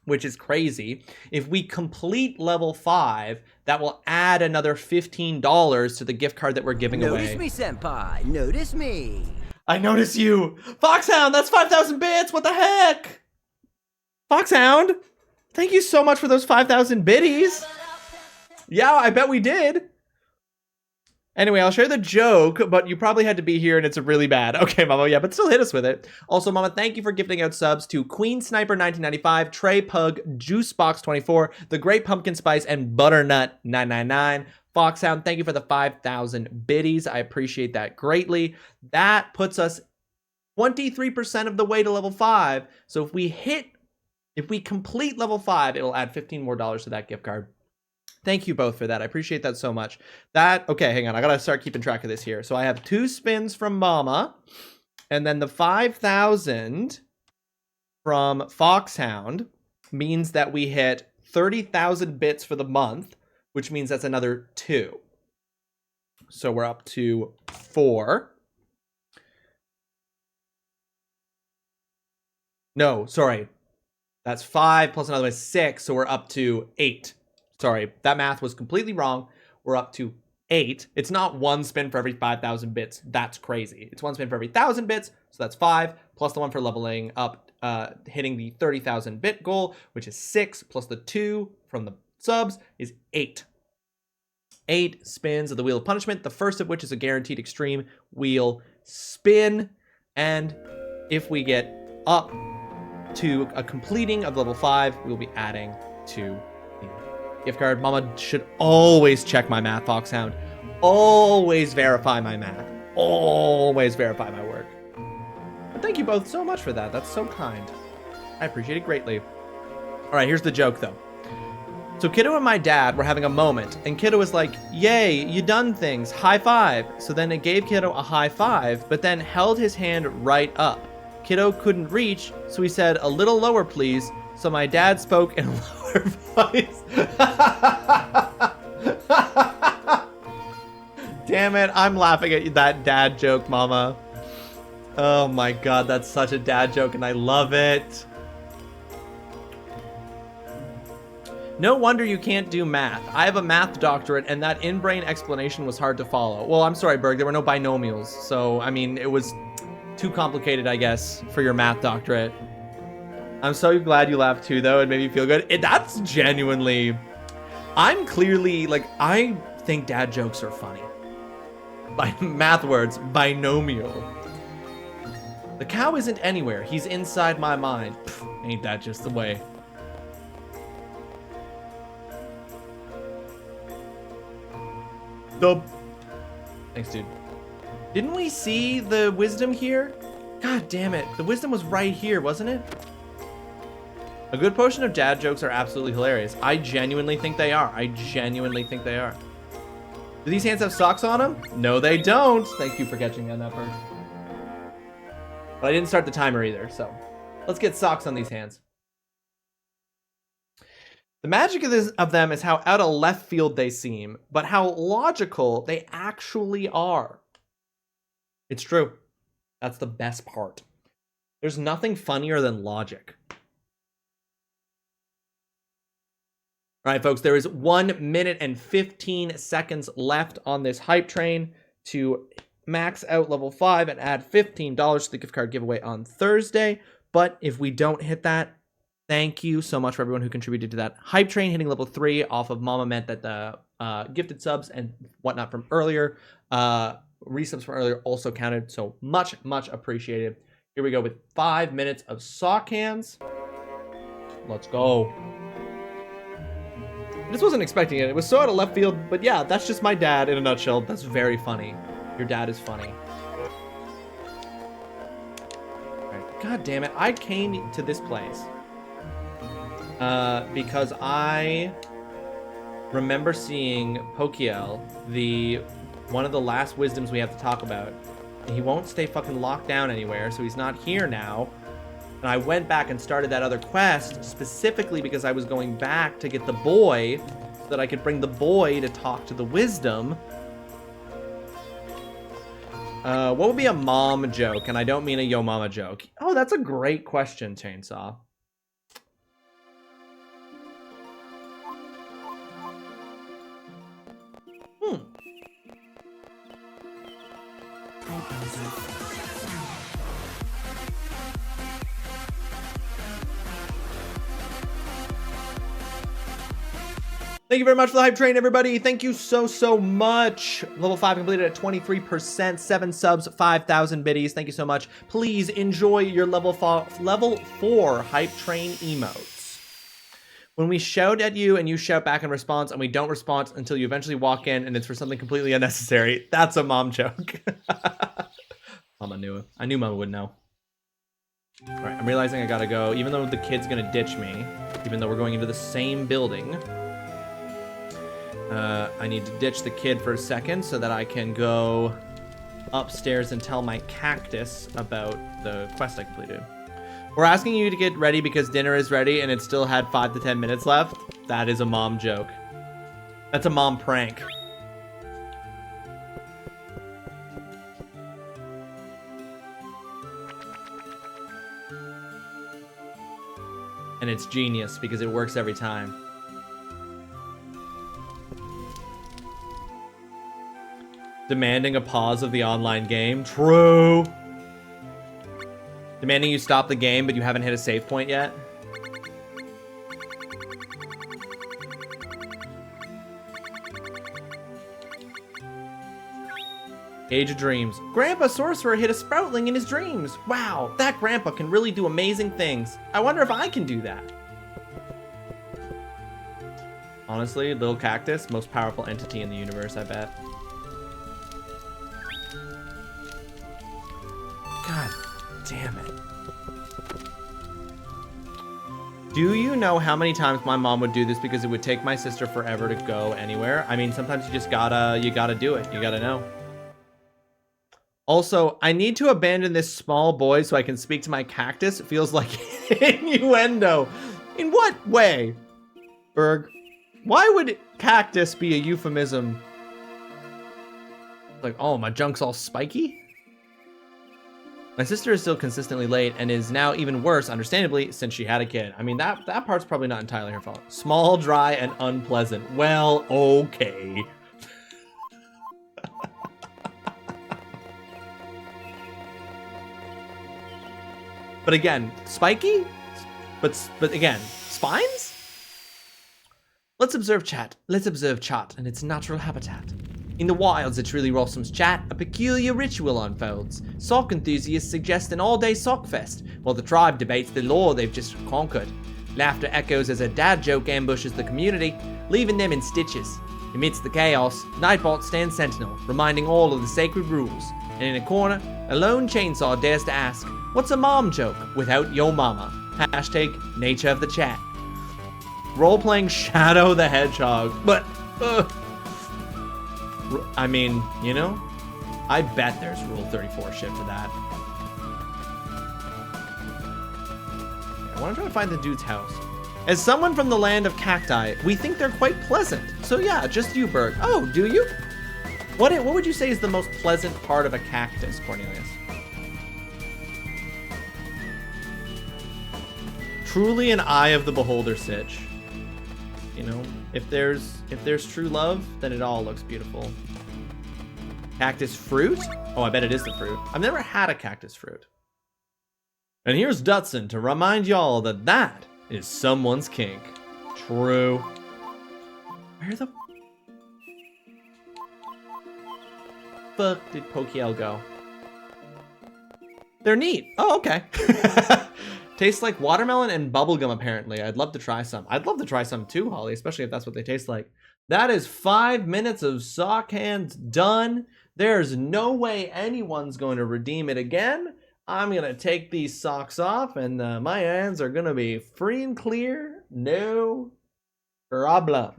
which is crazy. If we complete level 5, that will add another $15 to the gift card that we're giving away. Notice me, senpai. Notice me. I notice you. Foxhound, that's 5,000 bits. What the heck? Foxhound, thank you so much for those 5,000 biddies. Yeah, I bet we did. Anyway, I'll share the joke, but you probably had to be here and it's really bad. Okay, Mama, yeah, but still hit us with it. Also, Mama, thank you for gifting out subs to Queen Sniper 1995, Trey Pug, Juicebox 24, The Great Pumpkin Spice, and Butternut 999. Foxhound, thank you for the 5,000 biddies. I appreciate that greatly. That puts us 23% of the way to level 5. So if we complete level 5, it'll add $15 more to that gift card. Thank you both for that. I appreciate that so much. Okay, hang on. I gotta start keeping track of this here. So I have 2 spins from Mama, and then the 5,000 from Foxhound means that we hit 30,000 bits for the month, which means that's another 2. So we're up to 4. No, sorry. That's 5 plus another one is 6, so we're up to 8. Sorry, that math was completely wrong. We're up to 8. It's not 1 spin for every 5,000 bits. That's crazy. It's 1 spin for every 1,000 bits, so that's 5, plus the 1 for leveling up, hitting the 30,000 bit goal, which is 6, plus the 2 from the subs is 8. 8 spins of the Wheel of Punishment, the first of which is a guaranteed extreme wheel spin. And if we get up to a completing of level 5, we'll be adding to the gift card. Mama should always check my math, Foxhound. Always verify my math. Always verify my work. But thank you both so much for that. That's so kind. I appreciate it greatly. All right, here's the joke, though. So Kiddo and my dad were having a moment, and Kiddo was like, "Yay, you done things, high five." So then it gave Kiddo a high five, but then held his hand right up. Kiddo couldn't reach, so he said, "A little lower, please." So my dad spoke in a lower voice. Damn it, I'm laughing at that dad joke, Mama. Oh my god, that's such a dad joke, and I love it. No wonder you can't do math. I have a math doctorate, and that in-brain explanation was hard to follow. Well, I'm sorry, Berg, there were no binomials, so, I mean, it was too complicated, I guess, for your math doctorate. I'm so glad you laughed too, though. It made me feel good. That's genuinely... I'm clearly, like, I think dad jokes are funny. By math words, binomial. The cow isn't anywhere. He's inside my mind. Pff, ain't that just the way? Dub. Thanks, dude. Didn't we see the wisdom here? God damn it. The wisdom was right here, wasn't it? A good portion of dad jokes are absolutely hilarious. I genuinely think they are. I genuinely think they are. Do these hands have socks on them? No, they don't. Thank you for catching me on that first. But I didn't start the timer either, so let's get socks on these hands. The magic of them is how out of left field they seem, but how logical they actually are. It's true. That's the best part. There's nothing funnier than logic. All right, folks, there is 1 minute and 15 seconds left on this hype train to max out level 5 and add $15 to the gift card giveaway on Thursday. But if we don't hit that, thank you so much for everyone who contributed to that hype train. Hitting level 3 off of Mama meant that the gifted subs and whatnot from earlier, resubs from earlier also counted. So much, much appreciated. Here we go with 5 minutes of sock hands. Let's go. I just wasn't expecting it. It was so out of left field, but yeah, that's just my dad in a nutshell. That's very funny. Your dad is funny. All right. God damn it. I came to this place because I remember seeing Pokiel, one of the last wisdoms we have to talk about. He won't stay fucking locked down anywhere, so he's not here now. And I went back and started that other quest specifically because I was going back to get the boy so that I could bring the boy to talk to the wisdom. What would be a mom joke? And I don't mean a yo mama joke. Oh, that's a great question, Chainsaw. Thank you very much for the hype train, everybody. Thank you so much. Level 5 completed at 23%, 7 subs, 5,000 biddies. Thank you so much. Please enjoy your level 4 hype train emotes. When we shout at you and you shout back in response and we don't respond until you eventually walk in and it's for something completely unnecessary, that's a mom joke. Mama knew it. I knew Mama would know. All right, I'm realizing I gotta go. Even though the kid's gonna ditch me, even though we're going into the same building, I need to ditch the kid for a second so that I can go upstairs and tell my cactus about the quest I completed. We're asking you to get ready because dinner is ready and it still had 5 to 10 minutes left. That is a mom joke. That's a mom prank. And it's genius because it works every time. Demanding a pause of the online game. True. Demanding you stop the game, but you haven't hit a save point yet. Age of Dreams. Grandpa Sorcerer hit a Sproutling in his dreams. Wow, that grandpa can really do amazing things. I wonder if I can do that. Honestly, Little Cactus, most powerful entity in the universe, I bet. God damn it. Do you know how many times my mom would do this because it would take my sister forever to go anywhere? I mean, sometimes you just gotta do it. You gotta know. Also, I need to abandon this small boy so I can speak to my cactus. It feels like innuendo. In what way? Berg, why would cactus be a euphemism? Like, oh, my junk's all spiky? My sister is still consistently late and is now even worse, understandably, since she had a kid. I mean, that part's probably not entirely her fault. Small, dry, and unpleasant. Well, okay. But again, spiky? But again, spines? Let's observe chat. Let's observe chat in its natural habitat. In the wilds at TrulyRawesome's chat, a peculiar ritual unfolds. Sock enthusiasts suggest an all-day sock fest, while the tribe debates the lore they've just conquered. Laughter echoes as a dad joke ambushes the community, leaving them in stitches. Amidst the chaos, Nightbot stands sentinel, reminding all of the sacred rules. And in a corner, a lone chainsaw dares to ask, what's a mom joke without yo mama? Hashtag nature of the chat. Role-playing Shadow the Hedgehog. But, I mean, you know, I bet there's Rule 34 shit for that. I want to try to find the dude's house. As someone from the land of cacti, we think they're quite pleasant. So yeah, just you, Berg. Oh, do you? What would you say is the most pleasant part of a cactus, Cornelius? Truly an eye of the beholder sitch. You know, if there's true love, then it all looks beautiful. Cactus fruit? Oh, I bet it is the fruit. I've never had a cactus fruit. And here's Dutson to remind y'all that that is someone's kink. True. Where the fuck did Pokiel go? They're neat. Oh, okay. Tastes like watermelon and bubblegum, apparently. I'd love to try some. I'd love to try some too, Holly, especially if that's what they taste like. That is 5 minutes of sock hands done. There's no way anyone's going to redeem it again. I'm going to take these socks off and my hands are going to be free and clear. No problem.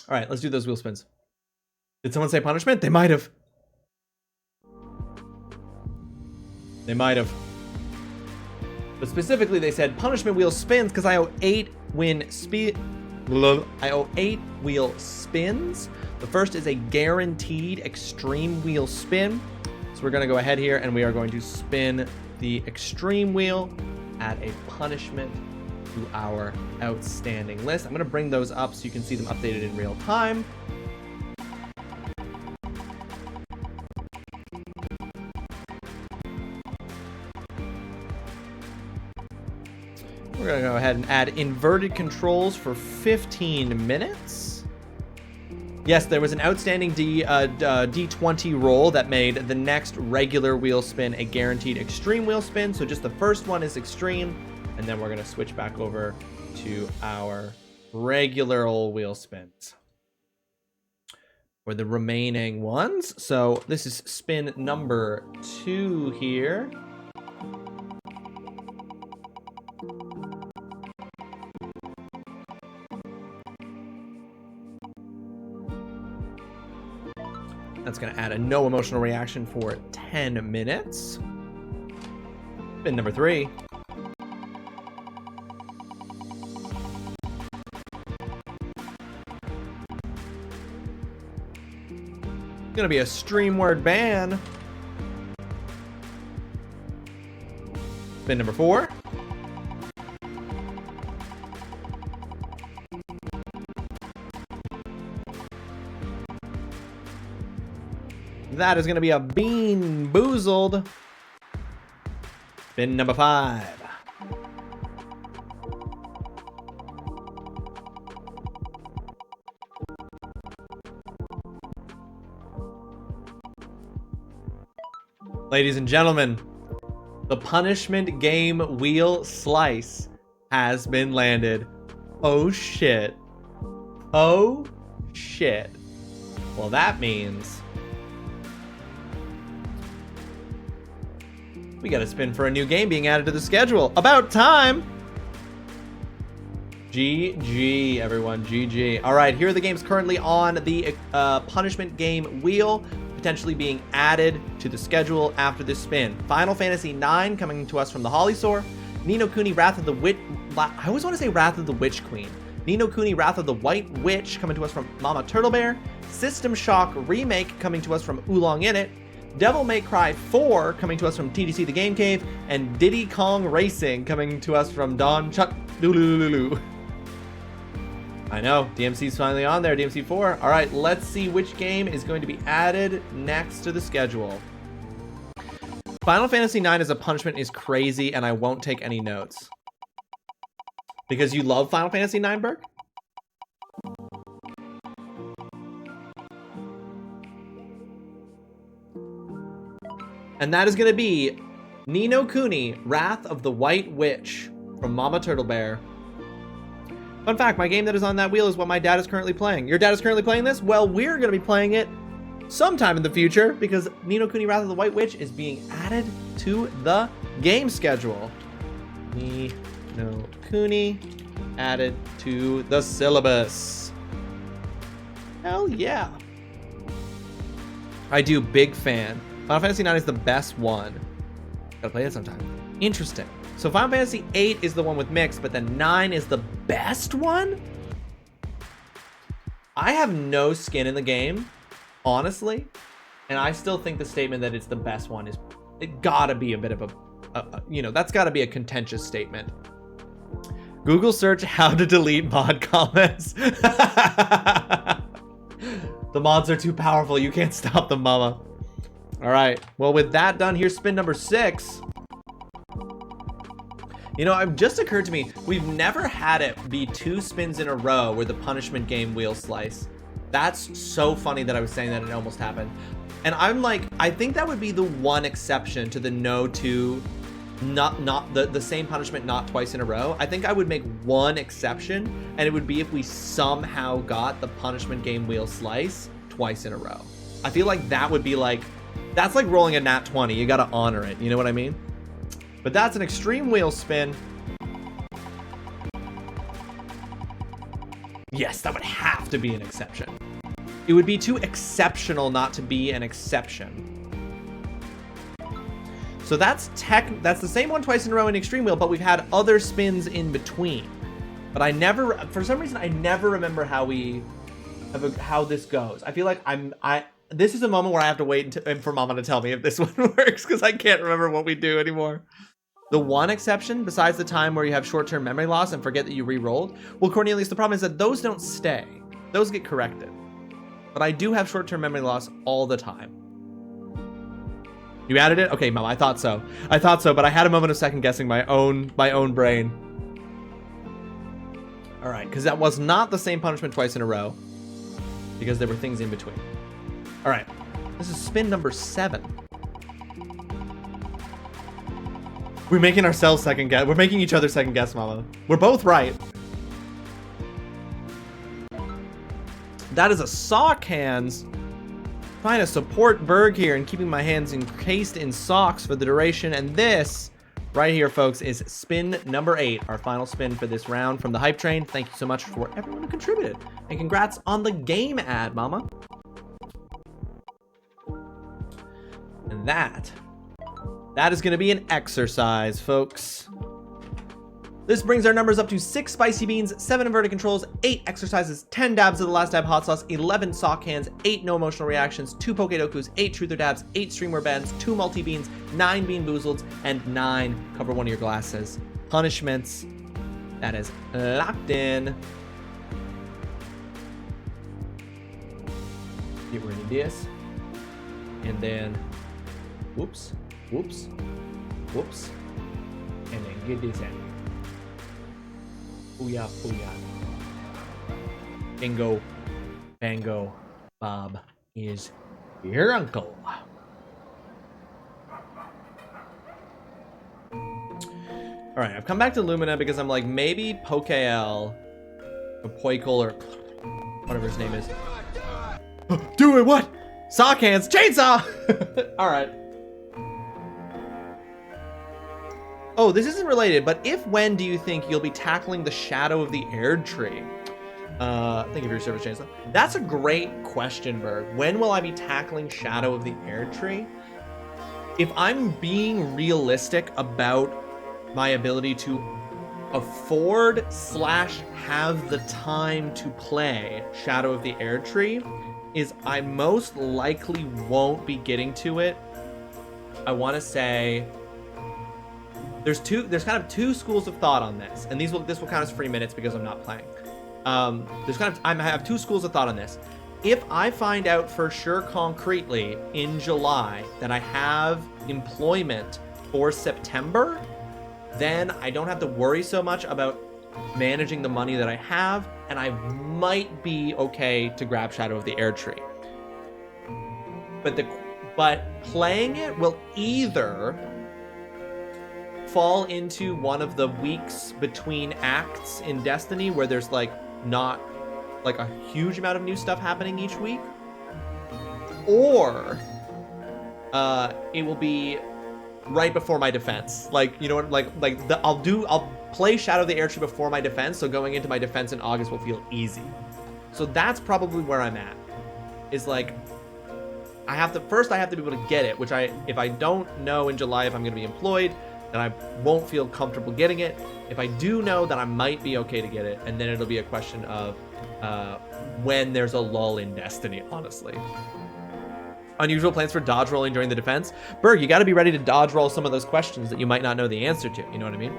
All right, let's do those wheel spins. Did someone say punishment? They might have. They might have. But specifically, they said punishment wheel spins because I owe 8 wheel spins. The first is a guaranteed extreme wheel spin. So we're going to go ahead here and we are going to spin the extreme wheel, add a punishment to our outstanding list. I'm going to bring those up so you can see them updated in real time. We're going to go ahead and add inverted controls for 15 minutes. Yes, there was an outstanding D20 roll that made the next regular wheel spin a guaranteed extreme wheel spin. So just the first one is extreme, and then we're going to switch back over to our regular old wheel spins for the remaining ones. So this is spin number 2 here. That's going to add a no emotional reaction for 10 minutes. Spin number 3. Going to be a stream word ban. Spin number 4. That is going to be a bean boozled. Spin number 5. Ladies and gentlemen, the punishment game wheel slice has been landed. Oh shit. Oh shit. Well, that means we got to spin for a new game being added to the schedule. About time. GG, everyone. GG. All right, here are the games currently on the punishment game wheel, potentially being added to the schedule after this spin. Final Fantasy IX coming to us from the Holly Store. Ni no Kuni Wrath of the Witch. I always want to say Wrath of the Witch Queen. Ni no Kuni Wrath of the White Witch coming to us from Mama Turtle Bear. System Shock Remake coming to us from Oolong In It. Devil May Cry 4 coming to us from TDC The Game Cave, and Diddy Kong Racing coming to us from Don Chuck Lulu. I know, DMC's finally on there, DMC 4. All right, let's see which game is going to be added next to the schedule. Final Fantasy IX as a punishment is crazy, and I won't take any notes. Because you love Final Fantasy IX, Burke? And that is going to be Ni no Kuni, Wrath of the White Witch from Mama Turtle Bear. Fun fact, my game that is on that wheel is what my dad is currently playing. Your dad is currently playing this? Well, we're going to be playing it sometime in the future because Ni no Kuni, Wrath of the White Witch is being added to the game schedule. Ni no Kuni added to the syllabus. Hell yeah. I do, big fan. Final Fantasy IX is the best one. Gotta play it sometime. Interesting. So Final Fantasy VIII is the one with mixed, but then 9 is the best one? I have no skin in the game, honestly. And I still think the statement that it's the best one is, it gotta be a bit of a that's gotta be a contentious statement. Google search how to delete mod comments. The mods are too powerful. You can't stop them, mama. All right, well, with that done, here's spin number 6. You know, it just occurred to me, we've never had it be 2 spins in a row with the punishment game wheel slice. That's so funny that I was saying that it almost happened. And I'm like, I think that would be the one exception to the not the same punishment not twice in a row. I think I would make one exception, and it would be if we somehow got the punishment game wheel slice twice in a row. I feel like that would be like, that's like rolling a nat 20. You gotta honor it. You know what I mean? But that's an extreme wheel spin. Yes, that would have to be an exception. It would be too exceptional not to be an exception. So that's the same one twice in a row in Extreme Wheel, but we've had other spins in between. But I never, for some reason, I never remember how this goes. I feel like this is a moment where I have to wait for Mama to tell me if this one works, because I can't remember what we do anymore. The one exception, besides the time where you have short-term memory loss and forget that you re-rolled, well, Cornelius, the problem is that those don't stay. Those get corrected. But I do have short-term memory loss all the time. You added it? Okay, Mom, I thought so. But I had a moment of second-guessing my own brain. All right, because that was not the same punishment twice in a row, because there were things in between. All right, this is spin number 7. We're making ourselves second guess. We're making each other second guess, Mama. We're both right. That is a sock hands. Trying to support Berg here and keeping my hands encased in socks for the duration. And this right here, folks, is spin number 8, our final spin for this round from the Hype Train. Thank you so much for everyone who contributed. And congrats on the game ad, Mama. And that is going to be an exercise, folks. This brings our numbers up to 6 spicy beans, 7 inverted controls, 8 exercises, 10 dabs of the last dab hot sauce, 11 sock hands, 8 no emotional reactions, 2 poke dokus, 8 truther dabs, 8 streamwear bends, 2 multi beans, 9 bean boozleds, and 9 cover one of your glasses. Punishments. That is locked in. Get rid of this. And then, whoops, whoops, whoops. And then get this out. Booyah, booyah. Bingo, bango, Bob is your uncle. All right, I've come back to Lumina because I'm like, maybe Pokel or Poikle or whatever his name is. Do it, what? Sock hands, chainsaw! All right. Oh, this isn't related, but when do you think you'll be tackling the Shadow of the Air Tree? Thank you for your service, Chainsaw. That's a great question, Berg. When will I be tackling Shadow of the Air Tree? If I'm being realistic about my ability to afford / have the time to play Shadow of the Air Tree, is I most likely won't be getting to it. I want to say there's kind of two schools of thought on this, and this will count as free minutes because I'm not playing. I have 2 schools of thought on this. If I find out for sure concretely in July that I have employment for September, then I don't have to worry so much about managing the money that I have, and I might be okay to grab Shadow of the Air Tree. But playing it will either fall into one of the weeks between acts in Destiny where there's not a huge amount of new stuff happening each week, or it will be right before my defense. I'll play Shadow of the Air Tree before my defense, so going into my defense in August will feel easy. So that's probably where I'm at. Is I have to be able to get it, which if I don't know in July if I'm going to be employed, then I won't feel comfortable getting it. If I do know, then I might be okay to get it, and then it'll be a question of when there's a lull in Destiny, honestly. Unusual plans for dodge rolling during the defense. Berg, you got to be ready to dodge roll some of those questions that you might not know the answer to. You know what I mean?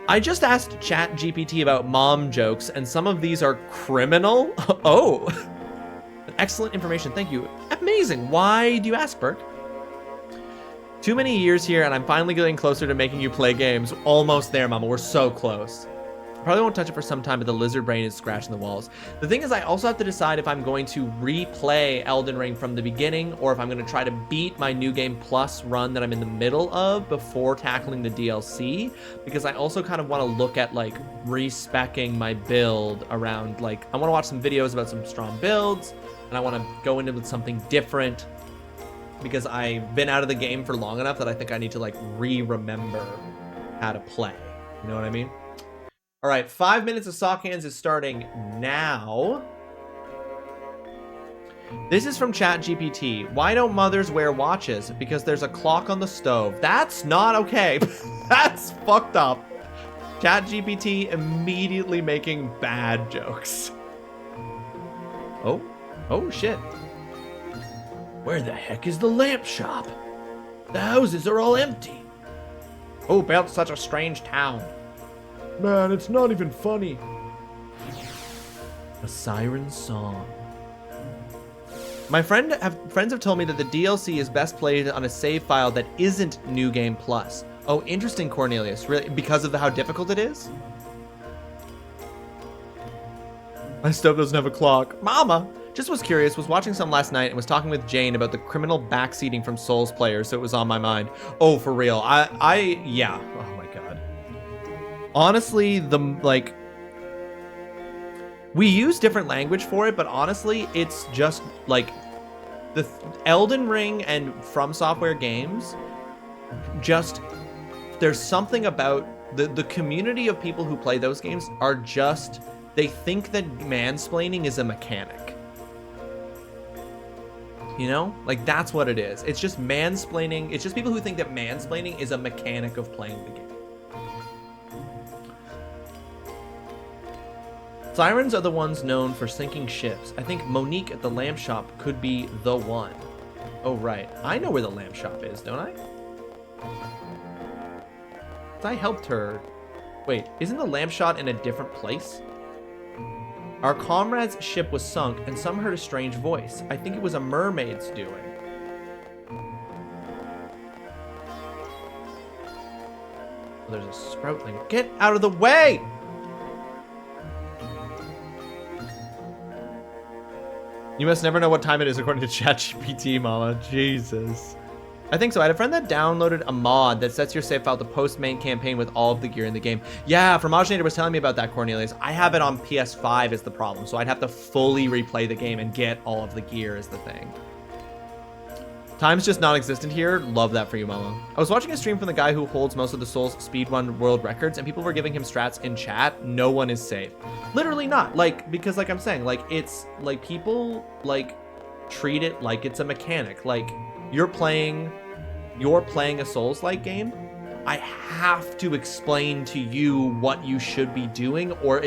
I just asked ChatGPT about mom jokes, and some of these are criminal. Oh, excellent information. Thank you. Amazing. Why do you ask, Berg? Too many years here, and I'm finally getting closer to making you play games. Almost there, Mama. We're so close. Probably won't touch it for some time, but the lizard brain is scratching the walls. The thing is, I also have to decide if I'm going to replay Elden Ring from the beginning, or if I'm going to try to beat my New Game Plus run that I'm in the middle of before tackling the DLC, because I also kind of want to look at respecking my build around I want to watch some videos about some strong builds, and I want to go into with something different, because I've been out of the game for long enough that I think I need to remember how to play. You know what I mean? All right, 5 minutes of sock hands is starting now. This is from ChatGPT. Why don't mothers wear watches? Because there's a clock on the stove. That's not okay. That's fucked up. ChatGPT immediately making bad jokes. Oh shit. Where the heck is the lamp shop? The houses are all empty. Who built such a strange town? Man, it's not even funny. A siren song. My friends have told me that the DLC is best played on a save file that isn't New Game Plus. Oh, interesting, Cornelius. Really? Because of how difficult it is? My stove doesn't have a clock. Mama! Just was curious, was watching some last night and was talking with Jane about the criminal backseating from Souls players, so it was on my mind. Oh, for real. Yeah. Oh my god. Honestly, we use different language for it, but honestly, it's just, like, the Elden Ring and From Software games, just, there's something about the community of people who play those games are just, they think that mansplaining is a mechanic. You know? Like, that's what it is. It's just mansplaining. It's just people who think that mansplaining is a mechanic of playing the game. Sirens are the ones known for sinking ships. I think Monique at the lamp shop could be the one. Oh, right. I know where the lamp shop is, don't I? I helped her. Wait, isn't the lamp shop in a different place? Our comrade's ship was sunk, and some heard a strange voice. I think it was a mermaid's doing. Oh, there's a sproutling. Get out of the way! You must never know what time it is according to ChatGPT, mama. Jesus. I think so. I had a friend that downloaded a mod that sets your save file to post main campaign with all of the gear in the game. Yeah, Fromaginator was telling me about that, Cornelius. I have it on PS5 is the problem, so I'd have to fully replay the game and get all of the gear is the thing. Time's just non-existent here. Love that for you, Mama. I was watching a stream from the guy who holds most of the Souls speedrun world records, and people were giving him strats in chat. No one is safe. Literally not. Like, because like I'm saying, like, it's, like, people, like, treat it like it's a mechanic. Like, you're playing a Souls-like game, I have to explain to you what you should be doing, or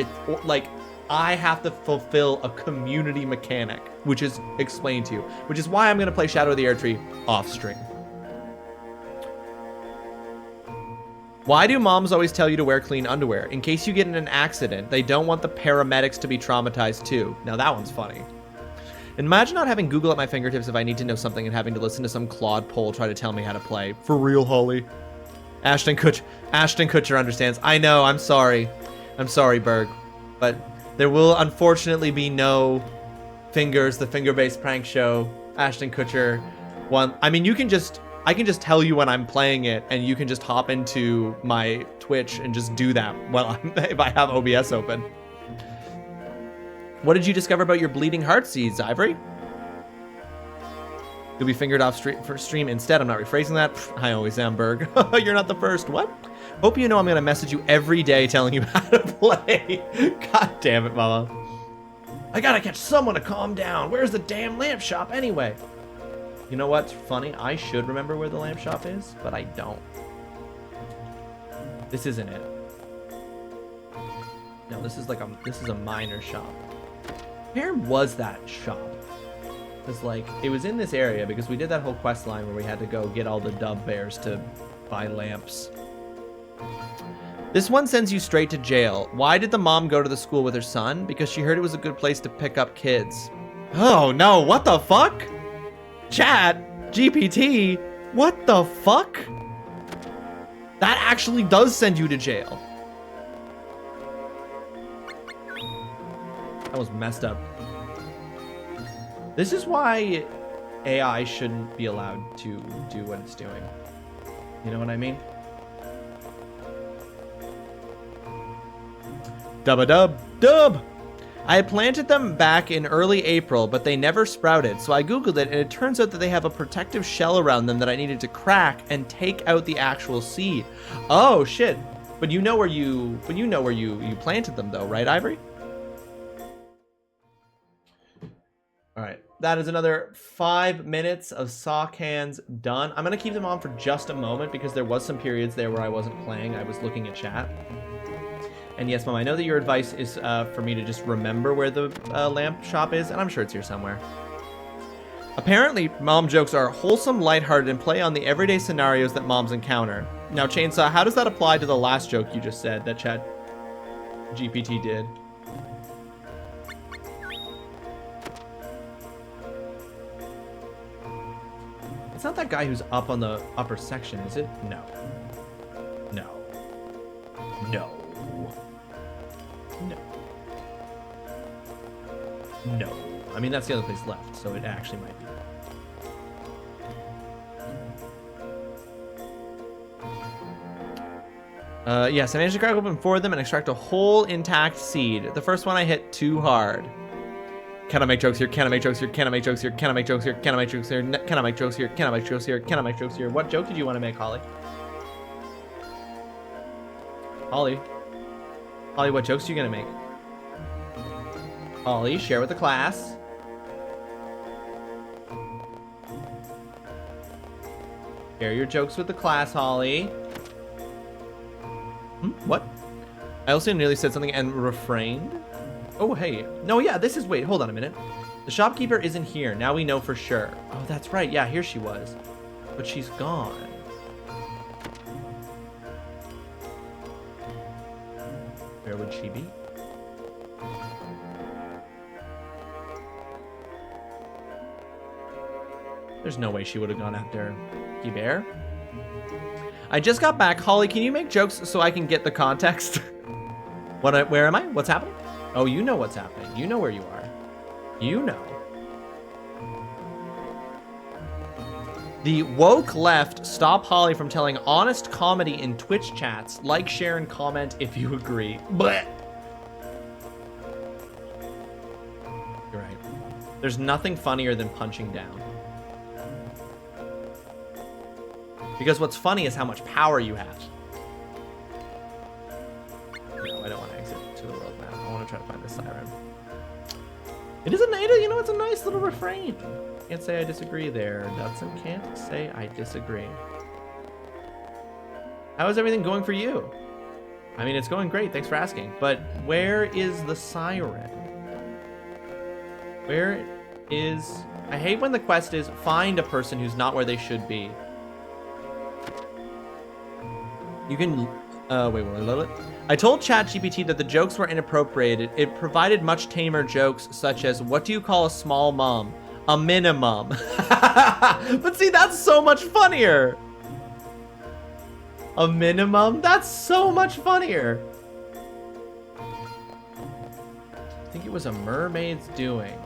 I have to fulfill a community mechanic, which is explained to you, which is why I'm going to play Shadow of the Erdtree off stream. Why do moms always tell you to wear clean underwear? In case you get in an accident, they don't want the paramedics to be traumatized too. Now that one's funny. Imagine not having Google at my fingertips if I need to know something and having to listen to some Claude Poll try to tell me how to play. For real, Holly. Ashton Kutcher understands. I know, I'm sorry. I'm sorry, Berg. But there will unfortunately be no Fingers, the finger-based prank show. Ashton Kutcher one. I mean, I can just tell you when I'm playing it, and you can just hop into my Twitch and just do that if I have OBS open. What did you discover about your bleeding heart seeds, Ivory? You'll be fingered off stream instead. I'm not rephrasing that. Pfft, I always am, Berg. You're not the first. What? Hope you know I'm going to message you every day telling you how to play. God damn it, mama. I gotta catch someone to calm down. Where's the damn lamp shop anyway? You know what's funny? I should remember where the lamp shop is, but I don't. This isn't it. No, this is a minor shop. Where was that shop? Because, like, it was in this area because we did that whole quest line where we had to go get all the dub bears to buy lamps. This one sends you straight to jail. Why did the mom go to the school with her son? Because she heard it was a good place to pick up kids. Oh, no. What the fuck? Chat, GPT, what the fuck? That actually does send you to jail. That was messed up. This is why AI shouldn't be allowed to do what it's doing. You know what I mean? Dub. I had planted them back in early April, but they never sprouted, so I googled it, and it turns out that they have a protective shell around them that I needed to crack and take out the actual seed. Oh shit! But you know where you planted them, though, right, Ivory? All right. That is another 5 minutes of sock hands done. I'm gonna keep them on for just a moment because there was some periods there where I wasn't playing. I was looking at chat. And yes, Mom, I know that your advice is for me to just remember where the lamp shop is, and I'm sure it's here somewhere. Apparently, mom jokes are wholesome, lighthearted, and play on the everyday scenarios that moms encounter. Now, Chainsaw, how does that apply to the last joke you just said that Chat GPT did? It's not that guy who's up on the upper section, is it? No. No. No. No. No. I mean, that's the other place left, so it actually might be. Yes, I managed to crack open 4 of them and extract a whole intact seed. The first one I hit too hard. Can I make jokes here? Can I make jokes here? Can I make jokes here? Can I make jokes here? Can I make jokes here? Can I make jokes here? Can I make jokes here? Can I make jokes here? What joke did you want to make, Holly? Holly? Holly, what jokes are you gonna make? Holly, share with the class. Share your jokes with the class, Holly. What? I also nearly said something and refrained. Oh, hey. No, yeah, this is... Wait, hold on a minute. The shopkeeper isn't here. Now we know for sure. Oh, that's right. Yeah, here she was. But she's gone. Where would she be? There's no way she would have gone after Bear. I just got back. Holly, can you make jokes so I can get the context? Where am I? What's happening? Oh, you know what's happening. You know where you are. You know. The woke left stop Holly from telling honest comedy in Twitch chats. Like, share, and comment if you agree. Blech. You're right. There's nothing funnier than punching down. Because what's funny is how much power you have. No, I don't want to exit to the world map. I want to try to find the siren. It is you know, it's a nice little refrain. Can't say I disagree there. Dudson can't say I disagree. How is everything going for you? I mean, it's going great. Thanks for asking. But where is the siren? Where is... I hate when the quest is find a person who's not where they should be. You can, wait. I told ChatGPT that the jokes were inappropriate. It provided much tamer jokes, such as, what do you call a small mom? A minimum. But see, that's so much funnier. A minimum? That's so much funnier. I think it was a mermaid's doing.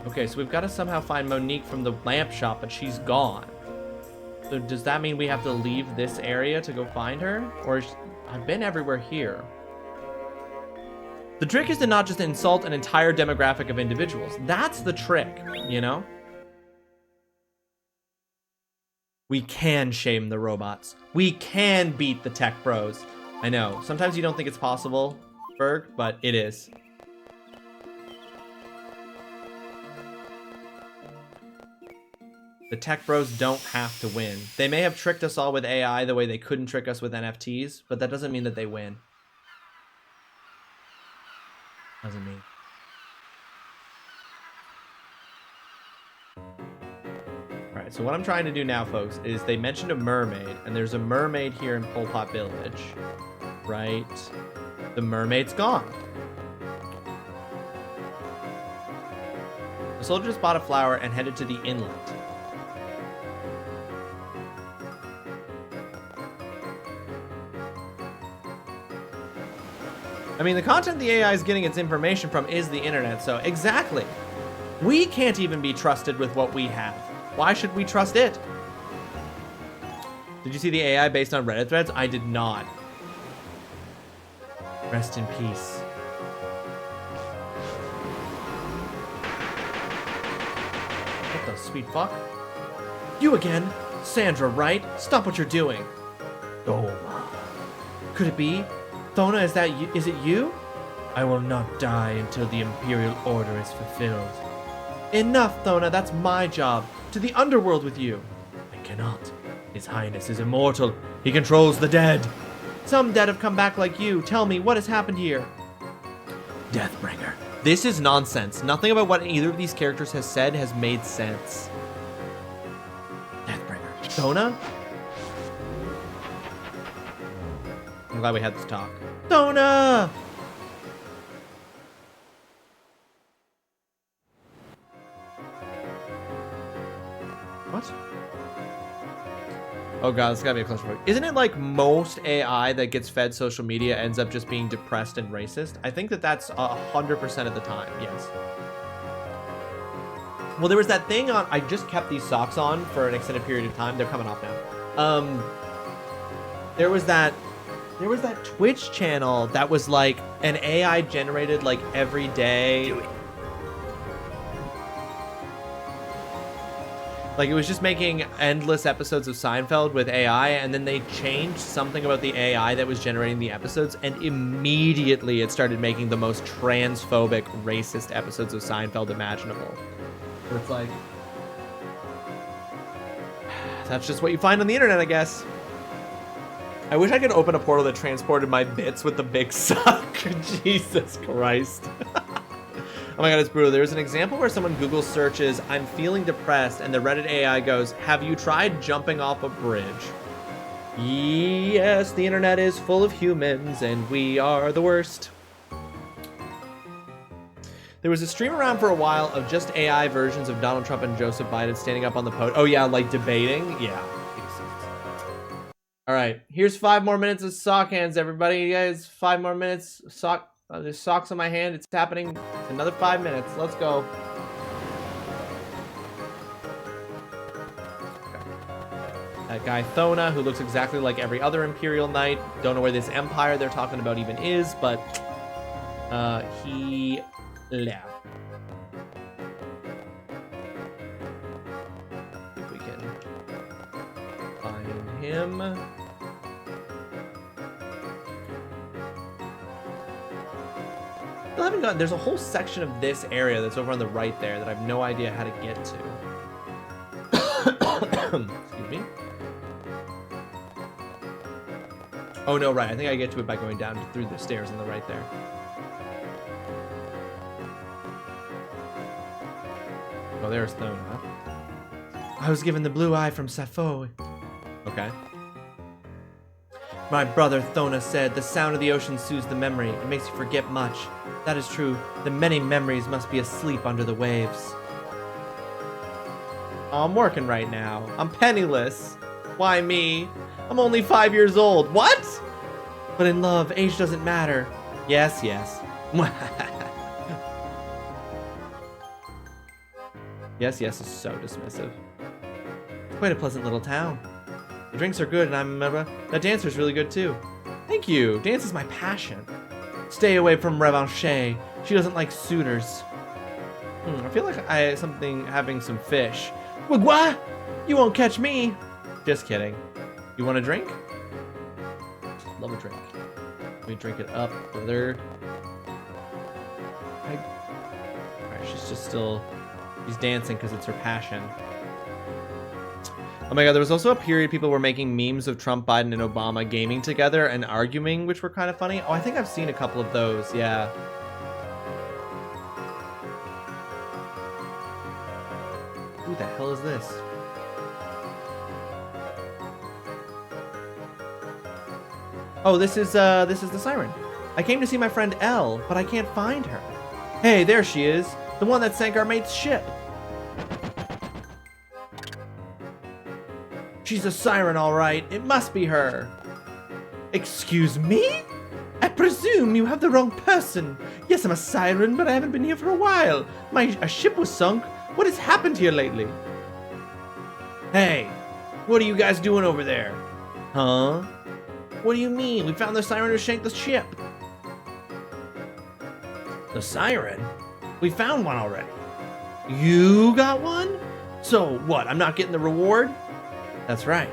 Okay, so we've got to somehow find Monique from the lamp shop, but she's gone. So does that mean we have to leave this area to go find her? Or I've been everywhere here. The trick is to not just insult an entire demographic of individuals. That's the trick, you know? We can shame the robots. We can beat the tech bros. I know, sometimes you don't think it's possible, Berg, but it is. The tech bros don't have to win. They may have tricked us all with AI the way they couldn't trick us with NFTs, but that doesn't mean that they win. Doesn't mean. Alright, so what I'm trying to do now, folks, is they mentioned a mermaid, and there's a mermaid here in Pol Pot Village. Right? The mermaid's gone. The soldiers bought a flower and headed to the inlet. I mean, the content the AI is getting its information from is the internet, so exactly. We can't even be trusted with what we have. Why should we trust it? Did you see the AI based on Reddit threads? I did not. Rest in peace. What the sweet fuck? You again? Sandra, right? Stop what you're doing. Oh. Could it be? Thona, is it you? I will not die until the Imperial Order is fulfilled. Enough, Thona, that's my job. To the underworld with you. I cannot. His Highness is immortal. He controls the dead. Some dead have come back like you. Tell me, what has happened here? Deathbringer. This is nonsense. Nothing about what either of these characters has said has made sense. Deathbringer. Thona? I'm glad we had this talk. Thona! What? Oh god, this gotta be a close one. Isn't it like most AI that gets fed social media ends up just being depressed and racist? I think that that's 100% of the time, yes. Well, there was that thing on, I just kept these socks on for an extended period of time. They're coming off now. There was that Twitch channel that was like an AI generated like every day. Do it. Like, it was just making endless episodes of Seinfeld with AI, and then they changed something about the AI that was generating the episodes, and immediately it started making the most transphobic, racist episodes of Seinfeld imaginable. But it's like, that's just what you find on the internet, I guess. I wish I could open a portal that transported my bits with the big suck. Jesus Christ. Oh my god, it's brutal. There's an example where someone Google searches, "I'm feeling depressed," and the Reddit AI goes, "Have you tried jumping off a bridge?" Yes, the internet is full of humans, and we are the worst. There was a stream around for a while of just AI versions of Donald Trump and Joseph Biden standing up on the podium. Oh yeah, like debating? Yeah. All right, here's 5 more minutes of sock hands, everybody. You guys, 5 more minutes. There's socks on my hand. It's happening. Another 5 minutes. Let's go. Okay. That guy Thona, who looks exactly like every other Imperial Knight. Don't know where this Empire they're talking about even is, but he left. If we can find him. I haven't gotten, there's a whole section of this area that's over on the right there that I have no idea how to get to. Excuse me. Oh no, right. I think I get to it by going down through the stairs on the right there. Oh, there's Thona. I was given the blue eye from Sappho. Okay. My brother Thona said, "The sound of the ocean soothes the memory. It makes you forget much." That is true. The many memories must be asleep under the waves. Oh, I'm working right now. I'm penniless. Why me? I'm only 5 years old. What? But in love, age doesn't matter. Yes, yes. Yes, yes is so dismissive. Quite a pleasant little town. The drinks are good, and that dancer's really good too. Thank you. Dance is my passion. Stay away from Revanche. She doesn't like suitors. I feel like having some fish. Wagwa! You won't catch me. Just kidding. You want a drink? Love a drink. Let me drink it up further. Alright, she's just still... She's dancing because it's her passion. Oh my god, there was also a period people were making memes of Trump, Biden, and Obama gaming together and arguing, which were kind of funny. Oh, I think I've seen a couple of those, yeah. Who the hell is this? Oh, this is the siren. I came to see my friend Elle, but I can't find her. Hey, there she is. The one that sank our mate's ship. She's a siren, all right. It must be her. Excuse me? I presume you have the wrong person. Yes, I'm a siren, but I haven't been here for a while. A ship was sunk. What has happened here lately? Hey, what are you guys doing over there? Huh? What do you mean? We found the siren who shanked the ship. The siren? We found one already. You got one? So what, I'm not getting the reward? That's right.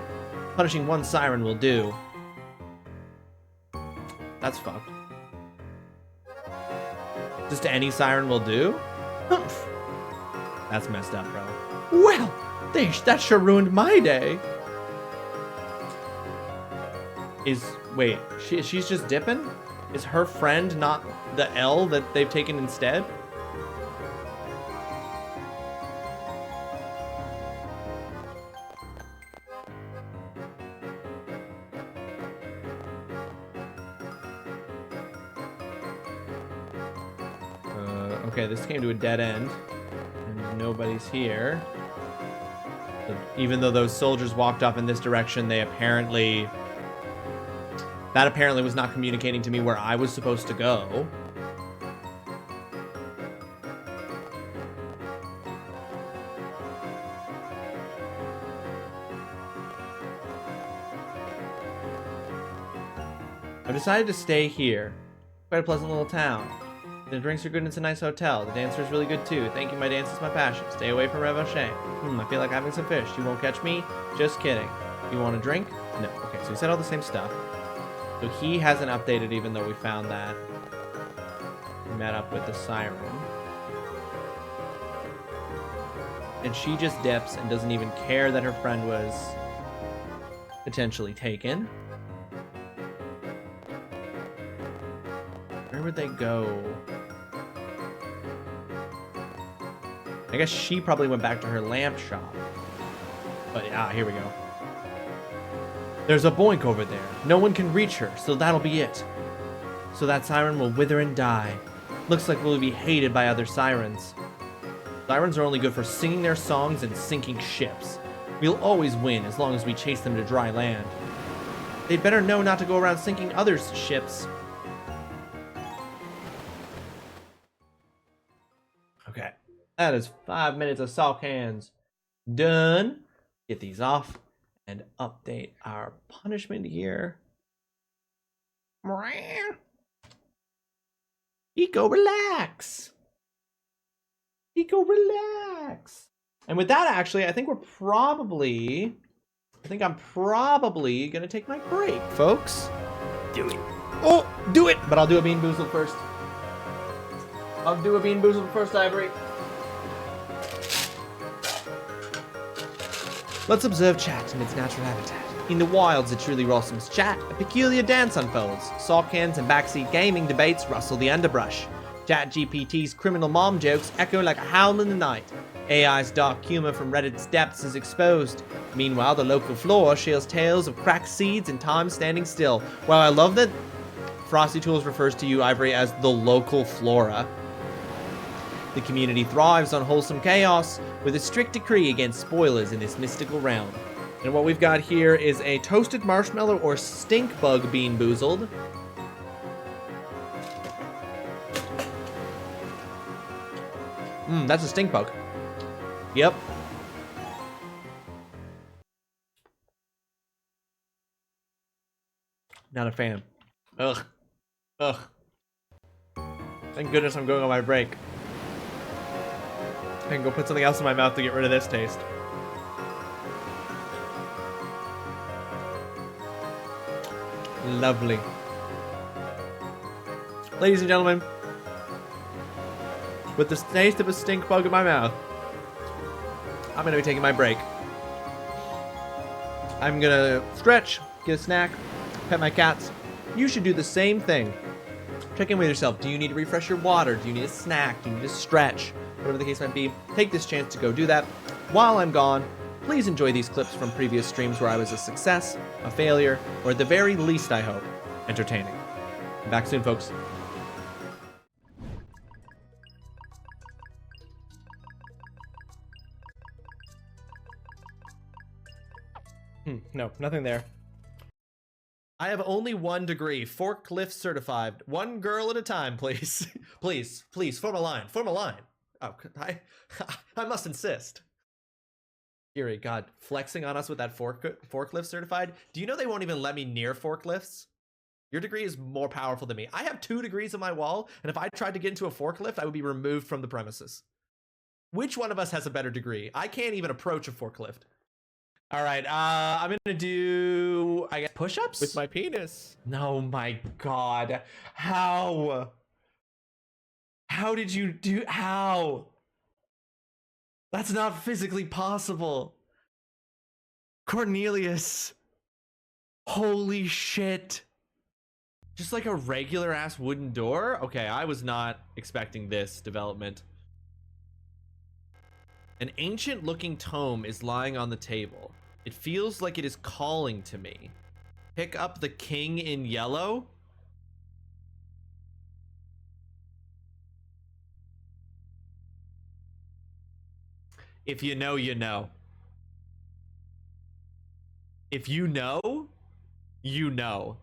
Punishing one siren will do. That's fucked. Just any siren will do? Humph. That's messed up, bro. Well, that sure ruined my day. Wait, she's just dipping? Is her friend not the L that they've taken instead? Okay, this came to a dead end, and nobody's here. But even though those soldiers walked off in this direction, that apparently was not communicating to me where I was supposed to go. I've decided to stay here. Quite a pleasant little town. The drinks are good and it's a nice hotel. The dancer is really good too. Thank you, my dance is my passion. Stay away from Revanchet. I feel like having some fish. You won't catch me? Just kidding. You want a drink? No. Okay, so we said all the same stuff. So he hasn't updated even though we found that. We met up with the siren. And she just dips and doesn't even care that her friend was potentially taken. Where would they go? I guess she probably went back to her lamp shop. But yeah, here we go. There's a boink over there. No one can reach her, so that'll be it. So that siren will wither and die. Looks like we'll be hated by other sirens. Sirens are only good for singing their songs and sinking ships. We'll always win as long as we chase them to dry land. They'd better know not to go around sinking others' ships. Okay. That is 5 minutes of salt cans done. Get these off and update our punishment here. Eco relax. Eco relax. And with that, actually, I think I'm probably gonna take my break, folks. Do it. Oh, do it! But I'll do a bean boozled first. Ivory. Let's observe chat in its natural habitat. In the wilds of TrulyRawesome's chat, a peculiar dance unfolds. Sock cans and backseat gaming debates rustle the underbrush. ChatGPT's criminal mom jokes echo like a howl in the night. AI's dark humor from Reddit's depths is exposed. Meanwhile, the local flora shares tales of cracked seeds and time standing still. Well, I love that Frosty Tools refers to you, Ivory, as the local flora. The community thrives on wholesome chaos, with a strict decree against spoilers in this mystical realm. And what we've got here is a toasted marshmallow or stink bug bean boozled. That's a stink bug. Yep. Not a fan. Ugh. Thank goodness I'm going on my break. I can go put something else in my mouth to get rid of this taste. Lovely. Ladies and gentlemen, with the taste of a stink bug in my mouth, I'm gonna be taking my break. I'm gonna stretch, get a snack, pet my cats. You should do the same thing. Check in with yourself. Do you need to refresh your water? Do you need a snack? Do you need to stretch? Whatever the case might be, take this chance to go do that. While I'm gone, please enjoy these clips from previous streams where I was a success, a failure, or at the very least, I hope, entertaining. I'm back soon, folks. No, nothing there. I have only 1 degree, forklift certified. One girl at a time, please. please, form a line. Oh, I must insist. Eerie, God, flexing on us with that forklift certified. Do you know they won't even let me near forklifts? Your degree is more powerful than me. I have 2 degrees on my wall, and if I tried to get into a forklift, I would be removed from the premises. Which one of us has a better degree? I can't even approach a forklift. All right, I'm gonna do, I guess, push-ups with my penis. No, my God, how How did you do? How? That's not physically possible. Cornelius. Holy shit. Just like a regular ass wooden door? Okay, I was not expecting this development. An ancient looking tome is lying on the table. It feels like it is calling to me. Pick up the king in yellow. If you know, you know. If you know, you know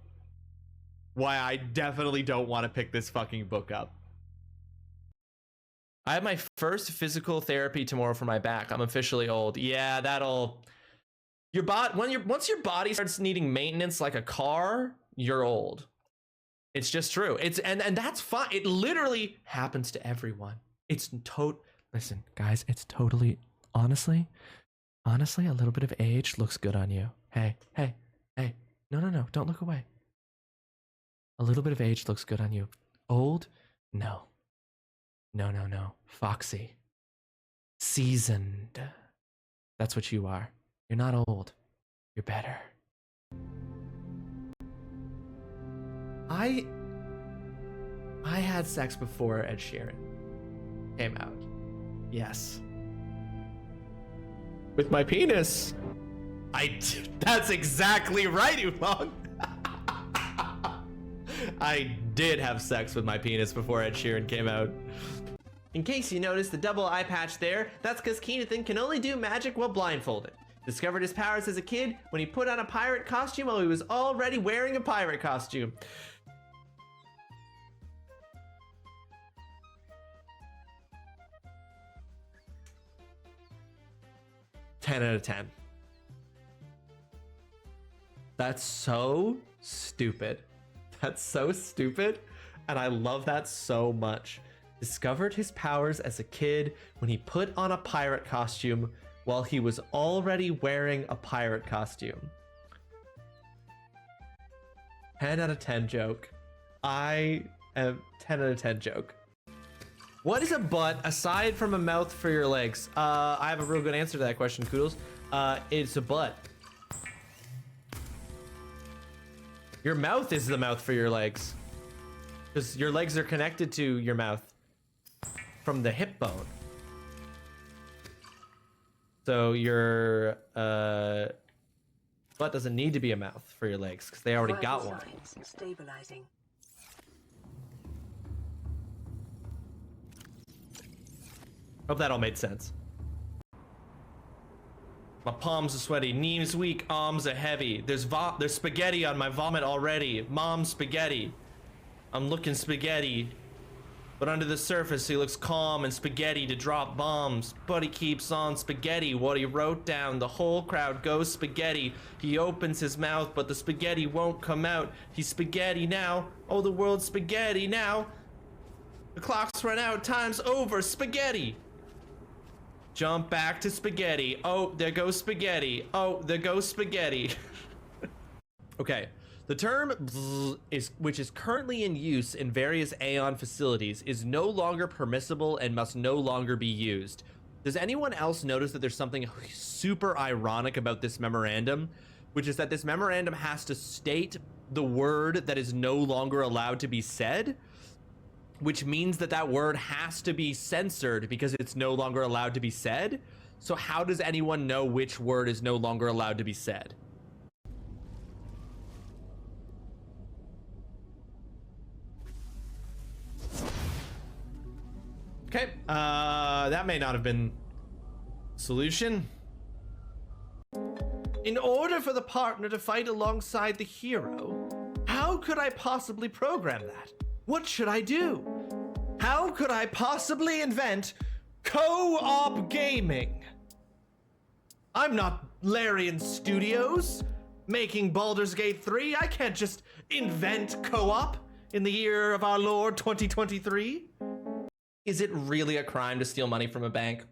why I definitely don't want to pick this fucking book up. I have my first physical therapy tomorrow for my back. I'm officially old. Yeah, that'll... Once your body starts needing maintenance like a car, you're old. It's just true. And that's fine. It literally happens to everyone. Listen, guys, it's totally... Honestly, a little bit of age looks good on you. Hey. No, don't look away. A little bit of age looks good on you. Old? No. Foxy. Seasoned. That's what you are. You're not old. You're better. I had sex before Ed Sheeran came out. Yes. With my penis. That's exactly right, Oolong. I did have sex with my penis before Ed Sheeran came out. In case you noticed the double eye patch there, that's because Keenathan can only do magic while blindfolded. Discovered his powers as a kid when he put on a pirate costume while he was already wearing a pirate costume. Ten out of 10. That's so stupid. That's so stupid, and I love that so much. Discovered his powers as a kid when he put on a pirate costume while he was already wearing a pirate costume. 10 out of 10 joke. I am 10 out of 10 joke. What is a butt aside from a mouth for your legs? I have a real good answer to that question, Koodles. It's a butt. Your mouth is the mouth for your legs. Because your legs are connected to your mouth from the hip bone. So your butt doesn't need to be a mouth for your legs because they already got one. Stabilizing. Hope that all made sense. My palms are sweaty, knees weak, arms are heavy. There's spaghetti on my vomit already. Mom's spaghetti. I'm looking spaghetti. But under the surface, he looks calm and spaghetti to drop bombs. But he keeps on spaghetti. What he wrote down, the whole crowd goes spaghetti. He opens his mouth, but the spaghetti won't come out. He's spaghetti now. Oh, the world's spaghetti now. The clock's run out, time's over, spaghetti. Jump back to spaghetti. Oh, there goes spaghetti. Oh, there goes spaghetti. Okay, the term which is currently in use in various Aeon facilities is no longer permissible and must no longer be used. Does anyone else notice that there's something super ironic about this memorandum, which is that this memorandum has to state the word that is no longer allowed to be said? Which means that that word has to be censored because it's no longer allowed to be said. So how does anyone know which word is no longer allowed to be said? Okay, that may not have been solution. In order for the partner to fight alongside the hero, how could I possibly program that? What should I do? How could I possibly invent co-op gaming? I'm not Larian Studios making Baldur's Gate 3. I can't just invent co-op in the year of our Lord 2023. Is it really a crime to steal money from a bank?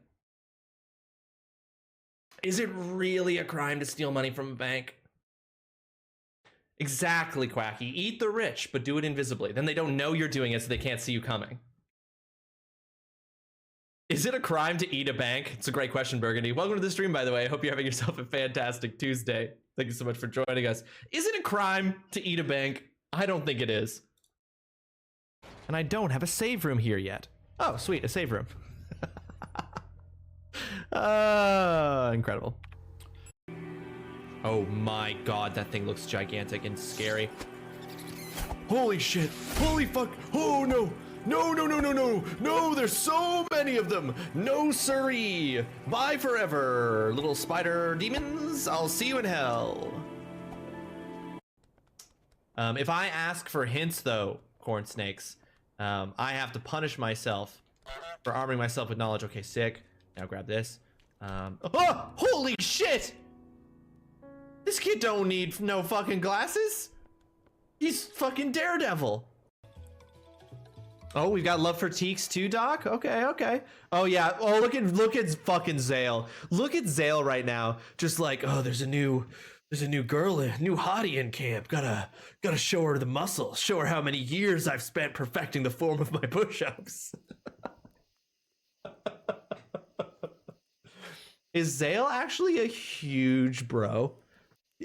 Is it really a crime to steal money from a bank? Exactly, Quacky. Eat the rich, but do it invisibly. Then they don't know you're doing it, so they can't see you coming. Is it a crime to eat a bank? It's a great question, Burgundy. Welcome to the stream, by the way. I hope you're having yourself a fantastic Tuesday. Thank you so much for joining us. Is it a crime to eat a bank? I don't think it is. And I don't have a save room here yet. Oh, sweet, a save room. Incredible. Oh my god, that thing looks gigantic and scary. Holy shit. Holy fuck. Oh no. No, no, no, no, no. No, there's so many of them. No siree. Bye forever, little spider demons. I'll see you in hell. If I ask for hints, though, corn snakes, I have to punish myself for arming myself with knowledge. Okay, sick. Now grab this. Oh, holy shit! This kid don't need no fucking glasses. He's fucking Daredevil. Oh, we've got love for Teeks too, Doc. Okay, okay. Oh yeah. Oh, look at fucking Zale. Look at Zale right now. Just like, oh, there's a new girl, a new hottie in camp. Gotta show her the muscle. Show her how many years I've spent perfecting the form of my push-ups. Is Zale actually a huge bro?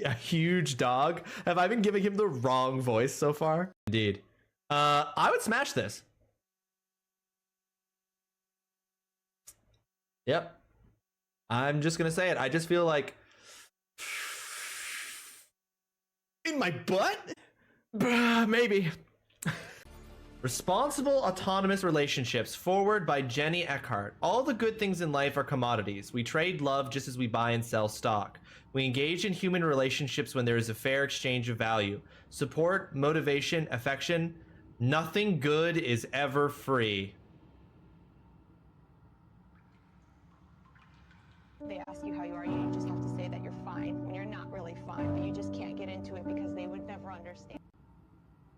A huge dog? Have I been giving him the wrong voice so far? Indeed. I would smash this. Yep. I'm just gonna say it. I just feel like in my butt? Maybe. Responsible Autonomous Relationships, forward by Jenny Eckhart. All the good things in life are commodities. We trade love just as we buy and sell stock. We engage in human relationships when there is a fair exchange of value. Support, motivation, affection. Nothing good is ever free. They ask you how you are, you just have to say that you're fine when you're not really fine, but you just can't get into it because they would never understand.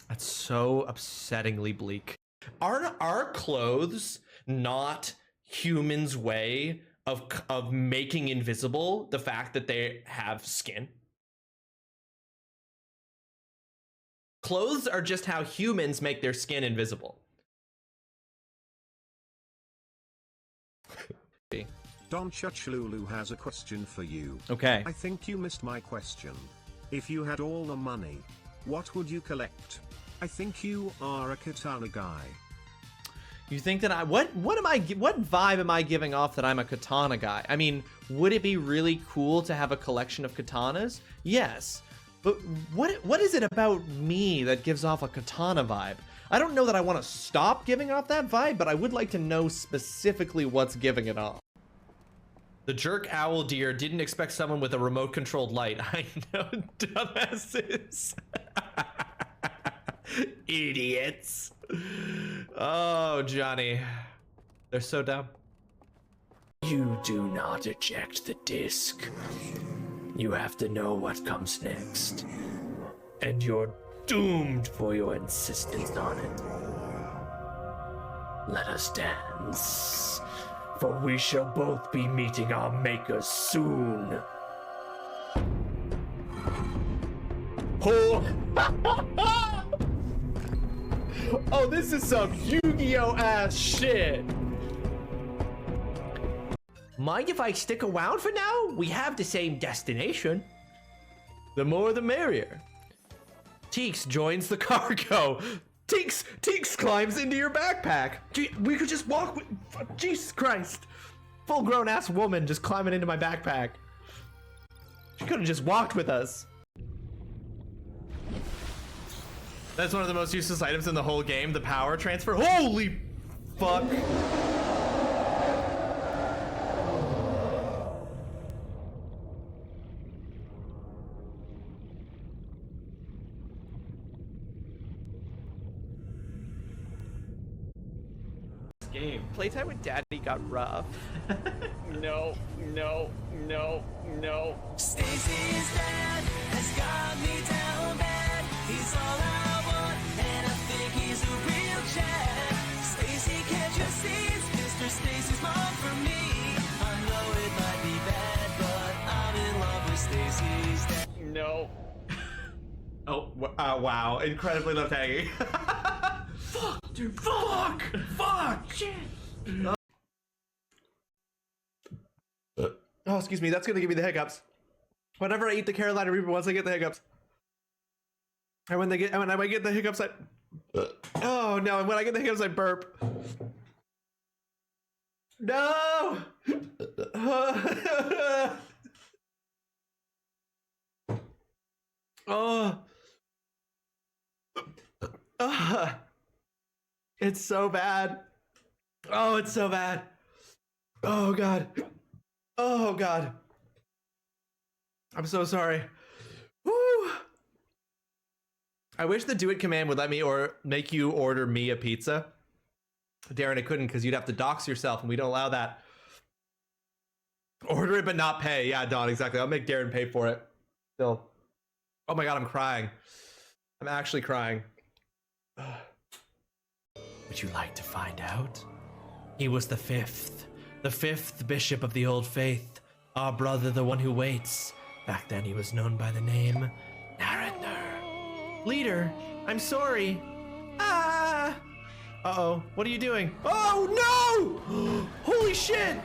That's so upsettingly bleak. Aren't our clothes not humans' way of making invisible the fact that they have skin? Clothes are just how humans make their skin invisible. Don Chuchlulu has a question for you. Okay. I think you missed my question. If you had all the money, what would you collect? I think you are a katana guy. You think that what vibe am I giving off that I'm a katana guy? I mean, would it be really cool to have a collection of katanas? Yes. But what is it about me that gives off a katana vibe? I don't know that I want to stop giving off that vibe, but I would like to know specifically what's giving it off. The jerk owl deer didn't expect someone with a remote controlled light. I know, dumbasses. Idiots. Oh, Johnny. They're so dumb. You do not eject the disc. You have to know what comes next. And you're doomed for your insistence on it. Let us dance, for we shall both be meeting our makers soon. Oh, oh, this is some Yu-Gi-Oh ass shit. Mind if I stick around for now? We have the same destination. The more the merrier. Teeks joins the cargo. Teeks climbs into your backpack. Gee, we could just walk with... Jesus Christ. Full-grown ass woman just climbing into my backpack. She could have just walked with us. That's one of the most useless items in the whole game, the power transfer. Holy fuck. Game. Playtime with Daddy got rough. No. Stacy's dad has got me down bad. He's all I want, and I think he's a real Chad. Stacy, can't you see it's Mr. Stacy's mom for me? I know it might be bad, but I'm in love with Stacy's dad. No. Oh, wow. Incredibly left hanging. Fuck, dude. Fuck. Shit. Oh, excuse me. That's gonna give me the hiccups. Whenever I eat the Carolina Reaper, once I get the hiccups. And when I get the hiccups, I... Oh, no. And when I get the hiccups, I burp. No! Oh. It's so bad. Oh, it's so bad. Oh, God. Oh, God. I'm so sorry. Woo. I wish the do it command would let me or make you order me a pizza. Darren, it couldn't because you'd have to dox yourself and we don't allow that. Order it but not pay. Yeah, Don, exactly. I'll make Darren pay for it. Still. Oh my God, I'm crying. I'm actually crying. Would you like to find out? He was the fifth bishop of the old faith. Our brother, the one who waits. Back then he was known by the name Narrator. Leader, I'm sorry. Ah! Uh-oh, what are you doing? Oh no! Holy shit!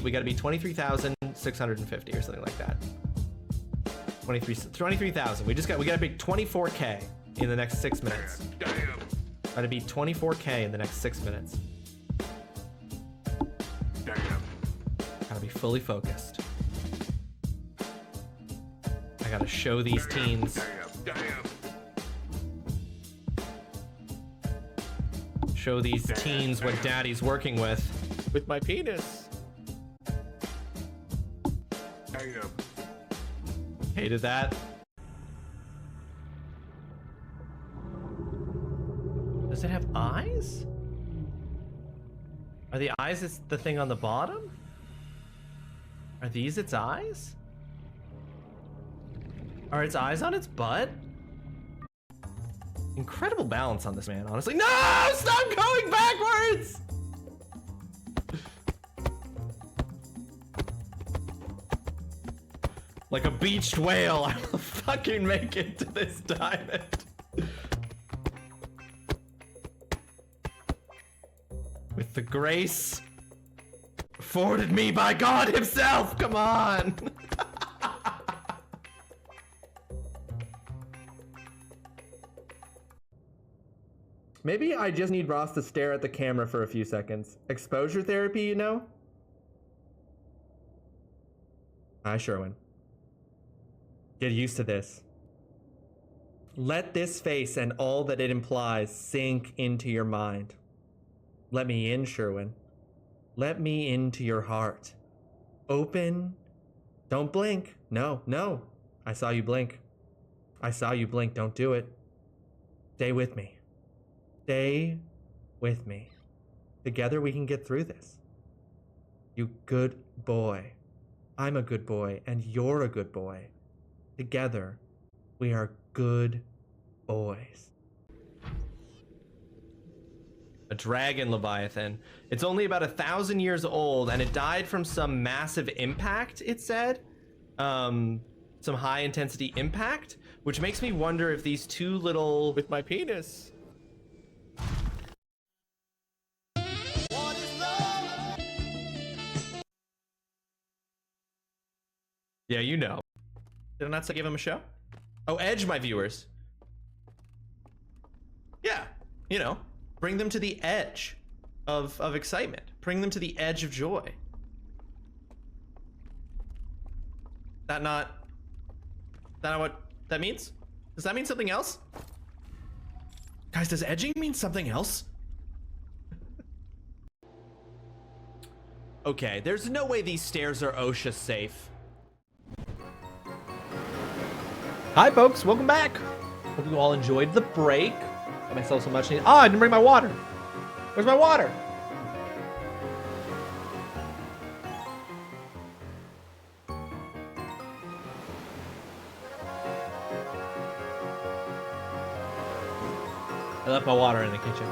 We gotta be 23,650 or something like that. 23,000. We gotta be 24K in the next 6 minutes. Damn. Gotta be 24K in the next 6 minutes. Damn. Gotta be fully focused. I gotta show these teens. Damn. Show these teens what daddy's working with. With my penis. Damn. Hated that. Does it have eyes? Are the eyes the thing on the bottom? Are these its eyes? Are its eyes on its butt? Incredible balance on this man, honestly. No! Stop going backwards! Like a beached whale, I will fucking make it to this diamond. With the grace afforded me by God himself, come on. Maybe I just need Ross to stare at the camera for a few seconds. Exposure therapy, you know? Hi, Sherwin. Get used to this. Let this face and all that it implies sink into your mind. Let me in, Sherwin. Let me into your heart. Open. Don't blink. No, no. I saw you blink. I saw you blink. Don't do it. Stay with me. Stay with me. Together we can get through this. You good boy. I'm a good boy, and you're a good boy. Together, we are good boys. A dragon Leviathan. It's only about 1,000 years old, and it died from some massive impact, it said. Some high intensity impact, which makes me wonder if these two little... With my penis. Yeah, you know. Did I not say give him a show? Oh, edge my viewers. Yeah, you know, bring them to the edge of excitement. Bring them to the edge of joy. That not what that means? Does that mean something else? Guys, does edging mean something else? Okay, there's no way these stairs are OSHA safe. Hi folks, welcome back. Hope you all enjoyed the break. Got myself so much need. Ah, I didn't bring my water. Where's my water? I left my water in the kitchen.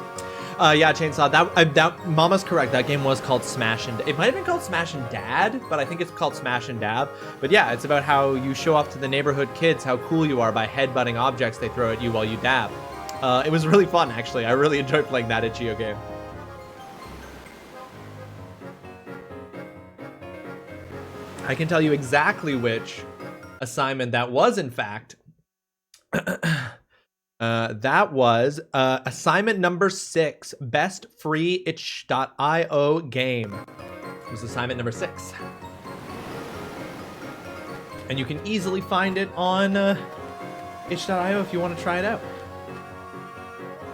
Yeah, Chainsaw. That Mama's correct. That game was called Smash and it might have been called Smash and Dad, but I think it's called Smash and Dab. But yeah, it's about how you show off to the neighborhood kids how cool you are by headbutting objects they throw at you while you dab. It was really fun, actually. I really enjoyed playing that itch.io game. I can tell you exactly which assignment that was, in fact. That was assignment number 6, best free itch.io game. It was assignment number 6. And you can easily find it on itch.io if you want to try it out.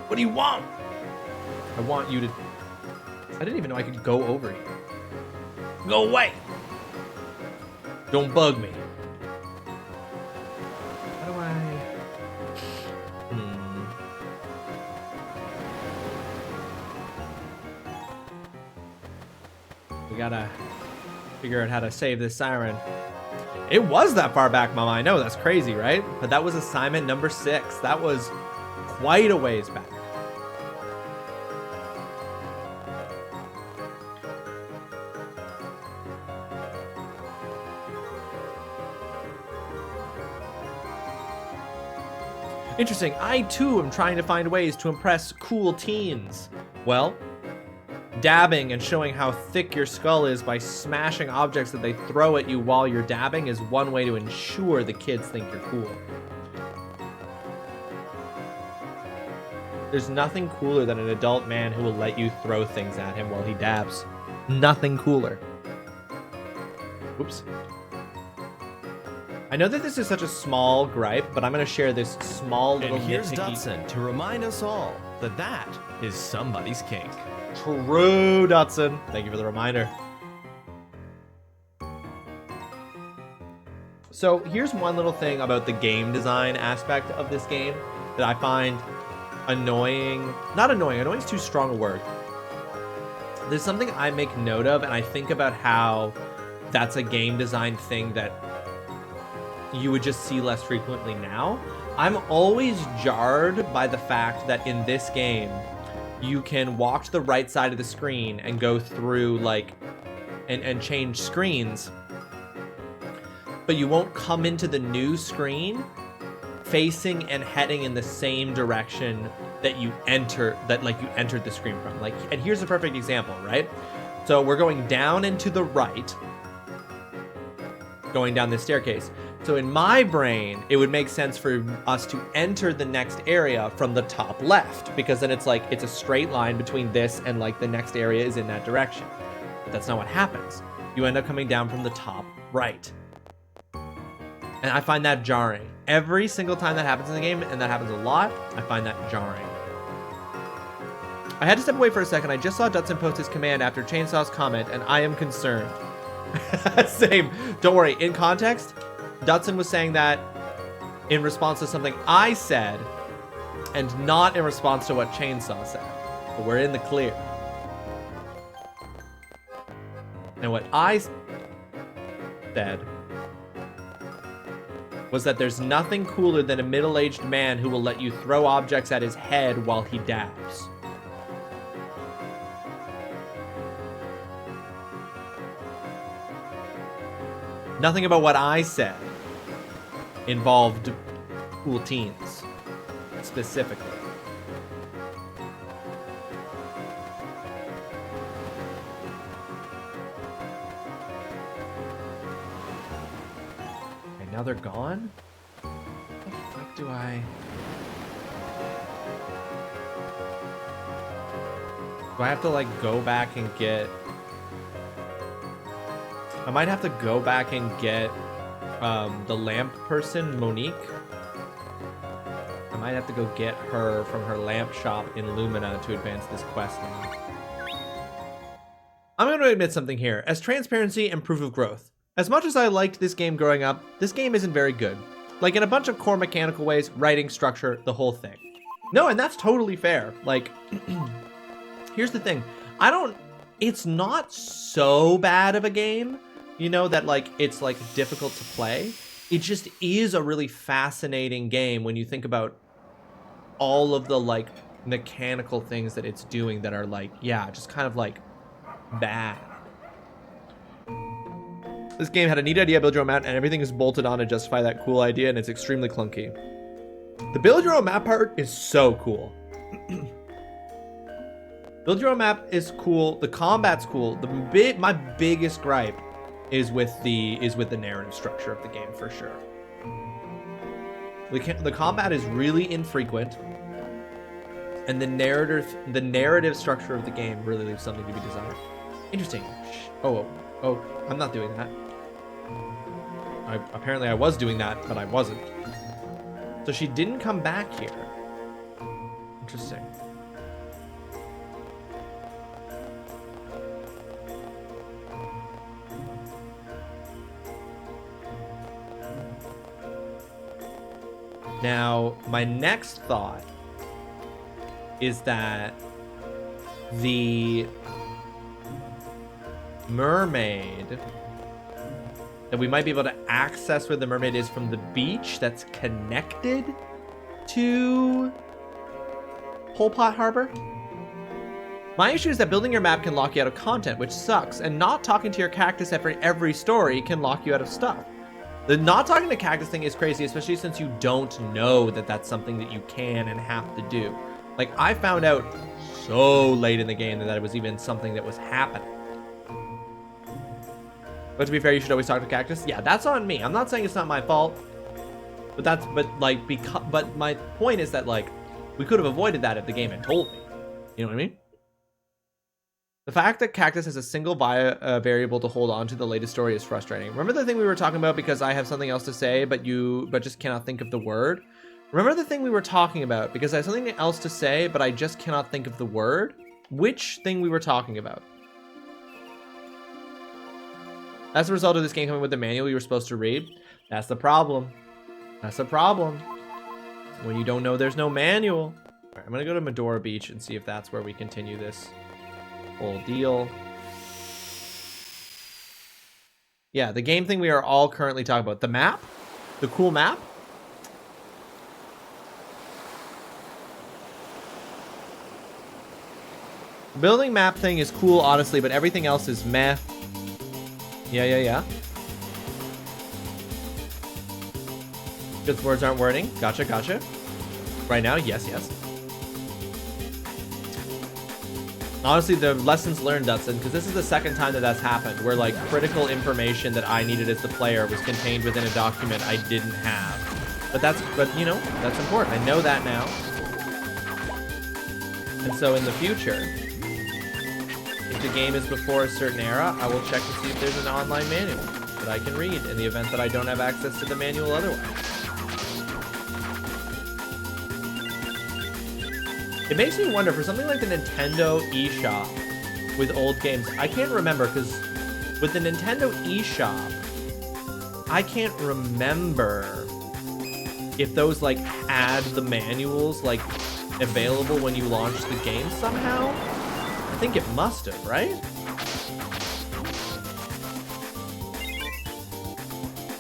What do you want? I want you to... I didn't even know I could go over here. Go away! Don't bug me. How do I... We gotta figure out how to save this siren. It was that far back, Mama. I know, that's crazy, right? But that was assignment number 6. That was quite a ways back. Interesting. I, too, am trying to find ways to impress cool teens. Well, dabbing and showing how thick your skull is by smashing objects that they throw at you while you're dabbing is one way to ensure the kids think you're cool. There's nothing cooler than an adult man who will let you throw things at him while he dabs. Nothing cooler. Whoops. I know that this is such a small gripe, but I'm going to share this small little And here's nitpicky... Dutson to remind us all that that is somebody's kink. True, Dutson. Thank you for the reminder. So here's one little thing about the game design aspect of this game that I find annoying. Not annoying. Annoying is too strong a word. There's something I make note of, and I think about how that's a game design thing that you would just see less frequently now. I'm always jarred by the fact that in this game, you can walk to the right side of the screen and go through like, and change screens, but you won't come into the new screen facing and heading in the same direction that you entered the screen from. Like, and here's a perfect example, right? So we're going down and to the right, going down this staircase. So in my brain, it would make sense for us to enter the next area from the top left, because then it's like, it's a straight line between this and like the next area is in that direction. But that's not what happens. You end up coming down from the top right. And I find that jarring. Every single time that happens in the game, and that happens a lot, I find that jarring. I had to step away for a second. I just saw Dutson post his command after Chainsaw's comment, and I am concerned. Same. Don't worry. In context, Dutson was saying that in response to something I said, and not in response to what Chainsaw said. But we're in the clear. And what I said was that there's nothing cooler than a middle-aged man who will let you throw objects at his head while he dabs. Nothing about what I said involved cool teens, specifically. Okay, now they're gone? What the fuck do I... Do I have to, like, go back and get... I might have to go back and get the lamp person, Monique. I might have to go get her from her lamp shop in Lumina to advance this quest now. I'm going to admit something here. As transparency and proof of growth. As much as I liked this game growing up, this game isn't very good. Like, in a bunch of core mechanical ways, writing, structure, the whole thing. No, and that's totally fair. Like, here's the thing. It's not so bad of a game. You know, that like it's like difficult to play. It just is a really fascinating game when you think about all of the like mechanical things that it's doing that are like, yeah, just kind of like bad. This game had a neat idea, build your own map, and everything is bolted on to justify that cool idea, and it's extremely clunky. The build your own map part is so cool. Build your own map is cool. The combat's cool. My biggest gripe is with the narrative structure of the game for sure. The combat is really infrequent, and the narrative structure of the game really leaves something to be desired. Interesting. Oh, I'm not doing that. Apparently I was doing that, but I wasn't. So she didn't come back here. Interesting. Now, my next thought is that the mermaid, that we might be able to access where the mermaid is from the beach that's connected to Pol Pot Harbor. My issue is that building your map can lock you out of content, which sucks, and not talking to your cactus every story can lock you out of stuff. The not talking to cactus thing is crazy, especially since you don't know that that's something that you can and have to do. Like, I found out so late in the game that it was even something that was happening. But to be fair, you should always talk to cactus. Yeah, that's on me. I'm not saying it's not my fault. But my point is that, like, we could have avoided that if the game had told me. You know what I mean? The fact that cactus has a single variable to hold on to the latest story is frustrating. Remember the thing we were talking about because I have something else to say, but just cannot think of the word? Remember the thing we were talking about because I have something else to say, but I just cannot think of the word? Which thing we were talking about? As a result of this game coming with the manual you were supposed to read, that's the problem. That's the problem. When you don't know there's no manual. All right, I'm gonna go to Medora Beach and see if that's where we continue this whole deal. Yeah, the game thing we are all currently talking about. The map? The cool map? Building map thing is cool, honestly, but everything else is meh. Yeah. Good words aren't wording. Gotcha. Right now, yes. Honestly, the lessons learned, Dutson, because this is the second time that that's happened, where, like, critical information that I needed as the player was contained within a document I didn't have. But you know, that's important. I know that now. And so in the future, if the game is before a certain era, I will check to see if there's an online manual that I can read in the event that I don't have access to the manual otherwise. It makes me wonder, for something like the Nintendo eShop with old games, I can't remember, because with the Nintendo eShop, I can't remember if those, like, had the manuals, like, available when you launched the game somehow. I think it must have, right?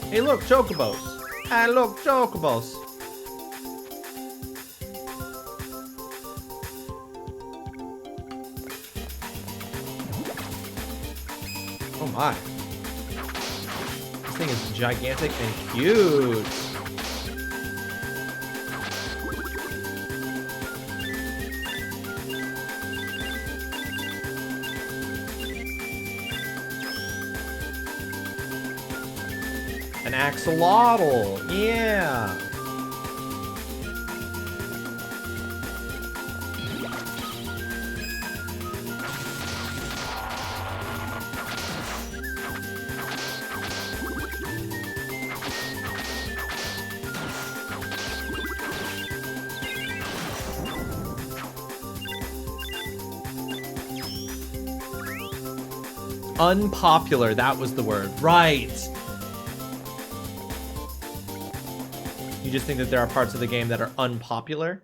Hey, look, chocobos. Hey, look, chocobos. Oh my. This thing is gigantic and huge. An axolotl, yeah. Unpopular, that was the word. Right. You just think that there are parts of the game that are unpopular?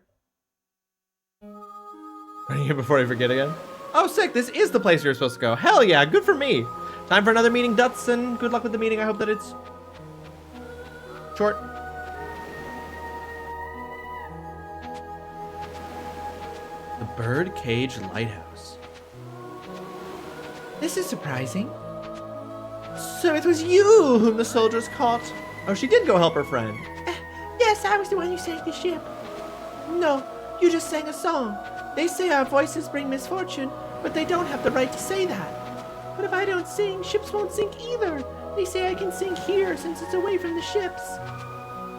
Running here before I forget again. Oh, sick. This is the place you're supposed to go. Hell yeah. Good for me. Time for another meeting, Dutson. Good luck with the meeting. I hope that it's short. The Birdcage Lighthouse. This is surprising. So it was you whom the soldiers caught. Oh, she did go help her friend. Yes, I was the one who sank the ship. No, you just sang a song. They say our voices bring misfortune, but they don't have the right to say that. But if I don't sing, ships won't sink either. They say I can sing here since it's away from the ships.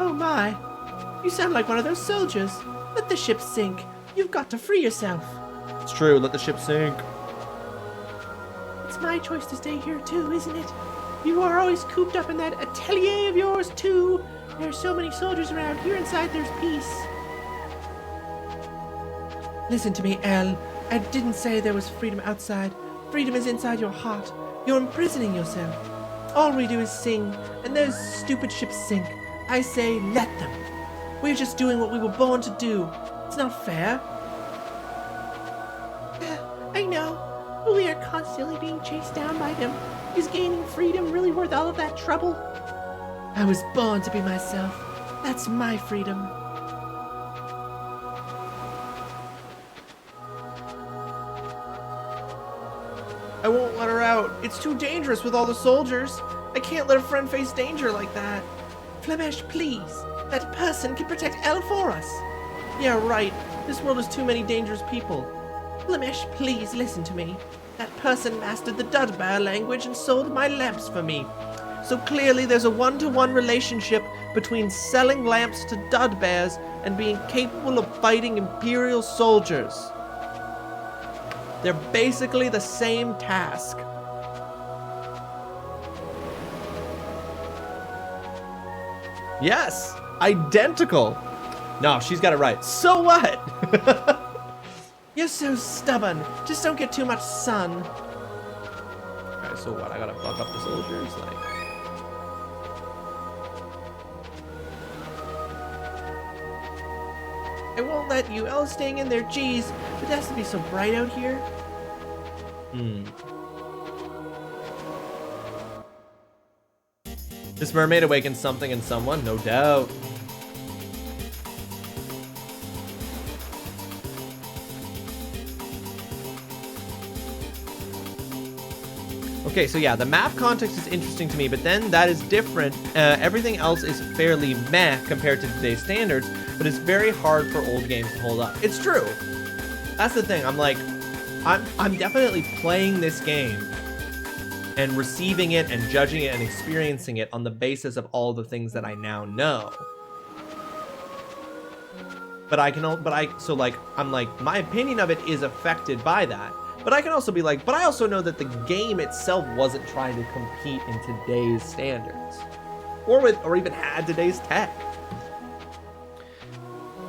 Oh my. You sound like one of those soldiers. Let the ship sink. You've got to free yourself. It's true, let the ship sink. It's my choice to stay here too, isn't it? You are always cooped up in that atelier of yours too. There are so many soldiers around. Here inside there's peace. Listen to me, Elle. I didn't say there was freedom outside. Freedom is inside your heart. You're imprisoning yourself. All we do is sing, and those stupid ships sink. I say, let them. We're just doing what we were born to do. It's not fair. I know. But we are constantly being chased down by them. Is gaining freedom really worth all of that trouble? I was born to be myself. That's my freedom. I won't let her out. It's too dangerous with all the soldiers. I can't let a friend face danger like that. Flamesh, please. That person can protect Elle for us. Yeah, right. This world has too many dangerous people. Flamesh, please listen to me. That person mastered the Dudbear language and sold my lamps for me. So clearly there's a one-to-one relationship between selling lamps to Dudbears and being capable of fighting Imperial soldiers. They're basically the same task. Yes, identical. No, she's got it right. So what? You're so stubborn. Just don't get too much sun. Alright, so what? I gotta fuck up the soldiers? Like... I won't let you. Elle's staying in there. Geez, it has to be so bright out here. This mermaid awakens something in someone, no doubt. Okay, so yeah, the map context is interesting to me, but then that is different. Everything else is fairly meh compared to today's standards, but it's very hard for old games to hold up. It's true. That's the thing. I'm definitely playing this game and receiving it and judging it and experiencing it on the basis of all the things that I now know. But I'm like, my opinion of it is affected by that. But I can also be like, but I also know that the game itself wasn't trying to compete in today's standards. Or even had today's tech.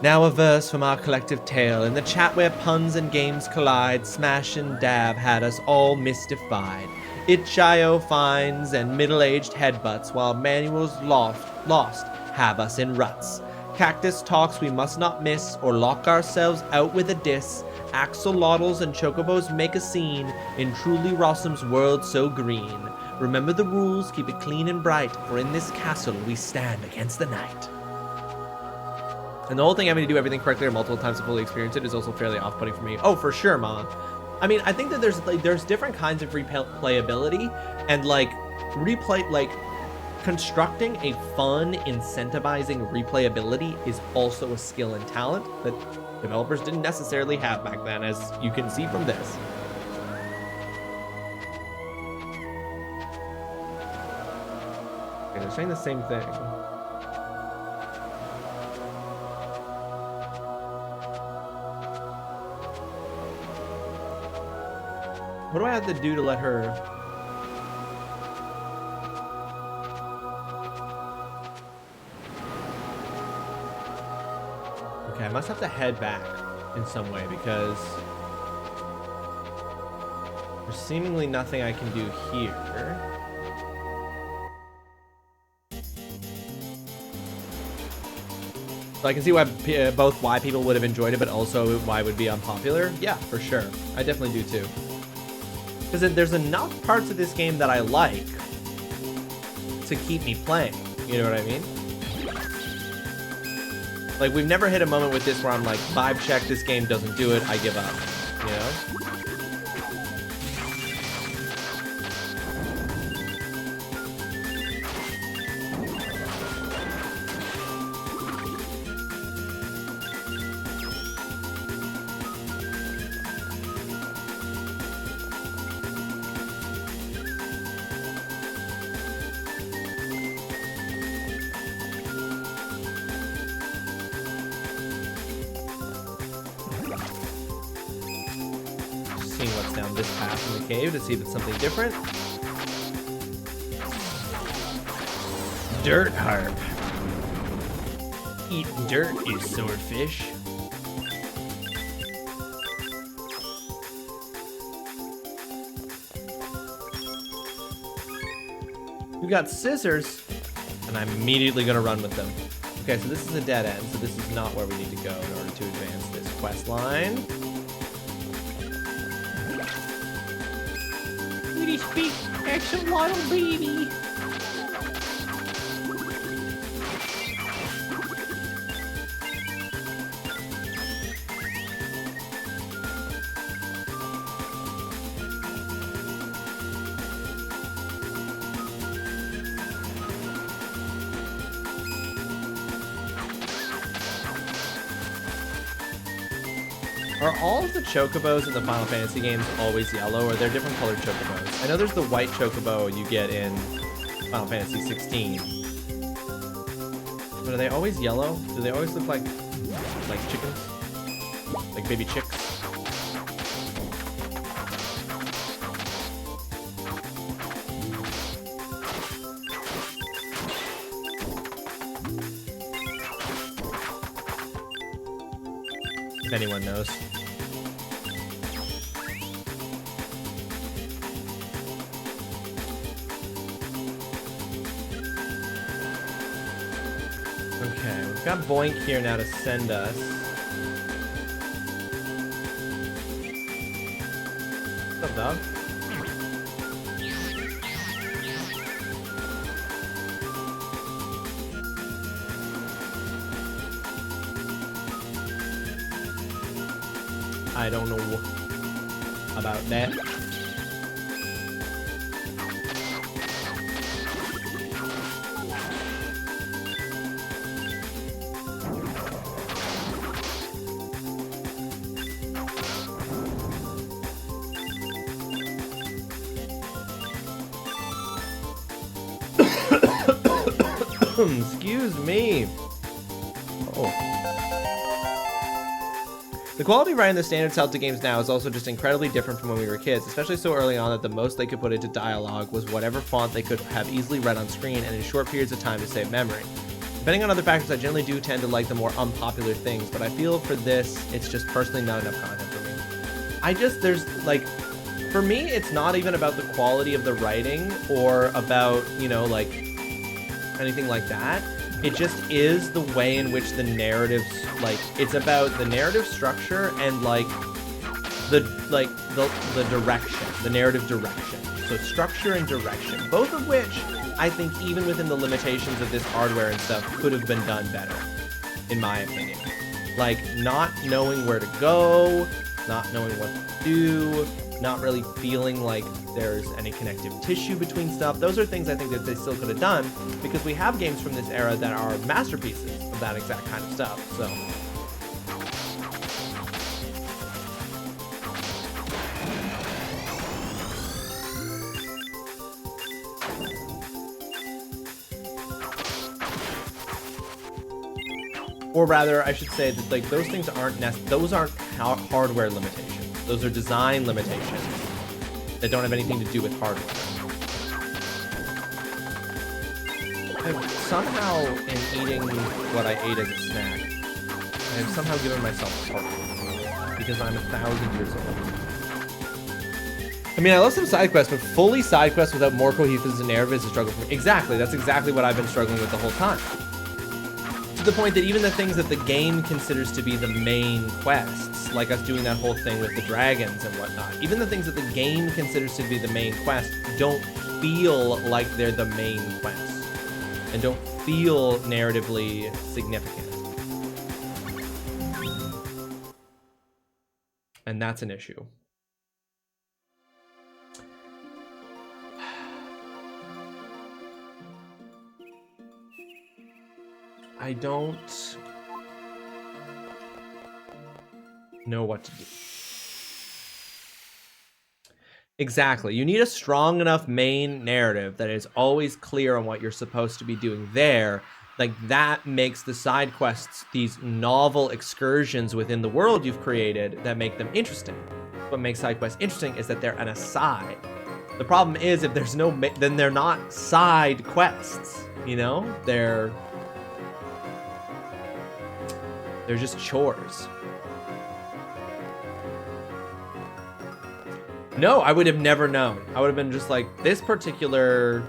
Now a verse from our collective tale. In the chat where puns and games collide, Smash and Dab had us all mystified. Itch.io finds and middle-aged headbutts, while manuals lost have us in ruts. Cactus talks we must not miss, or lock ourselves out with a diss. Axolotls and chocobos make a scene in TrulyRawesome's world so green. Remember the rules, keep it clean and bright, for in this castle we stand against the night. And the whole thing having to do everything correctly or multiple times to fully experience it is also fairly off-putting for me. Oh, for sure, Ma. I mean, I think that there's different kinds of replayability, and constructing a fun, incentivizing replayability is also a skill and talent that developers didn't necessarily have back then, as you can see from this. Okay, they're saying the same thing. What do I have to do to let her... Okay, I must have to head back in some way because there's seemingly nothing I can do here. So I can see why both why people would have enjoyed it, but also why it would be unpopular. Yeah, for sure. I definitely do too. Because there's enough parts of this game that I like to keep me playing. You know what I mean? Like, we've never hit a moment with this where I'm like, vibe check, this game doesn't do it, I give up, you know? Seeing what's down this path in the cave to see if it's something different. Dirt harp. Eat dirt, you swordfish. We got scissors, and I'm immediately gonna run with them. Okay, so this is a dead end, so this is not where we need to go in order to advance this quest line. Speak axolotl baby. Are all of the chocobos in the Final Fantasy games always yellow, or are there different colored chocobos? I know there's the white chocobo you get in Final Fantasy 16. But are they always yellow? Do they always look like chickens? Like baby chicks? If anyone knows. Okay, we've got Boink here now to send us. What's up, dog? I don't know about that. Excuse me. Oh. The quality right in the standard Celta games now is also just incredibly different from when we were kids, especially so early on that the most they could put into dialogue was whatever font they could have easily read on screen and in short periods of time to save memory. Depending on other factors, I generally do tend to like the more unpopular things, but I feel for this, it's just personally not enough content for me. There's like, for me, it's not even about the quality of the writing or about, you know, like anything like that. It just is the way in which the narratives, like, it's about the narrative structure and like the direction, the narrative direction. So structure and direction, both of which I think even within the limitations of this hardware and stuff could have been done better, in my opinion. Like not knowing where to go, not knowing what to do, not really feeling like there's any connective tissue between stuff. Those are things I think that they still could have done because we have games from this era that are masterpieces of that exact kind of stuff, so. Or rather, I should say that like those things aren't hardware limitations. Those are design limitations that don't have anything to do with hardware. I've somehow, in eating what I ate as a snack, I have somehow given myself heart because I'm 1,000 years old. I mean, I love some side quests, but fully side quests without more cohesive narrative is a struggle for me. Exactly, that's exactly what I've been struggling with the whole time. To the point that even the things that the game considers to be the main quests, like us doing that whole thing with the dragons and whatnot, even the things that the game considers to be the main quest don't feel like they're the main quest and don't feel narratively significant. And that's an issue. I don't know what to do. Exactly. You need a strong enough main narrative that is always clear on what you're supposed to be doing there. Like, that makes the side quests these novel excursions within the world you've created that make them interesting. What makes side quests interesting is that they're an aside. The problem is, if there's no, then they're not side quests, you know? They're just chores. No, I would have never known. I would have been just like, this particular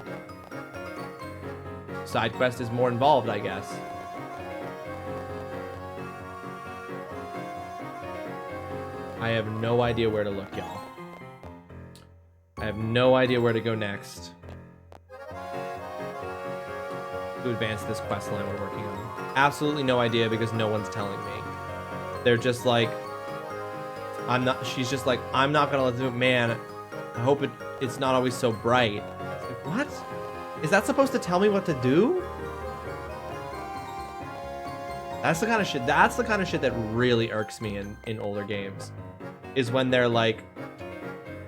side quest is more involved, I guess. I have no idea where to look, y'all. I have no idea where to go next to advance this quest line we're working on. Absolutely no idea, because no one's telling me. They're just like, she's just like, I'm not gonna let them, man, I hope it's not always so bright. It's like, what? Is that supposed to tell me what to do? That's the kind of shit, that really irks me in older games. Is when they're like,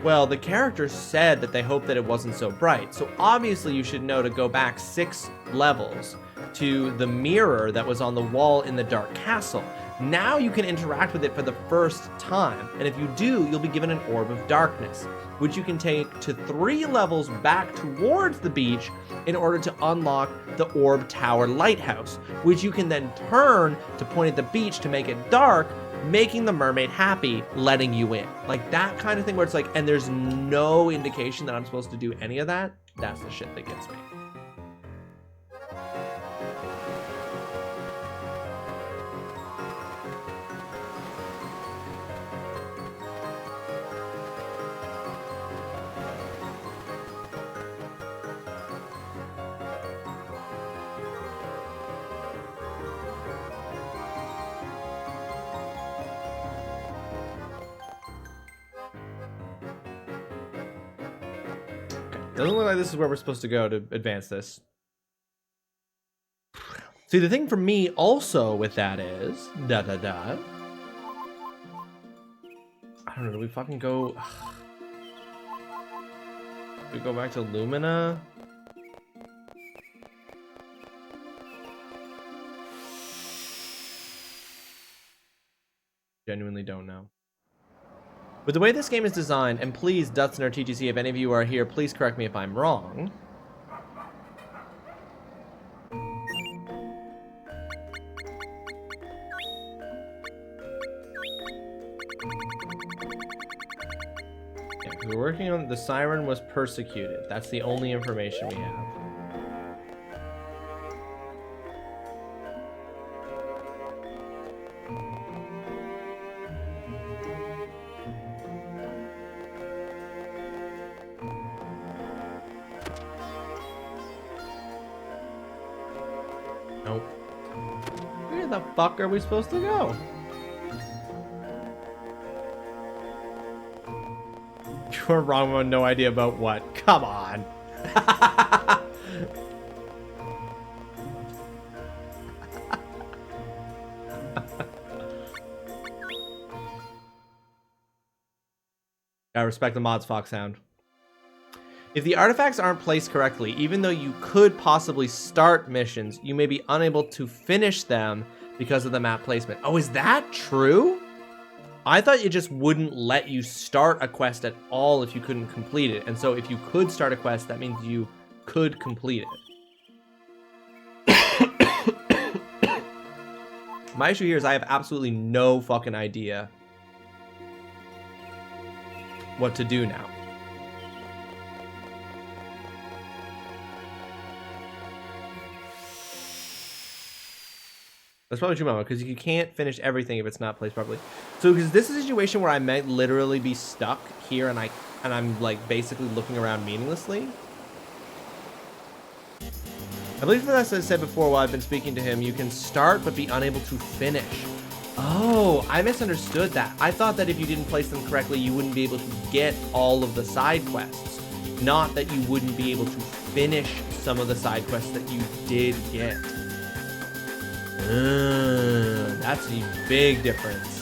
well, the character said that they hoped that it wasn't so bright, so obviously you should know to go back 6 levels to the mirror that was on the wall in the dark castle. Now you can interact with it for the first time, and if you do, you'll be given an orb of darkness, which you can take to 3 levels back towards the beach in order to unlock the Orb Tower Lighthouse, which you can then turn to point at the beach to make it dark, making the mermaid happy, letting you in. Like, that kind of thing where it's like, and there's no indication that I'm supposed to do any of that. That's the shit that gets me. Doesn't look like this is where we're supposed to go to advance this. See, the thing for me also with that is... I don't know, do we fucking go... Do we go back to Lumina? Genuinely don't know. With the way this game is designed, and please, Dutson or TGC, if any of you are here, please correct me if I'm wrong. Yeah, we're working on the siren was persecuted. That's the only information we have. Nope. Where the fuck are we supposed to go? You're wrong with no idea about what. Come on. Gotta respect the mods, Foxhound. If the artifacts aren't placed correctly, even though you could possibly start missions, you may be unable to finish them because of the map placement. Oh, is that true? I thought it just wouldn't let you start a quest at all if you couldn't complete it. And so if you could start a quest, that means you could complete it. My issue here is I have absolutely no fucking idea what to do now. That's probably true, Mama, because you can't finish everything if it's not placed properly. So, because this is a situation where I might literally be stuck here, and I'm like basically looking around meaninglessly. I believe that, as I said before while I've been speaking to him, you can start but be unable to finish. Oh, I misunderstood that. I thought that if you didn't place them correctly, you wouldn't be able to get all of the side quests. Not that you wouldn't be able to finish some of the side quests that you did get. That's a big difference.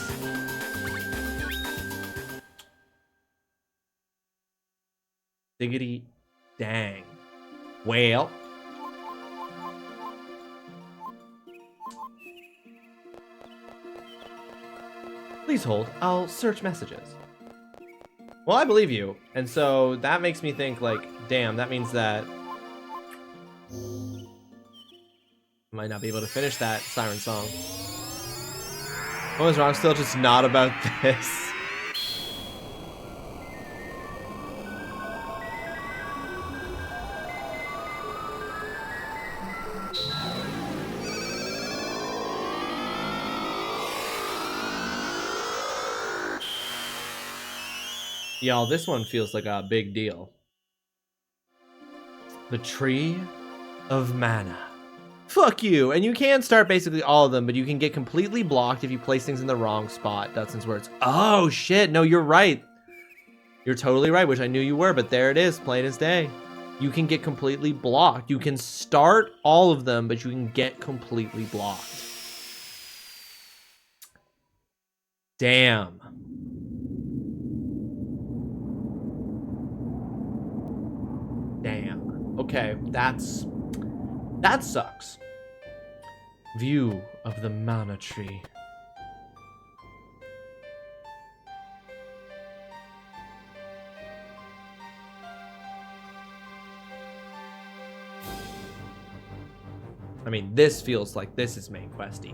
Diggity dang. Well. Please hold. I'll search messages. Well, I believe you. And so that makes me think, like, damn, that means that I might not be able to finish that siren song. What was wrong? Still just not about this. Y'all, this one feels like a big deal. The Tree of Mana. Fuck you! And you can start basically all of them, but you can get completely blocked if you place things in the wrong spot. Dudson's words. Oh, shit. No, you're right. You're totally right, which I knew you were, but there it is, plain as day. You can get completely blocked. You can start all of them, but you can get completely blocked. Damn. Damn. Okay, that sucks. View of the mana tree. I mean, this feels like this is main questy.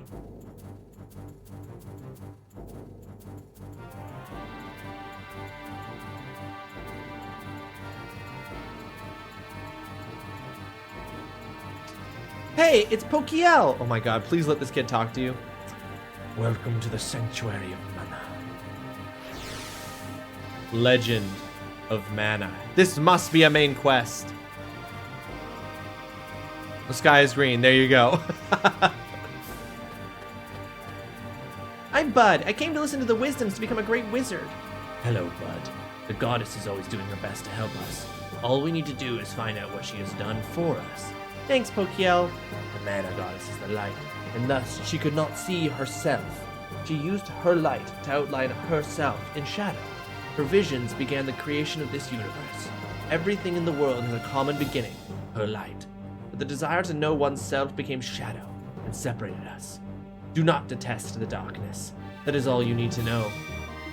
Hey, it's Pokiel! Oh my god, please let this kid talk to you. Welcome to the Sanctuary of Mana. Legend of Mana. This must be a main quest. The sky is green, there you go. I'm Bud. I came to listen to the wisdoms to become a great wizard. Hello, Bud. The goddess is always doing her best to help us. All we need to do is find out what she has done for us. Thanks, Pokiel. The mana goddess is the light, and thus she could not see herself. She used her light to outline herself in shadow. Her visions began the creation of this universe. Everything in the world has a common beginning, her light. But the desire to know oneself became shadow and separated us. Do not detest the darkness. That is all you need to know.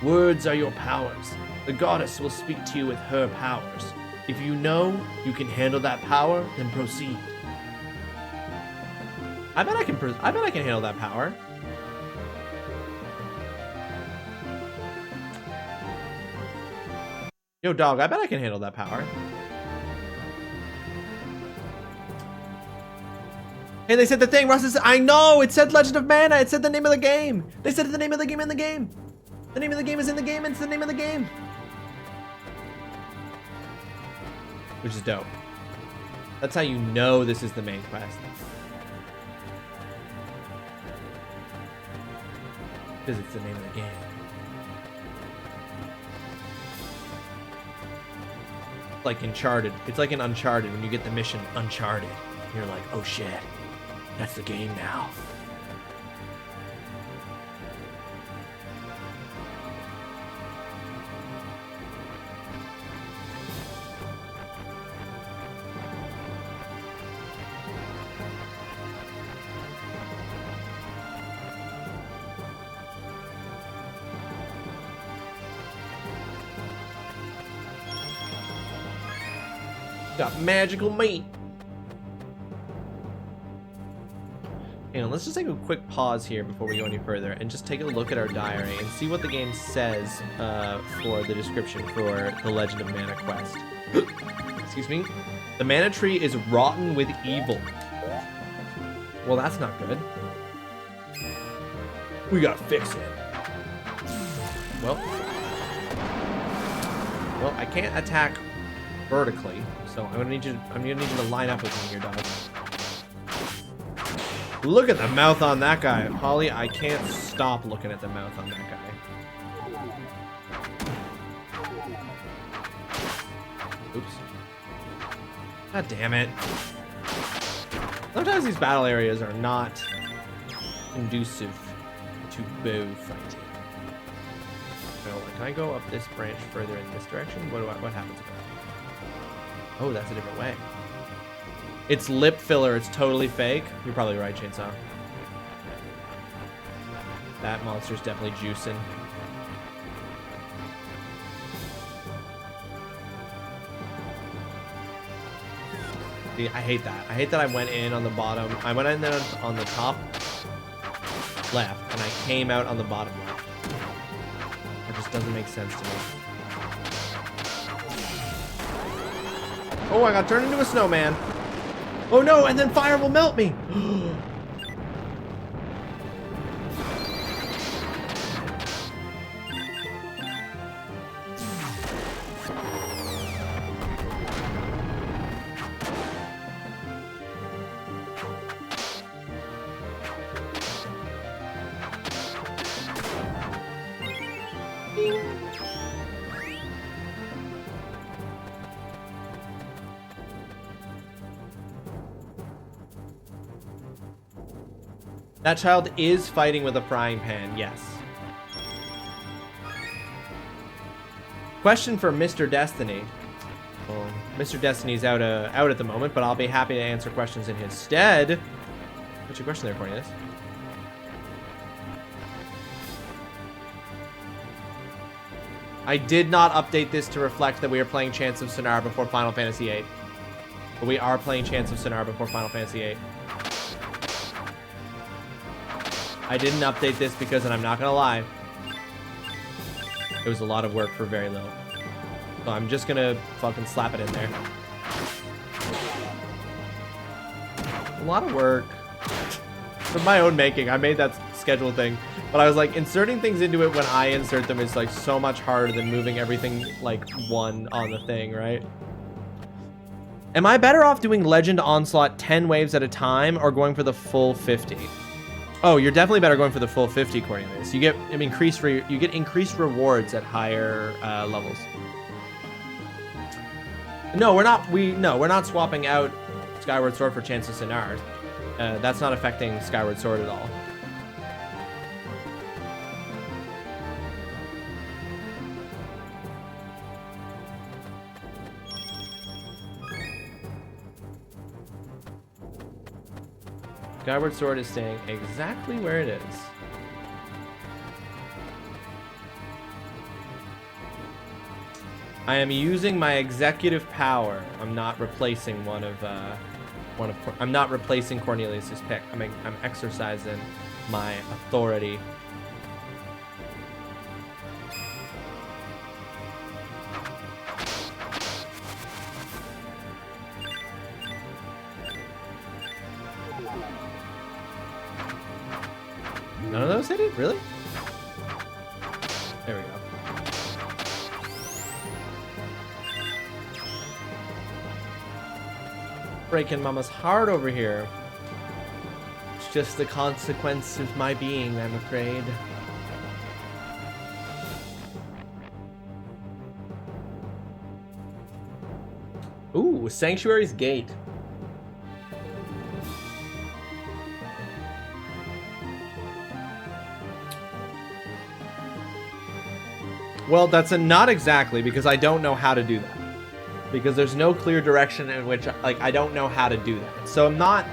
Words are your powers. The goddess will speak to you with her powers. If you know you can handle that power, then proceed. I bet I can handle that power. Yo, dog, I bet I can handle that power. Hey, they said the thing, Russ is, I know, it said Legend of Mana, it said the name of the game. They said the name of the game in the game. The name of the game is in the game, it's the name of the game. Which is dope. That's how you know this is the main quest. Because it's the name of the game. Like Uncharted. It's like in Uncharted when you get the mission Uncharted. You're like, oh shit, that's the game now. Got magical meat. Hang on, let's just take a quick pause here before we go any further and just take a look at our diary and see what the game says for the description for the Legend of Mana quest. Excuse me. The mana tree is rotten with evil. Well, that's not good. We gotta fix it. Well, I can't attack vertically, so I'm gonna need you to line up with me here, dog. Look at the mouth on that guy. Holly, I can't stop looking at the mouth on that guy. Oops. God damn it. Sometimes these battle areas are not conducive to bow fighting. Can I go up this branch further in this direction? What happens if I... Oh, that's a different way. It's lip filler. It's totally fake. You're probably right, Chainsaw. That monster's definitely juicing. See, I hate that. I hate that I went in on the bottom. I went in there on the top left, and I came out on the bottom left. That just doesn't make sense to me. Oh, I got turned into a snowman. Oh no, and then fire will melt me. That child is fighting with a frying pan, yes. Question for Mr. Destiny. Well, Mr. Destiny's out at the moment, but I'll be happy to answer questions in his stead. What's your question there, Cornelius? I did not update this to reflect that we are playing Chants of Sonara before Final Fantasy VIII. But we are playing Chants of Sonara before Final Fantasy VIII. I didn't update this because, and I'm not gonna lie, it was a lot of work for very little. So I'm just gonna fucking slap it in there. A lot of work. For my own making, I made that schedule thing. But I was like, inserting things into it when I insert them is like so much harder than moving everything like one on the thing, right? Am I better off doing Legend Onslaught 10 waves at a time or going for the full 50? Oh, you're definitely better going for the full 50, Cornelius. You get increased rewards at higher levels. No, we're not swapping out Skyward Sword for Chants of Sonara. That's not affecting Skyward Sword at all. Skyward Sword is staying exactly where it is. I am using my executive power. I'm not replacing I'm not replacing Cornelius's pick. I'm exercising my authority. None of those hit it? Really? There we go. Breaking Mama's heart over here. It's just the consequence of my being, I'm afraid. Ooh, Sanctuary's Gate. Well, that's a not exactly, because I don't know how to do that. Because there's no clear direction in which, like, I don't know how to do that. So I'm not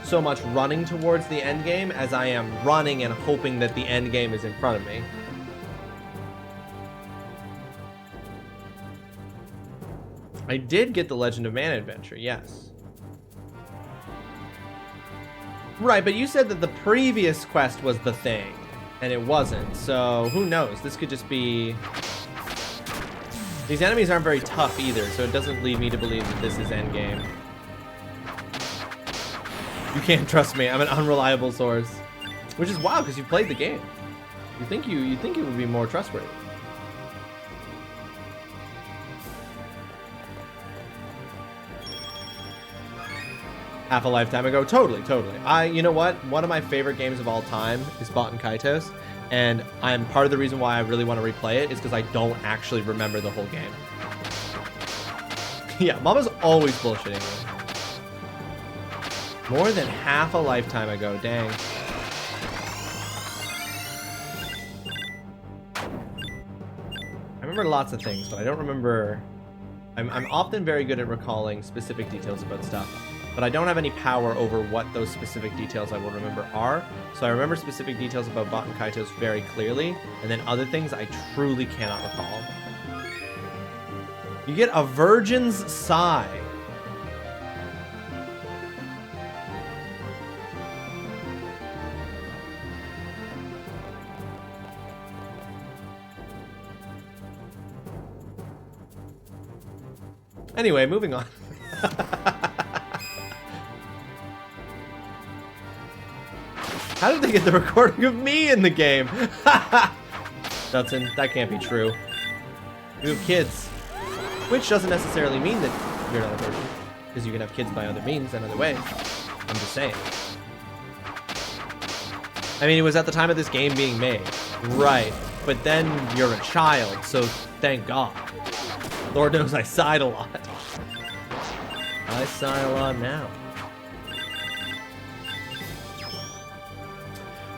so much running towards the end game as I am running and hoping that the end game is in front of me. I did get the Legend of Mana adventure, yes. Right, but you said that the previous quest was the thing. And it wasn't, so who knows? This could just be... These enemies aren't very tough either, so it doesn't lead me to believe that this is endgame. You can't trust me, I'm an unreliable source. Which is wild, because you played the game. You think it would be more trustworthy. half a lifetime ago. Totally. You know what? One of my favorite games of all time is Baten Kaitos, and I'm part of the reason why I really want to replay it is because I don't actually remember the whole game. Yeah, Mama's always bullshitting me. More than half a lifetime ago, dang. I remember lots of things, but I don't remember. I'm often very good at recalling specific details about stuff, but I don't have any power over what those specific details I will remember are. So I remember specific details about Baten Kaitos very clearly, and then other things I truly cannot recall. You get a virgin's sigh. Anyway, moving on. How did they get the recording of me in the game? Dutton, that can't be true. You have kids. Which doesn't necessarily mean that you're not a virgin. Because you can have kids by other means and other ways. I'm just saying. I mean, it was at the time of this game being made. Right. But then you're a child, so thank God. Lord knows I sighed a lot. I sigh a lot now.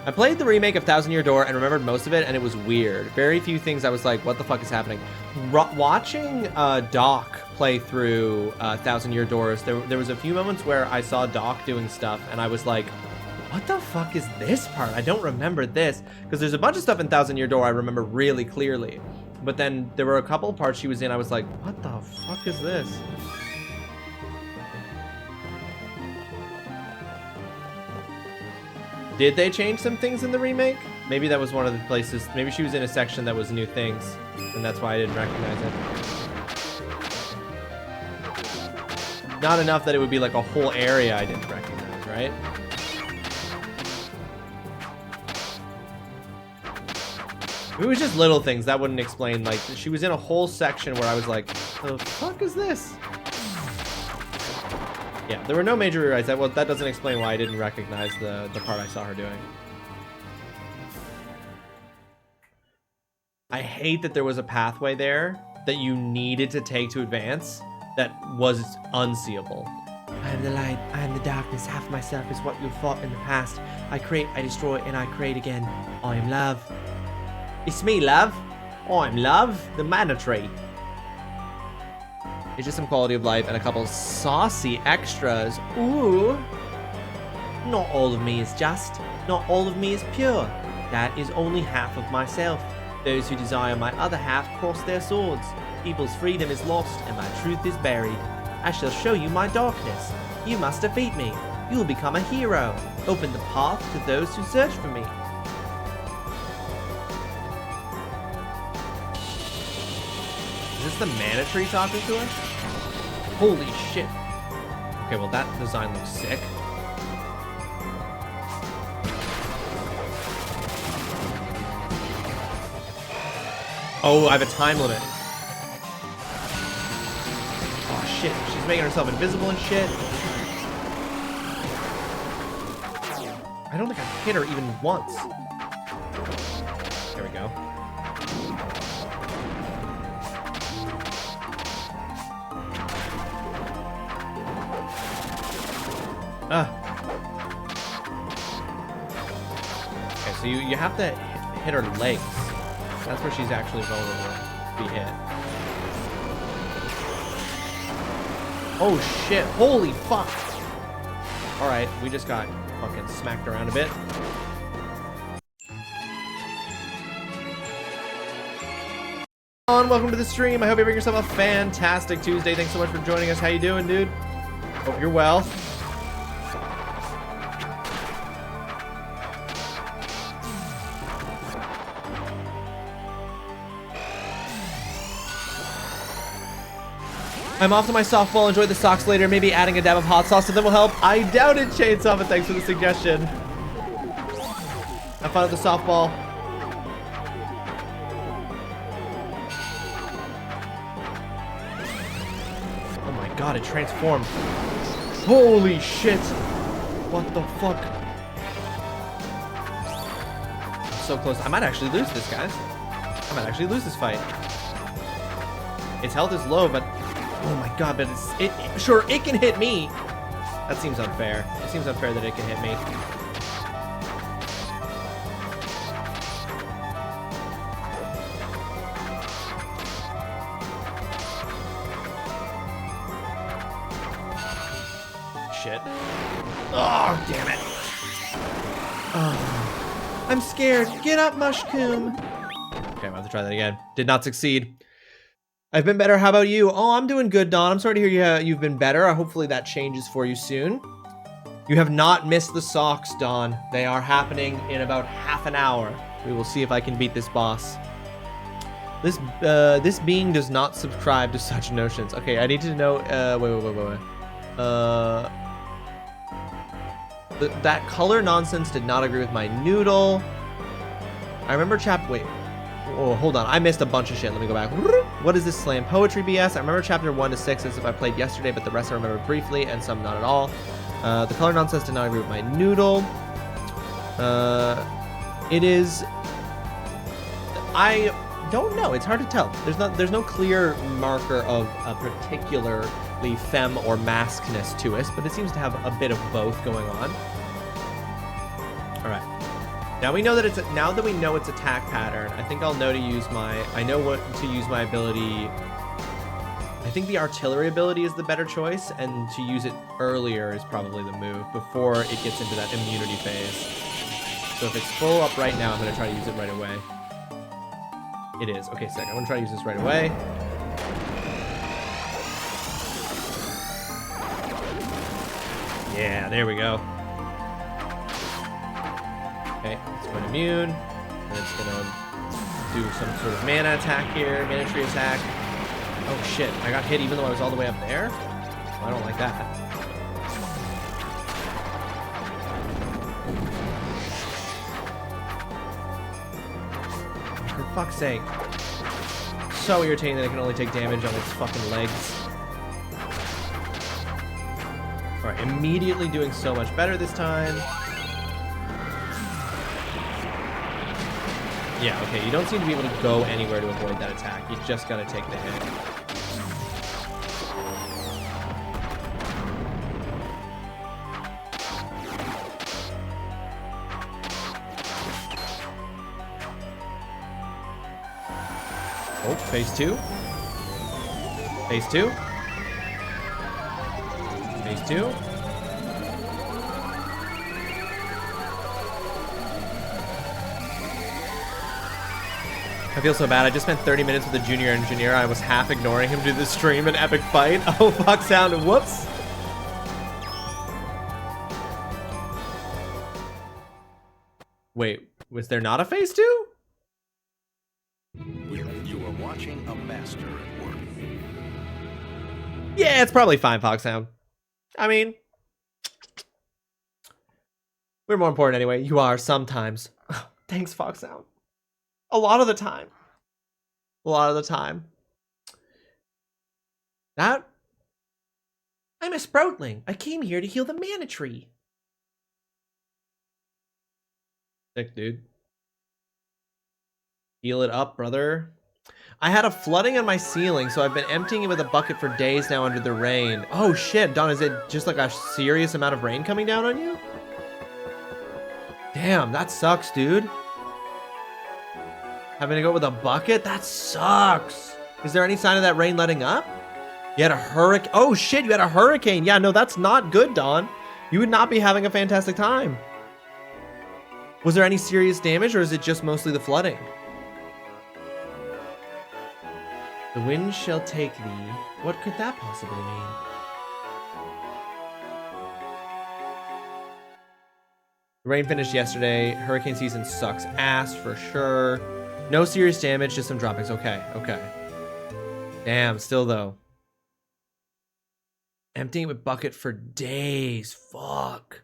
I played the remake of Thousand Year Door and remembered most of it, and it was weird. Very few things I was like, what the fuck is happening? Watching Doc play through Thousand Year Doors, there was a few moments where I saw Doc doing stuff, and I was like, what the fuck is this part? I don't remember this. Because there's a bunch of stuff in Thousand Year Door I remember really clearly. But then there were a couple of parts she was in, I was like, what the fuck is this? Did they change some things in the remake? Maybe that was one of the places. Maybe she was in a section that was new things, and that's why I didn't recognize it. Not enough that it would be like a whole area I didn't recognize, right? If it was just little things, that wouldn't explain. Like, she was in a whole section where I was like, the fuck is this? Yeah, there were no major rewrites. That doesn't explain why I didn't recognize the part I saw her doing. I hate that there was a pathway there that you needed to take to advance that was unseeable. I am the light, I am the darkness, half myself is what you fought in the past. I create, I destroy, and I create again. I am love. It's me, love. I'm love, the mana tree. It's just some quality of life and a couple saucy extras. Ooh. Not all of me is just. Not all of me is pure. That is only half of myself. Those who desire my other half cross their swords. People's freedom is lost and my truth is buried. I shall show you my darkness. You must defeat me. You will become a hero. Open the path to those who search for me. Is this the mana tree talking to us? Holy shit. Okay, well that design looks sick. Oh, I have a time limit. Oh shit, she's making herself invisible and shit. I don't think I hit her even once. There we go. Okay, so you have to hit her legs. That's where she's actually vulnerable to be hit. Oh shit, holy fuck. Alright, we just got fucking smacked around a bit. Welcome to the stream. I hope you're having yourself a fantastic Tuesday. Thanks so much for joining us. How you doing, dude? Hope you're well. I'm off to my softball. Enjoy the socks later. Maybe adding a dab of hot sauce to them will help. I doubt it, Chainsaw, but thanks for the suggestion. Have fun at the softball. Oh my god, it transformed. Holy shit. What the fuck? I'm so close. I might actually lose this, guys. I might actually lose this fight. Its health is low, but oh my god, but sure, it can hit me. That seems unfair. It seems unfair that it can hit me. Shit. Oh, damn it. Oh, I'm scared. Get up, Mushroom. Okay, I'm about to try that again. Did not succeed. I've been better. How about you? Oh, I'm doing good, Dawn. I'm sorry to hear you've been better. Hopefully that changes for you soon. You have not missed the socks, Dawn. They are happening in about half an hour. We will see if I can beat this boss. This being does not subscribe to such notions. Okay, I need to know. Wait. That color nonsense did not agree with my noodle. I remember wait. Oh, hold on. I missed a bunch of shit. Let me go back. What is this slam poetry BS? I remember chapter 1 to 6 as if I played yesterday, but the rest I remember briefly and some not at all. The color nonsense did not agree with my noodle. It is... I don't know. It's hard to tell. There's no clear marker of a particularly femme or maskness to it, but it seems to have a bit of both going on. All right. Now we know that now that we know its attack pattern, I think I'll know to use I know what to use my ability. I think the artillery ability is the better choice, and to use it earlier is probably the move before it gets into that immunity phase. So if it's full up right now, I'm gonna try to use it right away. It is. Okay, sick. I'm gonna try to use this right away. Yeah, there we go. Okay, it's going immune, and it's gonna do some sort of mana attack here, mana tree attack. Oh shit, I got hit even though I was all the way up there? Well, I don't like that. For fuck's sake. So irritating that it can only take damage on its fucking legs. Alright, immediately doing so much better this time. Yeah, okay, you don't seem to be able to go anywhere to avoid that attack. You just gotta take the hit. Oh, phase 2. Phase 2. Phase 2. I feel so bad. I just spent 30 minutes with a junior engineer. I was half ignoring him due to the stream and epic fight. Oh, fuck sound. Whoops. Wait, was there not a phase 2? You are watching a master at work. Yeah, it's probably fine, Fox Sound. I mean, we're more important anyway. You are sometimes. Thanks, Fox Sound. A lot of the time. A lot of the time. That? I'm a Sproutling. I came here to heal the mana tree. Sick, dude. Heal it up, brother. I had a flooding on my ceiling, so I've been emptying it with a bucket for days now under the rain. Oh shit, Don, is it just like a serious amount of rain coming down on you? Damn, that sucks, dude. Having to go with a bucket? That sucks. Is there any sign of that rain letting up? You had a hurricane. Oh shit, you had a hurricane. Yeah, no, that's not good, Don. You would not be having a fantastic time. Was there any serious damage, or is it just mostly the flooding? The wind shall take thee. What could that possibly mean? The rain finished yesterday. Hurricane season sucks ass for sure. No serious damage, just some droppings. Okay, okay. Damn, still though. Emptying with bucket for days. Fuck.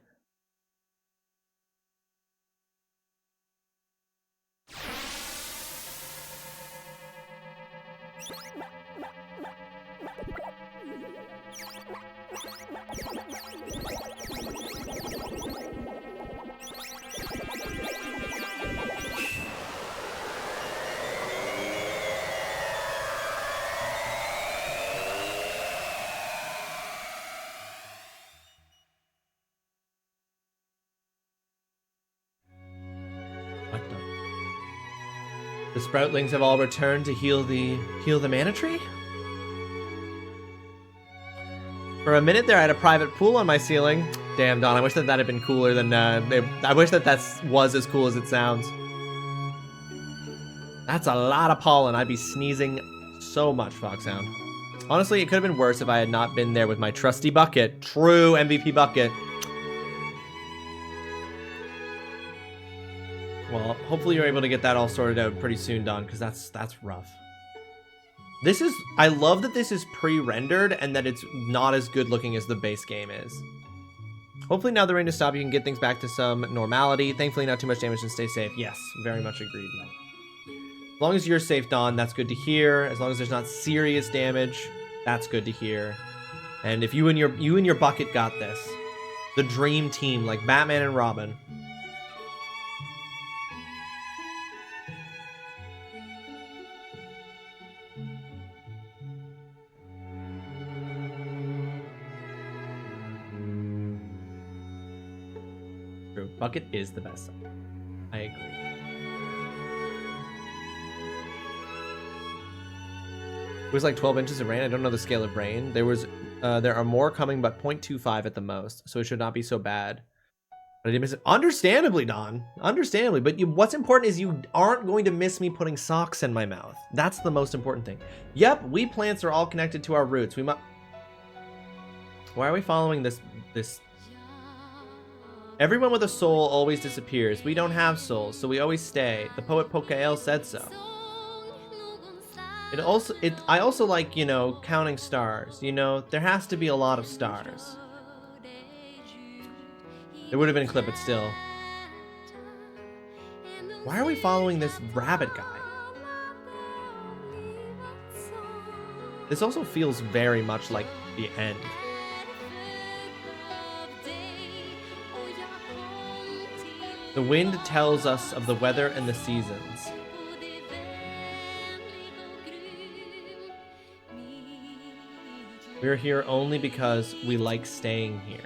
The sproutlings have all returned to heal the mana tree? For a minute there, I had a private pool on my ceiling. Damn, Don, I wish that had been cooler than... I wish that was as cool as it sounds. That's a lot of pollen. I'd be sneezing so much, Foxhound. Honestly, it could have been worse if I had not been there with my trusty bucket. True MVP bucket. Well, hopefully you're able to get that all sorted out pretty soon, Don, because that's rough. This is... I love that this is pre-rendered and that it's not as good looking as the base game is. Hopefully now the rain has stopped, you can get things back to some normality. Thankfully not too much damage and stay safe. Yes, very much agreed, Mo. As long as you're safe, Don, that's good to hear. As long as there's not serious damage, that's good to hear. And if you and your bucket got this, the dream team like Batman and Robin. True, bucket is the best side. I agree. It was like 12 inches of rain. I don't know the scale of rain. There are more coming, but 0.25 at the most, so it should not be so bad. But I did miss it. Understandably, Don. Understandably. But what's important is you aren't going to miss me putting socks in my mouth. That's the most important thing. Yep, we plants are all connected to our roots. We must... Why are we following this? Everyone with a soul always disappears. We don't have souls, so we always stay. The poet Pokael said so. I also like, you know, counting stars. You know, there has to be a lot of stars. There would have been a clip, but still. Why are we following this rabbit guy? This also feels very much like the end. The wind tells us of the weather and the seasons. We're here only because we like staying here.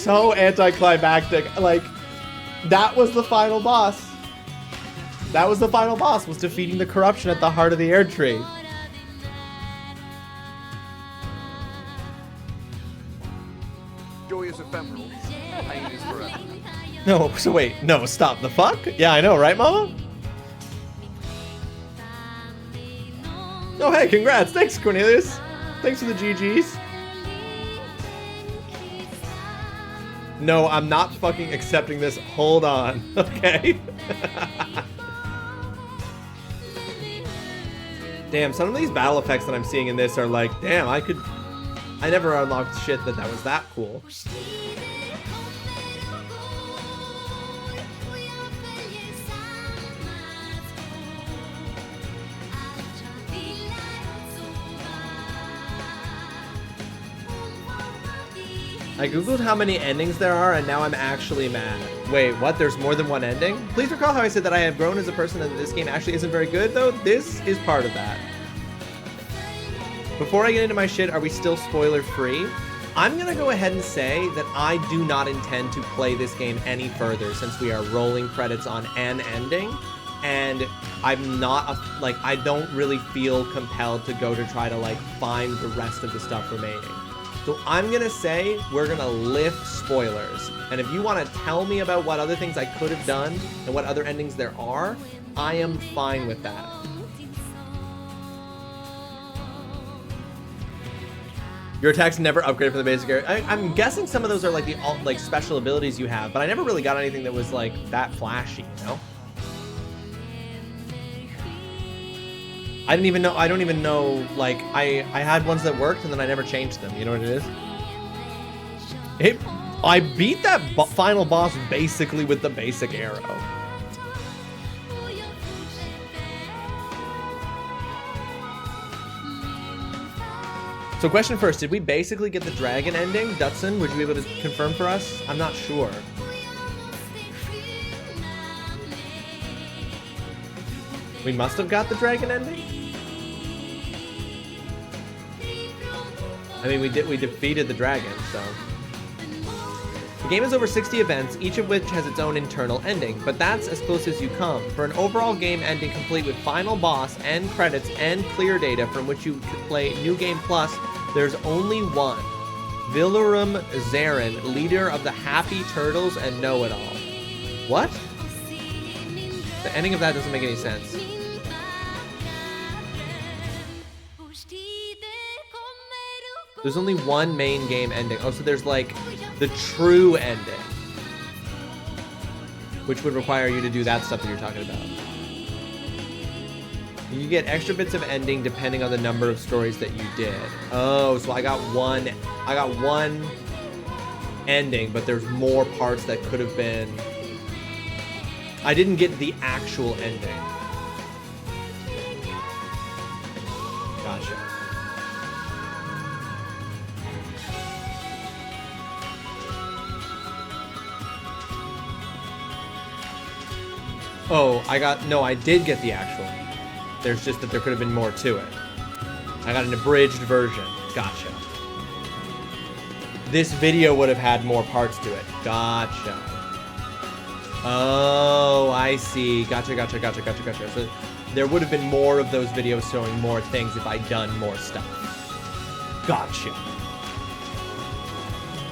So anticlimactic. Like, that was the final boss. That was the final boss, was defeating the corruption at the heart of the air tree. Joy is ephemeral. Pain is forever. No, so wait, no, stop. The fuck? Yeah, I know, right, Mama? Oh, hey, congrats. Thanks, Cornelius. Thanks for the GGs. No, I'm not fucking accepting this. Hold on. Okay. Damn, some of these battle effects that I'm seeing in this are like, damn, I never unlocked shit that was that cool. I googled how many endings there are, and now I'm actually mad. Wait, what? There's more than one ending? Please recall how I said that I have grown as a person and that this game actually isn't very good, though? This is part of that. Before I get into my shit, are we still spoiler-free? I'm gonna go ahead and say that I do not intend to play this game any further since we are rolling credits on an ending, and I'm not, I don't really feel compelled to go to try to, find the rest of the stuff remaining. So I'm gonna say we're gonna lift spoilers. And if you wanna tell me about what other things I could have done and what other endings there are, I am fine with that. Your attacks never upgrade from the basic area. I'm guessing some of those are like the like special abilities you have, but I never really got anything that was like that flashy, you know? I don't even know, like, I had ones that worked and then I never changed them, you know what it is? I beat that final boss basically with the basic arrow. So question first, did we basically get the dragon ending? Dutson, would you be able to confirm for us? I'm not sure. We must have got the dragon ending? I mean, we defeated the dragon, so. The game has over 60 events, each of which has its own internal ending, but that's as close as you come. For an overall game ending complete with final boss, end credits, and clear data from which you could play New Game Plus, there's only one. Villarum Zarin, leader of the Happy Turtles and Know-It-All. What? The ending of that doesn't make any sense. There's only one main game ending. Oh, so there's like the true ending, which would require you to do that stuff that you're talking about. You get extra bits of ending depending on the number of stories that you did. Oh, so I got one ending, but there's more parts that could have been. I didn't get the actual ending. Gotcha. Oh, I did get the actual. There's just that there could have been more to it. I got an abridged version. Gotcha. This video would have had more parts to it. Gotcha. Oh, I see. Gotcha. So there would have been more of those videos showing more things if I'd done more stuff. Gotcha.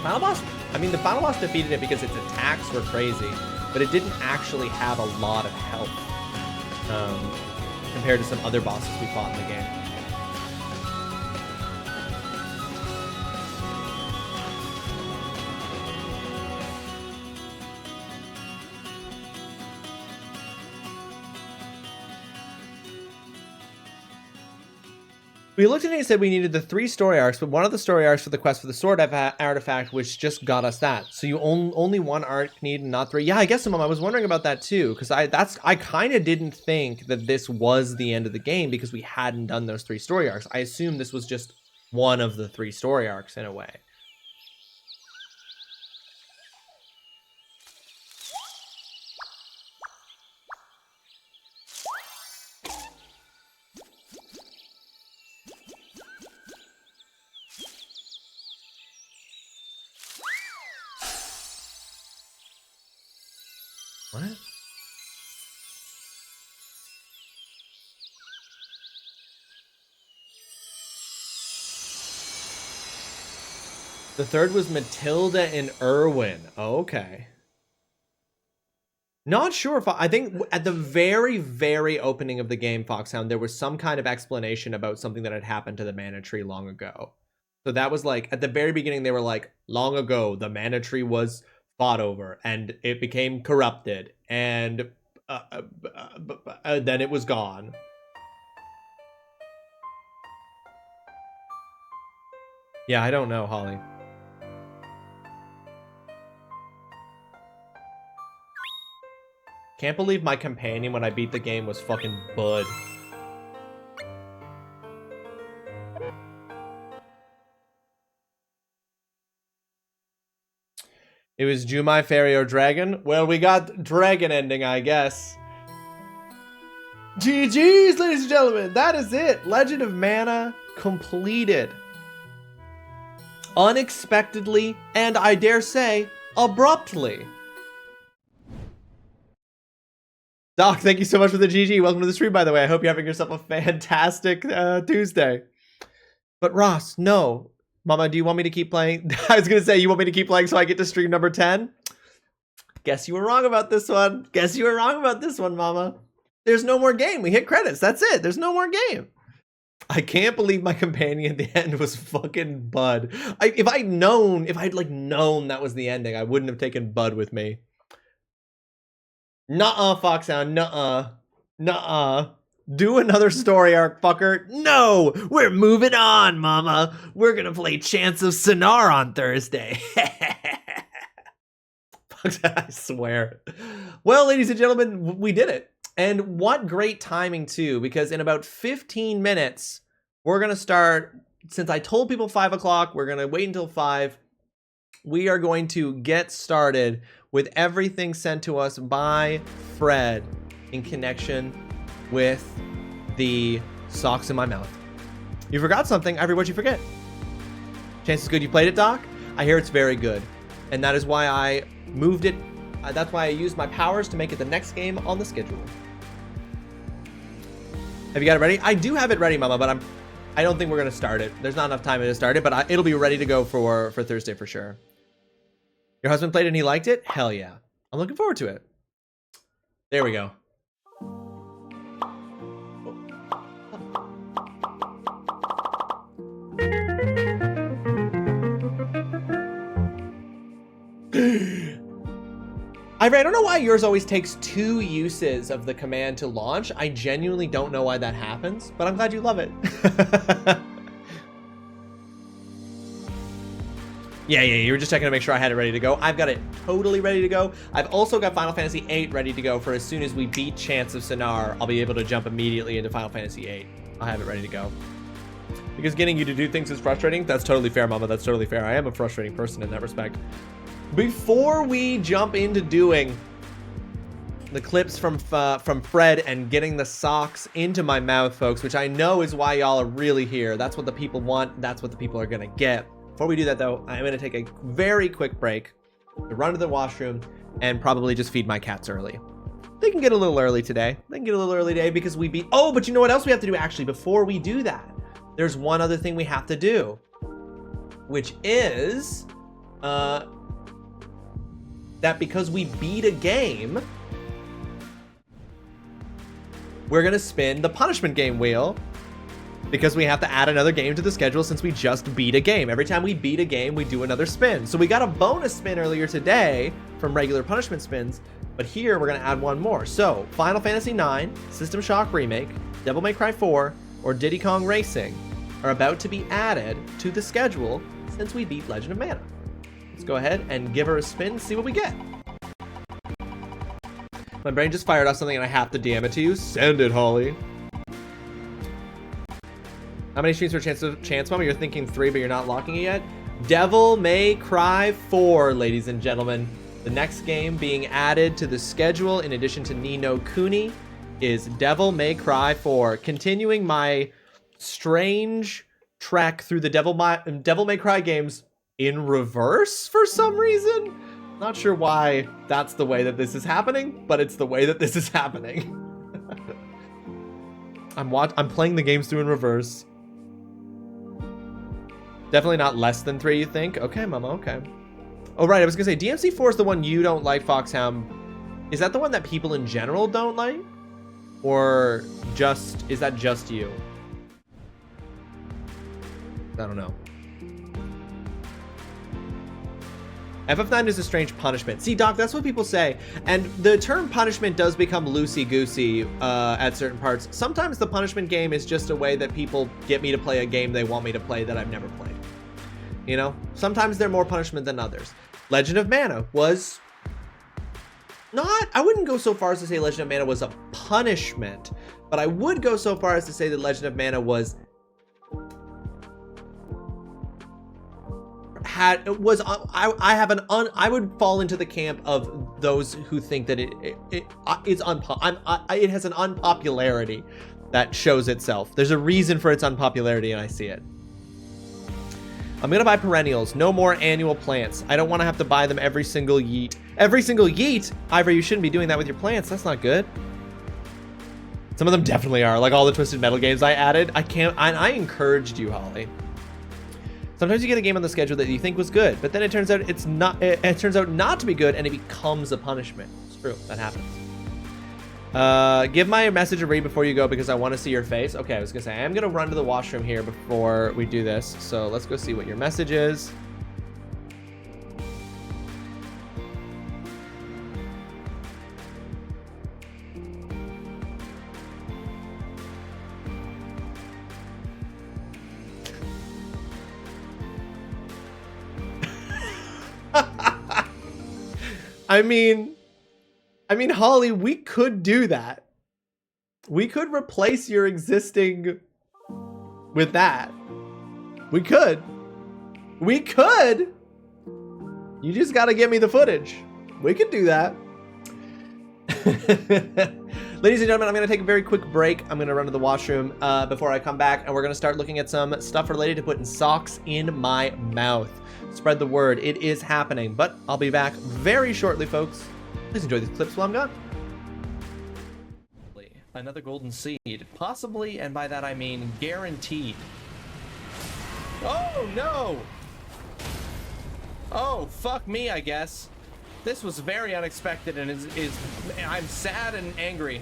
Final boss, I mean, the final boss defeated it because its attacks were crazy, but it didn't actually have a lot of health compared to some other bosses we fought in the game. We looked at it and said we needed the 3 story arcs, but one of the story arcs for the quest for the sword artifact, which just got us that. So you only one arc needed, not 3. Yeah, I guess, Mom, I was wondering about that too, because I kind of didn't think that this was the end of the game because we hadn't done those 3 story arcs. I assumed this was just one of the 3 story arcs in a way. What? The third was Matilda and Irwin. Okay. Not sure if I think at the very, very opening of the game, Foxhound, there was some kind of explanation about something that had happened to the mana tree long ago. So that was like, at the very beginning, they were like, long ago, the mana tree was fought over and it became corrupted and then it was gone. Yeah, I don't know, Holly. Can't believe my companion when I beat the game was fucking Bud. It was Jumai, Fairy, or Dragon? Well, we got Dragon ending, I guess. GG's, ladies and gentlemen. That is it. Legend of Mana completed. Unexpectedly, and I dare say, abruptly. Doc, thank you so much for the GG. Welcome to the stream, by the way. I hope you're having yourself a fantastic Tuesday. But Ross, no. Mama, do you want me to keep playing? I was going to say, you want me to keep playing so I get to stream number 10? Guess you were wrong about this one. Guess you were wrong about this one, Mama. There's no more game. We hit credits. That's it. There's no more game. I can't believe my companion at the end was fucking Bud. If I'd known that was the ending, I wouldn't have taken Bud with me. Nuh-uh, Foxhound, nuh-uh. Nuh-uh. Do another story arc, fucker. No! We're moving on, mama. We're gonna play Chance of Sonar on Thursday. I swear. Well, ladies and gentlemen, we did it. And what great timing, too, because in about 15 minutes, we're gonna start, since I told people 5 o'clock, we're gonna wait until 5. We are going to get started with everything sent to us by Fred in connection with the socks in my mouth. You forgot something. What'd you forget? Chance is good. You played it, Doc? I hear it's very good. And that is why I moved it. That's why I used my powers to make it the next game on the schedule. Have you got it ready? I do have it ready, Mama, but I don't think we're going to start it. There's not enough time to start it, but it'll be ready to go for Thursday for sure. Your husband played it and he liked it? Hell yeah. I'm looking forward to it. There we go. I don't know why yours always takes 2 uses of the command to launch. I genuinely don't know why that happens, but I'm glad you love it. Yeah, you were just checking to make sure I had it ready to go. I've got it totally ready to go. I've also got Final Fantasy VIII ready to go for as soon as we beat Chance of Sonar. I'll be able to jump immediately into Final Fantasy VIII. I'll have it ready to go. Because getting you to do things is frustrating. That's totally fair, Mama. That's totally fair. I am a frustrating person in that respect. Before we jump into doing the clips from Fred and getting the socks into my mouth, folks, which I know is why y'all are really here. That's what the people want. That's what the people are going to get. Before we do that, though, I'm going to take a very quick break to run to the washroom and probably just feed my cats early. They can get a little early today. Because we beat... Oh, but you know what else we have to do, actually, before we do that? There's one other thing we have to do, which is that because we beat a game, we're going to spin the punishment game wheel. Because we have to add another game to the schedule since we just beat a game. Every time we beat a game, we do another spin. So we got a bonus spin earlier today from regular punishment spins, but here we're gonna add one more. So Final Fantasy IX, System Shock Remake, Devil May Cry 4, or Diddy Kong Racing are about to be added to the schedule since we beat Legend of Mana. Let's go ahead and give her a spin and see what we get. My brain just fired off something and I have to DM it to you. Send it, Holly. How many streams for Chance Mama? You're thinking 3, but you're not locking it yet? Devil May Cry 4, ladies and gentlemen. The next game being added to the schedule, in addition to Ni no Kuni, is Devil May Cry 4. Continuing my strange trek through the Devil May Cry games in reverse for some reason. Not sure why that's the way that this is happening, but it's the way that this is happening. I'm playing the games through in reverse. Definitely not less than 3, you think? Okay, Mama, okay. Oh, right, I was gonna say, DMC4 is the one you don't like, Foxhound. Is that the one that people in general don't like? Or is that just you? I don't know. FF9 is a strange punishment. See, Doc, that's what people say. And the term punishment does become loosey-goosey at certain parts. Sometimes the punishment game is just a way that people get me to play a game they want me to play that I've never played. You know? Sometimes they're more punishment than others. Legend of Mana was not... I wouldn't go so far as to say Legend of Mana was a punishment, but I would go so far as to say that Legend of Mana was... I would fall into the camp of those who think that it has an unpopularity that shows itself. There's a reason for its unpopularity, and I see it. I'm gonna buy perennials, no more annual plants. I don't want to have to buy them every single yeet. Every single yeet? Ivor, you shouldn't be doing that with your plants. That's not good. Some of them definitely are, like all the Twisted Metal games I added. I encouraged you, Holly. Sometimes you get a game on the schedule that you think was good, but then it turns out it's not. It turns out not to be good, and it becomes a punishment. It's true. That happens. Give my message a read before you go because I want to see your face. Okay, I was gonna say, I am gonna run to the washroom here before we do this. So let's go see what your message is. I mean, Holly, we could do that. We could replace your existing with that. We could. We could. You just got to get me the footage. We could do that. Ladies and gentlemen, I'm going to take a very quick break. I'm going to run to the washroom before I come back, and we're going to start looking at some stuff related to putting socks in my mouth. Spread the word. It is happening, but I'll be back very shortly, folks. Please enjoy these clips while I'm gone. Another golden seed, possibly, and by that I mean guaranteed. Oh no! Oh, fuck me, I guess. This was very unexpected and I'm sad and angry.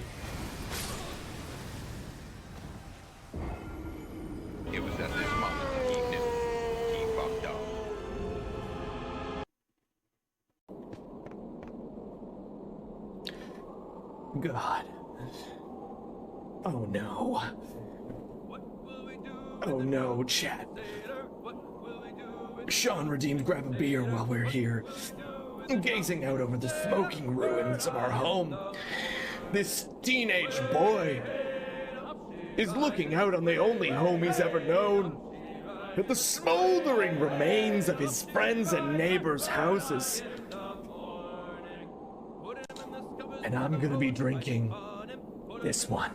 It was at this moment that he knew he fucked up. God. Oh no. Oh no, chat. Sean redeemed grab a beer while we're here, gazing out over the smoking ruins of our home. This teenage boy is looking out on the only home he's ever known, at the smoldering remains of his friends and neighbors' houses. And I'm gonna be drinking this one.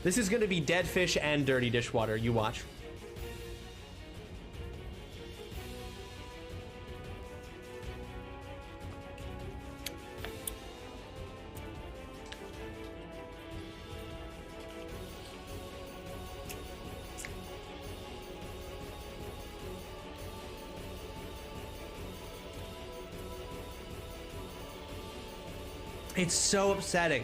This is gonna be dead fish and dirty dishwater. You watch. It's so upsetting.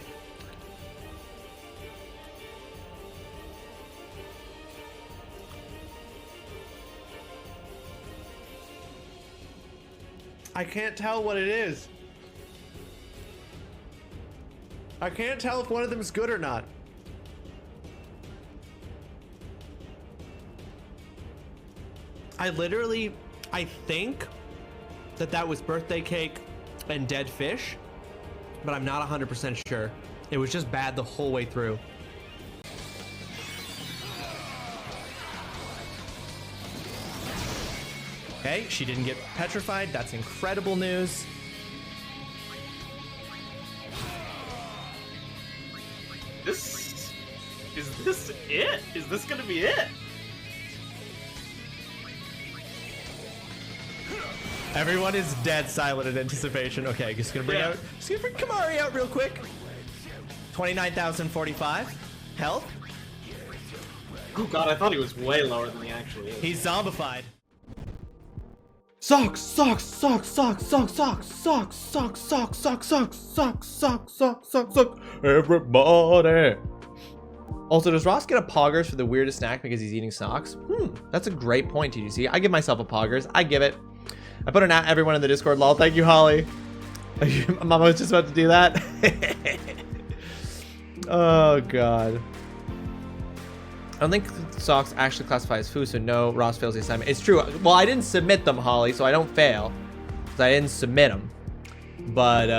I can't tell what it is. I can't tell if one of them is good or not. I think that was birthday cake and dead fish, but I'm not 100% sure. It was just bad the whole way through. Okay, she didn't get petrified. That's incredible news. Is this it? Is this gonna be it? Everyone is dead silent in anticipation. Okay, just gonna bring Kamari out real quick. 29,045 health. Oh god, I thought he was way lower than he actually is. He's zombified. Socks, socks, socks, socks, socks, socks, socks, socks, socks, socks, socks, socks, socks, socks, socks, socks, everybody. Also, does Ross get a poggers for the weirdest snack because he's eating socks? That's a great point, TGC. I give myself a poggers. I give it. I put an at everyone in the Discord, lol. Thank you, Holly. Mama was just about to do that. Oh, God. I don't think socks actually classify as food, so no, Ross fails the assignment. It's true. Well, I didn't submit them, Holly, so I don't fail. Because I didn't submit them. But,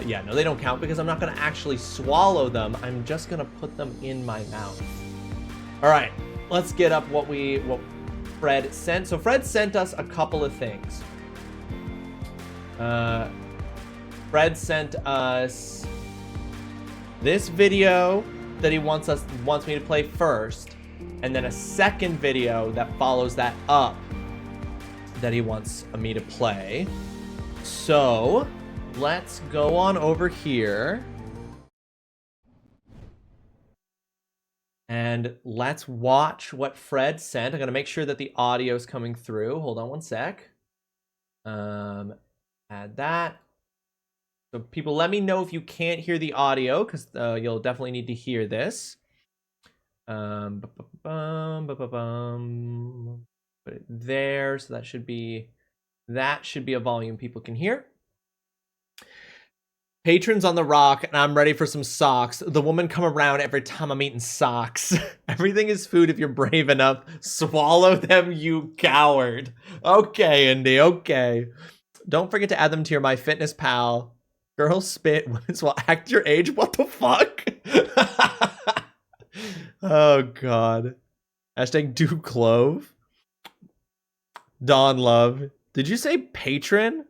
yeah, no, they don't count because I'm not going to actually swallow them. I'm just going to put them in my mouth. All right, let's get up what Fred sent. So Fred sent us a couple of things. Fred sent us this video that he wants me to play first, and then a second video that follows that up that he wants me to play. So let's go on over here and let's watch what Fred sent. I'm gonna make sure that the audio is coming through. Hold on one sec. Add that. So people, let me know if you can't hear the audio, because you'll definitely need to hear this. Put it there, so that should be a volume people can hear. Patrons on the rock, and I'm ready for some socks. The woman come around every time I'm eating socks. Everything is food if you're brave enough. Swallow them, you coward. Okay, Indy, okay. Don't forget to add them to your MyFitnessPal. Girls spit, women swallow, act your age. What the fuck? Oh, God. Hashtag do clove. Dawn Love. Did you say patron?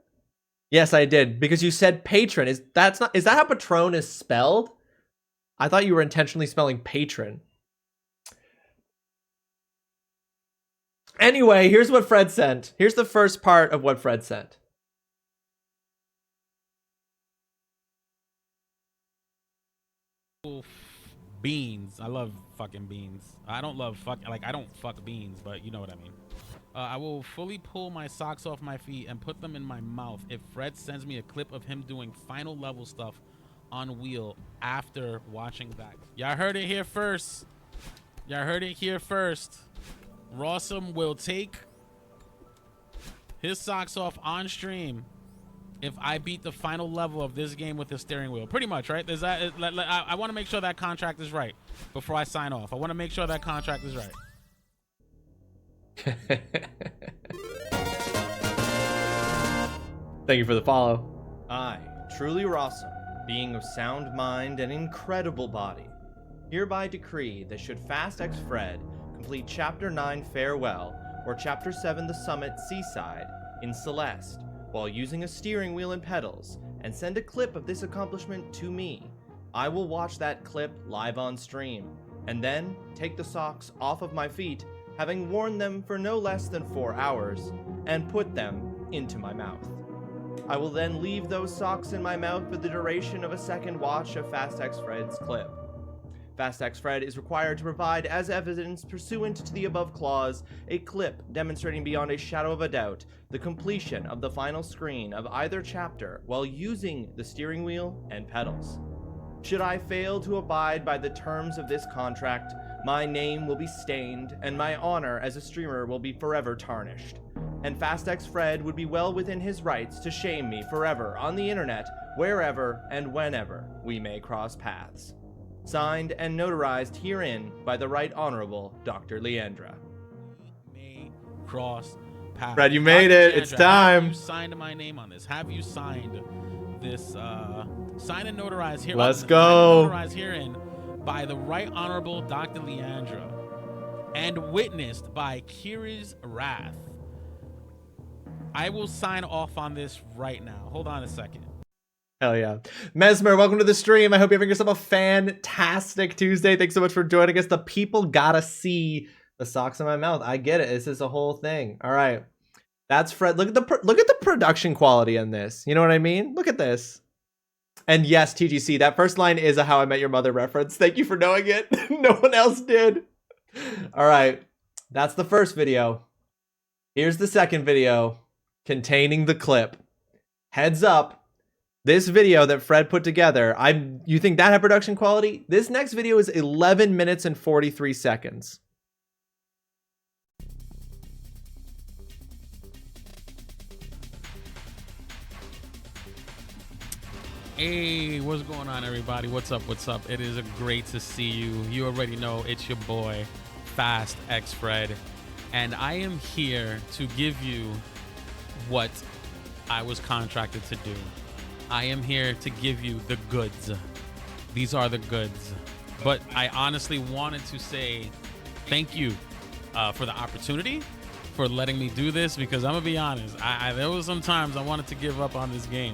Yes, I did, because you said patron. Is that how Patron is spelled? I thought you were intentionally spelling patron. Anyway, here's what Fred sent. Here's the first part of what Fred sent. Beans. I love fucking beans. I don't fuck beans, but you know what I mean. I will fully pull my socks off my feet and put them in my mouth if Fred sends me a clip of him doing final level stuff on wheel after watching that. Y'all heard it here first. Y'all heard it here first. Rawesome will take his socks off on stream if I beat the final level of this game with the steering wheel. Pretty much, right? I want to make sure that contract is right before I sign off. I want to make sure that contract is right. Thank you for the follow. I, TrulyRawesome, being of sound mind and incredible body, hereby decree that should Fast X Fred complete Chapter 9 Farewell or Chapter 7 The Summit Seaside in Celeste while using a steering wheel and pedals, and send a clip of this accomplishment to me, I will watch that clip live on stream, and then take the socks off of my feet, having worn them for no less than 4 hours, and put them into my mouth. I will then leave those socks in my mouth for the duration of a second watch of Fast X Fred's clip. Fast X Fred is required to provide as evidence pursuant to the above clause a clip demonstrating beyond a shadow of a doubt the completion of the final screen of either chapter while using the steering wheel and pedals. Should I fail to abide by the terms of this contract, my name will be stained and my honor as a streamer will be forever tarnished. And Fast X Fred would be well within his rights to shame me forever on the internet, wherever and whenever we may cross paths. Signed and notarized herein by the Right Honorable Dr. Leandra. May cross paths. Fred, you made it. It's time. Have you signed my name on this? Have you signed this? Sign and notarize here. Let's go. Notarize herein by the Right Honorable Dr. Leandra and witnessed by Kira's Wrath. I will sign off on this right now. Hold on a second. Hell yeah. Mesmer, welcome to the stream. I hope you're having yourself a fantastic Tuesday. Thanks so much for joining us. The people gotta see the socks in my mouth. I get it. This is a whole thing. All right. That's Fred. Look at the production quality in this. You know what I mean? Look at this. And yes, TGC, that first line is a How I Met Your Mother reference. Thank you for knowing it. No one else did. All right. That's the first video. Here's the second video containing the clip. Heads up. This video that Fred put together, you think that had production quality? This next video is 11 minutes and 43 seconds. Hey, what's going on, everybody? What's up? It is great to see you. You already know it's your boy, Fast X Fred, and I am here to give you what I was contracted to do. I am here to give you the goods. These are the goods. But I honestly wanted to say thank you for the opportunity, for letting me do this, because I'm gonna be honest, there was some times I wanted to give up on this game.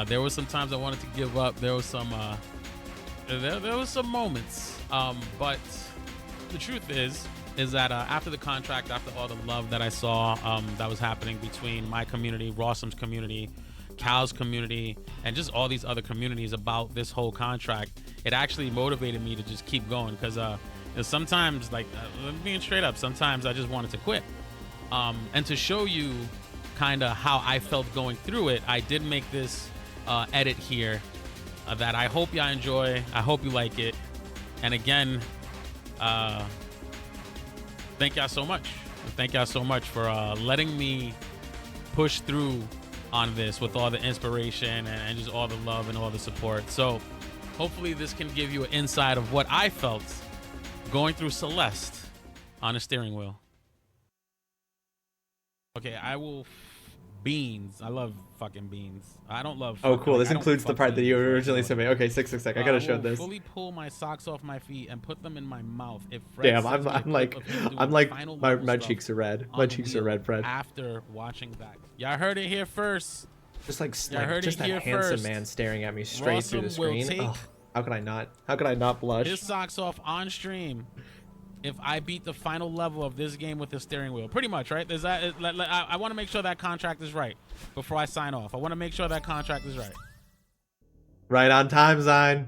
There was some times I wanted to give up. There was some moments. But the truth is that after the contract, after all the love that I saw that was happening between my community, Rawesome's community, Cal's community, and just all these other communities about this whole contract, it actually motivated me to just keep going, because sometimes, like, being straight up, sometimes I just wanted to quit. And to show you kind of how I felt going through it, I did make this edit here that I hope y'all enjoy. I hope you like it. And again, thank y'all so much. Thank y'all so much for letting me push through on this with all the inspiration and just all the love and all the support. So hopefully this can give you an insight of what I felt going through Celeste on a steering wheel. Okay, I will beans. I love fucking beans. I don't love. Oh, cool. This I don't includes the fuck part that you beans, originally right? sent me. Okay, six. I gotta show will this. Fully pull my socks off my feet and put them in my mouth. If Fred Damn, sends me a I'm clip like, of him doing I'm like, final my level stuff cheeks are red. on My the cheeks are wheel red, Fred. After watching that, y'all heard it here first. Just like, Y'all heard just it that here handsome first. man staring at me straight through the Rawesome will screen. take Ugh, how could I not? How could I not blush? his socks off on stream if I beat the final level of this game with the steering wheel. Pretty much, right? There's that. I want to make sure that contract is right before I sign off. I want to make sure that contract is right. Right on time, Zine.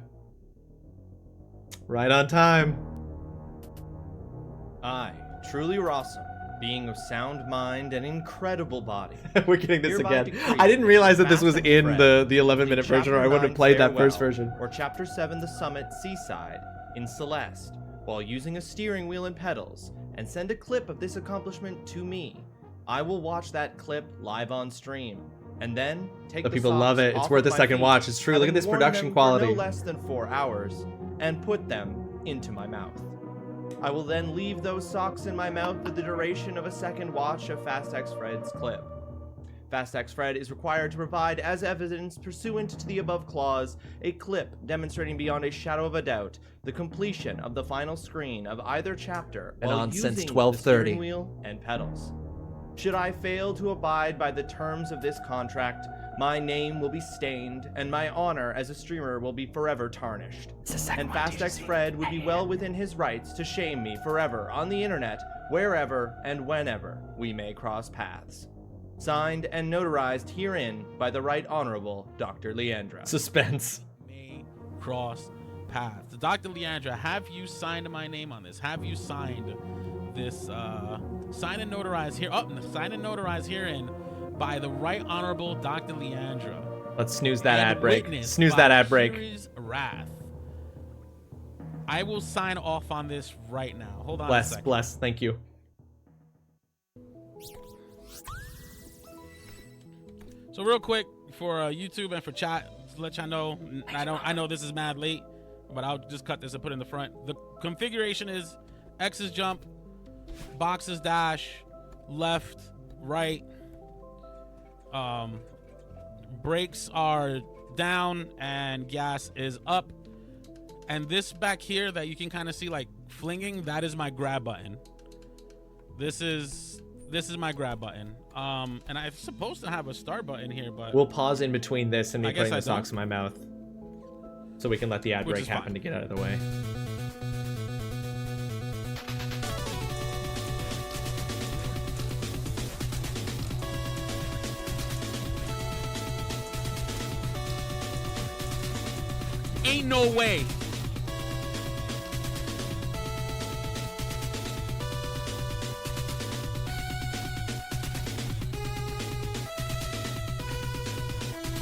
Right on time. I, TrulyRawesome, being of sound mind and incredible body. We're getting this hereby again. decree I didn't realize that this Fast was and in Fred, the 11-minute version, or I wouldn't have played that first version. Or Chapter 7, The Summit Seaside, in Celeste, while using a steering wheel and pedals, and send a clip of this accomplishment to me. I will watch that clip live on stream, and then take The the people socks love it. It's off worth of a my second feet, watch. It's true. Look at having this worn production them for quality. no less than 4 hours, and put them into my mouth. I will then leave those socks in my mouth for the duration of a second watch of Fast X Fred's clip. Fast X Fred is required to provide as evidence pursuant to the above clause a clip demonstrating beyond a shadow of a doubt the completion of the final screen of either chapter And while on since using 12:30. the steering wheel and pedals. Should I fail to abide by the terms of this contract, my name will be stained and my honor as a streamer will be forever tarnished. And Fast X Fred would be well within his rights to shame me forever on the internet, wherever and whenever we may cross paths. Signed and notarized herein by the Right Honorable Dr. Leandra. Suspense. May cross paths. Dr. Leandra, have you signed my name on this? Have you signed this? Sign and notarize here. Oh, sign and notarize herein by the Right Honorable Dr. Leandra. Let's snooze that and ad break. witnessed Snooze by that ad break. Shuri's wrath. I will sign off on this right now. Hold on a Bless, second. bless. Thank you. So real quick for YouTube and for chat, to let y'all know, I know this is mad late, but I'll just cut this and put it in the front. The configuration is X is jump, box is dash, left, right. Brakes are down and gas is up. And this back here that you can kind of see like flinging, that is my grab button. This is my grab button. And I'm supposed to have a start button here, but We'll pause in between this and me I guess putting I the socks don't. in my mouth, so we can let the ad Which break is happen fine. to get out of the way. ain't no way.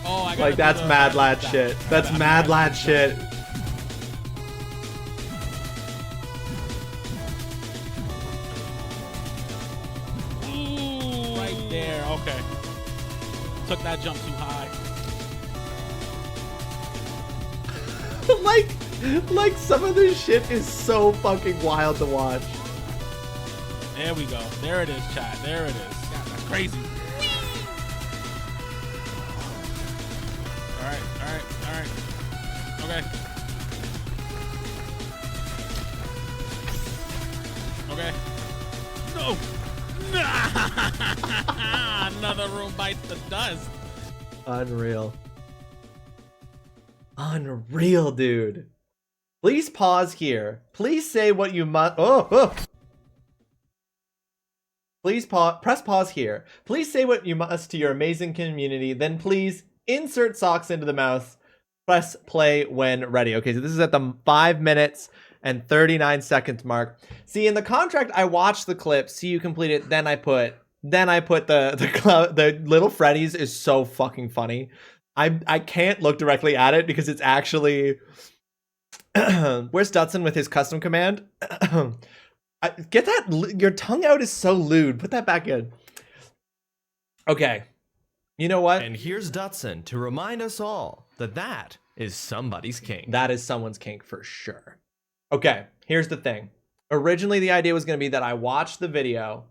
Oh, I gotta Like, do that's the- mad lad shit. That's mad lad shit. Ooh, right there. Okay. Took that jump too high. like some of this shit is so fucking wild to watch. There we go. There it is, chat. There it is. God, that's crazy. All right. Okay. Okay. No. Another room bites the dust. Unreal. Unreal, dude. Please pause here. Please say what you must. Please press pause here. Please say what you must to your amazing community. Then please insert socks into the mouth. Press play when ready. Okay, so this is at the 5 minutes and 39 seconds mark. See, in the contract, I watched the clip, see you complete it, then I put the little Freddy's is so fucking funny. I can't look directly at it because it's actually where's Dutson with his custom command? Get that, your tongue out is so lewd. Put that back in. Okay. You know what? And here's Dutson to remind us all that that is somebody's kink. That is someone's kink for sure. Okay, here's the thing. Originally, the idea was going to be that I watched the video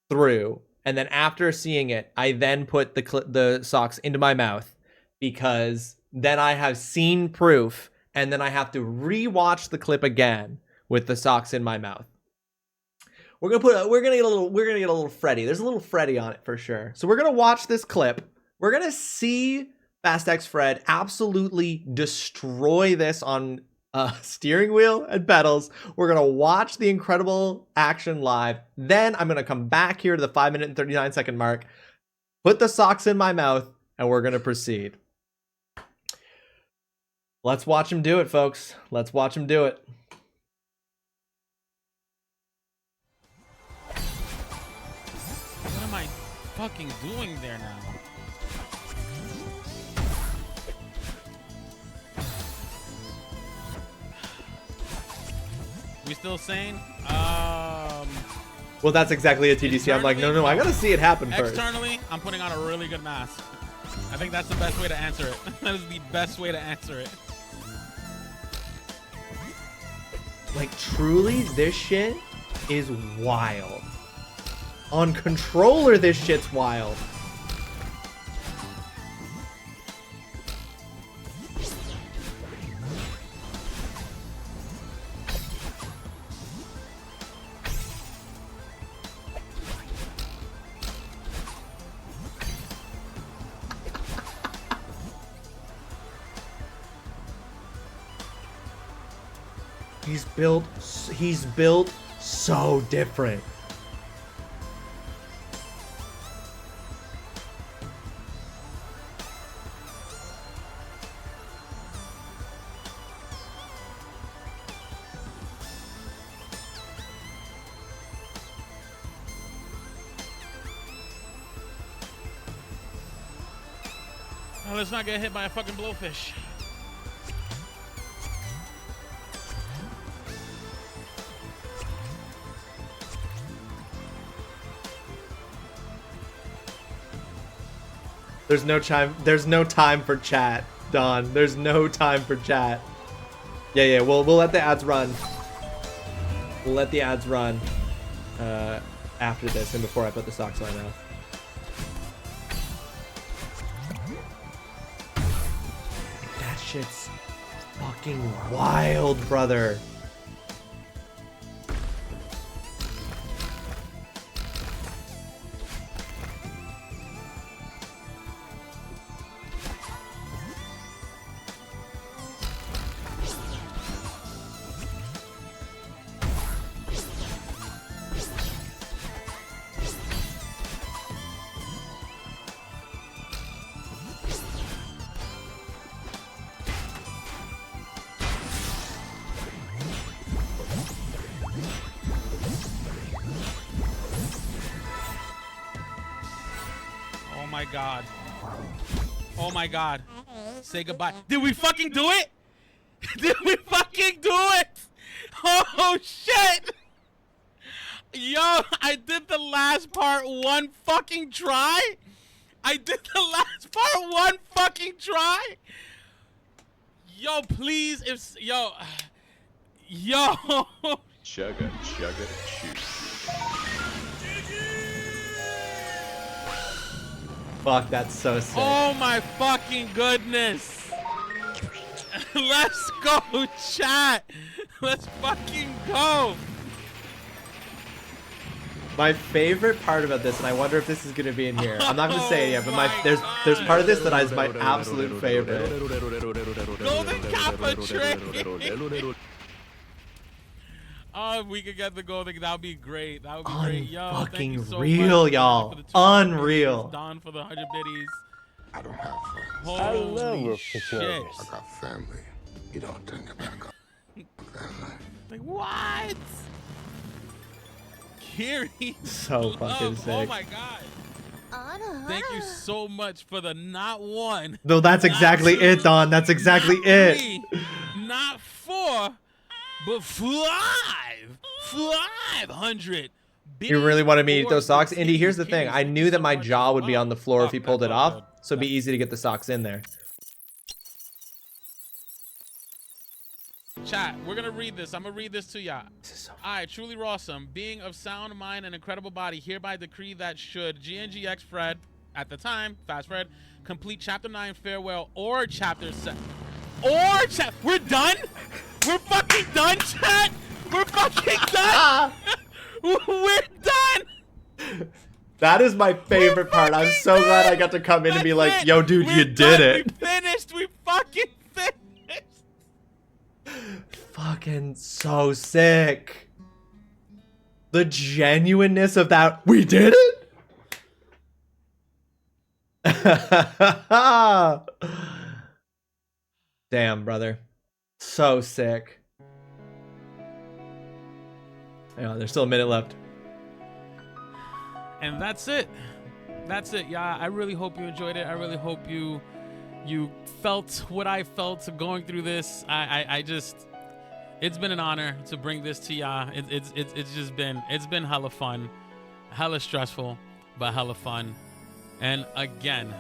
through, and then after seeing it, I then put the socks into my mouth, because then I have seen proof, and then I have to rewatch the clip again with the socks in my mouth. We're gonna get a little Freddy. There's a little Freddy on it for sure. So we're gonna watch this clip. We're gonna see Fast X Fred absolutely destroy this on steering wheel and pedals. We're gonna watch the incredible action live. Then I'm gonna come back here to the 5-minute and 39-second mark, put the socks in my mouth, and we're gonna proceed. Let's watch him do it, folks. Let's watch him do it. What am I fucking doing there now? We still sane? Well, that's exactly a TDC. I'm like, no, I gotta see it happen first. Externally, I'm putting on a really good mask. I think that's the best way to answer it. That is the best way to answer it. Like, truly, this shit is wild. On controller, this shit's wild. He's built so different. Oh, let's not get hit by a fucking blowfish. There's no time for chat, Don. There's no time for chat. Yeah, we'll let the ads run. We'll let the ads run after this and before I put the socks in my mouth. That shit's fucking wild, brother. God. Oh my God. Say goodbye. Did we fucking do it? Did we fucking do it? Oh shit. Yo, I did the last part one fucking try. I did the last part one fucking try. Yo, please, if yo. Chugga, shoot. Fuck, that's so sick. Oh my fucking goodness. Let's go, chat. Let's fucking go. My favorite part about this, and I wonder if this is gonna be in here. I'm not gonna say it yet, but there's part of this that is my absolute favorite. Golden Kappa trick. Oh, if we could get the golden, that would be great. That would be great. Yo, fucking thank you so real, much, y'all. Unreal. Don for the 100 biddies. I don't have friends. Holy shit. I got family. You don't think about family. Like, what? Kiri. So fucking sick. Oh my God. Anna. Thank you so much for the not one. No, that's exactly it, Don. That's exactly it. Three, not 4, but 500. You really wanted me to eat those socks? Indy, here's the thing. I knew that my jaw would be on the floor if he pulled it off, so it'd be easy to get the socks in there. Chat, we're gonna read this. I'm gonna read this to y'all. I, TrulyRawesome, being of sound mind and incredible body, hereby decree that should GNGX Fred, at the time, Fast Fred, complete Chapter 9 Farewell or Chapter 7. We're done? We're fucking done, chat? We're fucking done? We're done! That is my favorite part. I'm so glad I got to come in and be like, yo, dude, you did it. We finished. We fucking finished. Fucking so sick. The genuineness of that. We did it? Damn, brother. So sick. Yeah, there's still a minute left. And that's it. That's it, yeah. I really hope you enjoyed it. I really hope you felt what I felt going through this. I just, it's been an honor to bring this to y'all. It's been hella fun, hella stressful, but hella fun. And again,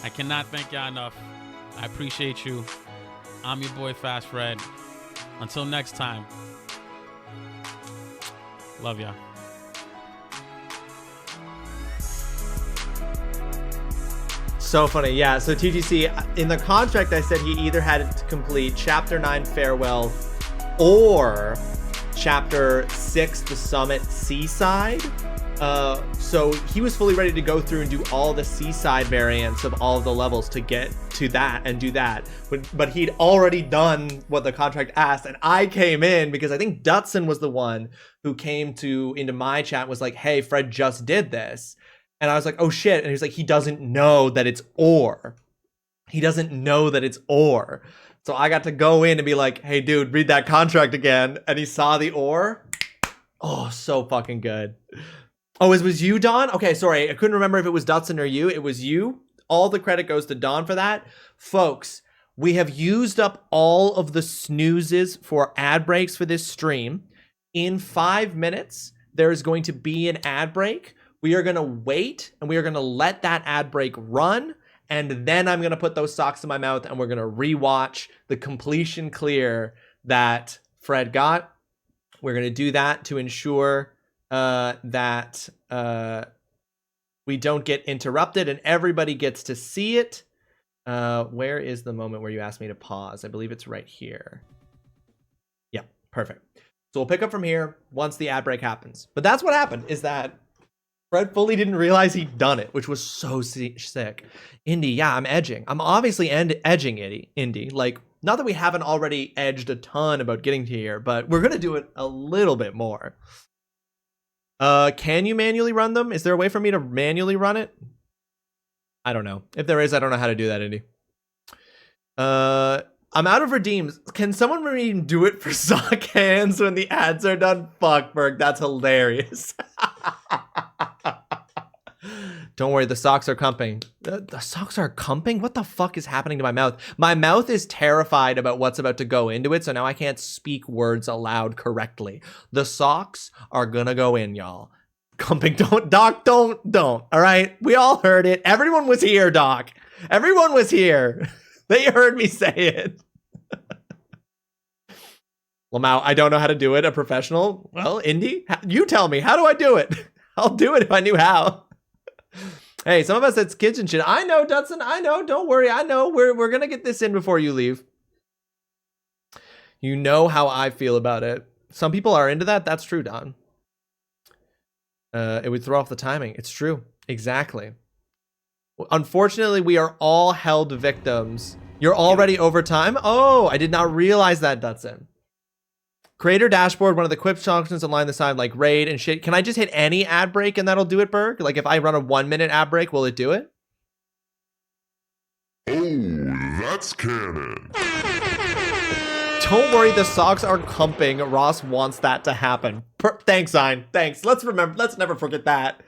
I cannot thank y'all enough. I appreciate you. I'm your boy Fast Fred. Until next time. Love ya. So funny. Yeah, so TGC, in the contract I said he either had to complete Chapter 9 Farewell or Chapter 6 The Summit Seaside. So he was fully ready to go through and do all the seaside variants of all of the levels to get to that and do that. But he'd already done what the contract asked, and I came in because I think Dutson was the one who came into my chat and was like, hey, Fred just did this. And I was like, oh shit. And he's like, he doesn't know that it's or. He doesn't know that it's or. So I got to go in and be like, hey dude, read that contract again. And he saw the or. Oh, so fucking good. Oh, it was you, Don? Okay, sorry. I couldn't remember if it was Dutson or you. It was you. All the credit goes to Don for that. Folks, we have used up all of the snoozes for ad breaks for this stream. In 5 minutes, there is going to be an ad break. We are going to wait, and we are going to let that ad break run. And then I'm going to put those socks in my mouth, and we're going to rewatch the completion clear that Fred got. We're going to do that to ensure that we don't get interrupted and everybody gets to see it. Where is the moment where you asked me to pause? I believe it's right here. Yeah, perfect. So we'll pick up from here once the ad break happens. But that's what happened, is that Fred fully didn't realize he'd done it, which was so sick. Indy, yeah, I'm edging. I'm obviously edging Indy. Like, not that we haven't already edged a ton about getting to here, but we're going to do it a little bit more. Can you manually run them? Is there a way for me to manually run it? I don't know. If there is, I don't know how to do that, Indy. I'm out of redeems. Can someone redeem do it for sock hands when the ads are done? Fuck, Berg, that's hilarious. Don't worry, the socks are cumping. The socks are cumping? What the fuck is happening to my mouth? My mouth is terrified about what's about to go into it, so now I can't speak words aloud correctly. The socks are gonna go in, y'all. Cumping, Doc, don't. All right? We all heard it. Everyone was here, Doc. Everyone was here. They heard me say it. Lamau, I don't know how to do it. A professional? Well, Indy, you tell me. How do I do it? I'll do it if I knew how. Hey, some of us, it's kitchen shit. I know, Dutson. I know. Don't worry. I know. We're going to get this in before you leave. You know how I feel about it. Some people are into that. That's true, Don. It would throw off the timing. It's true. Exactly. Unfortunately, we are all held victims. You're already over time? Oh, I did not realize that, Dutson. Creator dashboard, one of the quick functions align the side like raid and shit. Can I just hit any ad break and that'll do it, Berg? Like if I run a 1 minute ad break, will it do it? Oh, that's canon. Don't worry, the socks are cumping. Ross wants that to happen. Thanks, Zine. Thanks. Let's never forget that.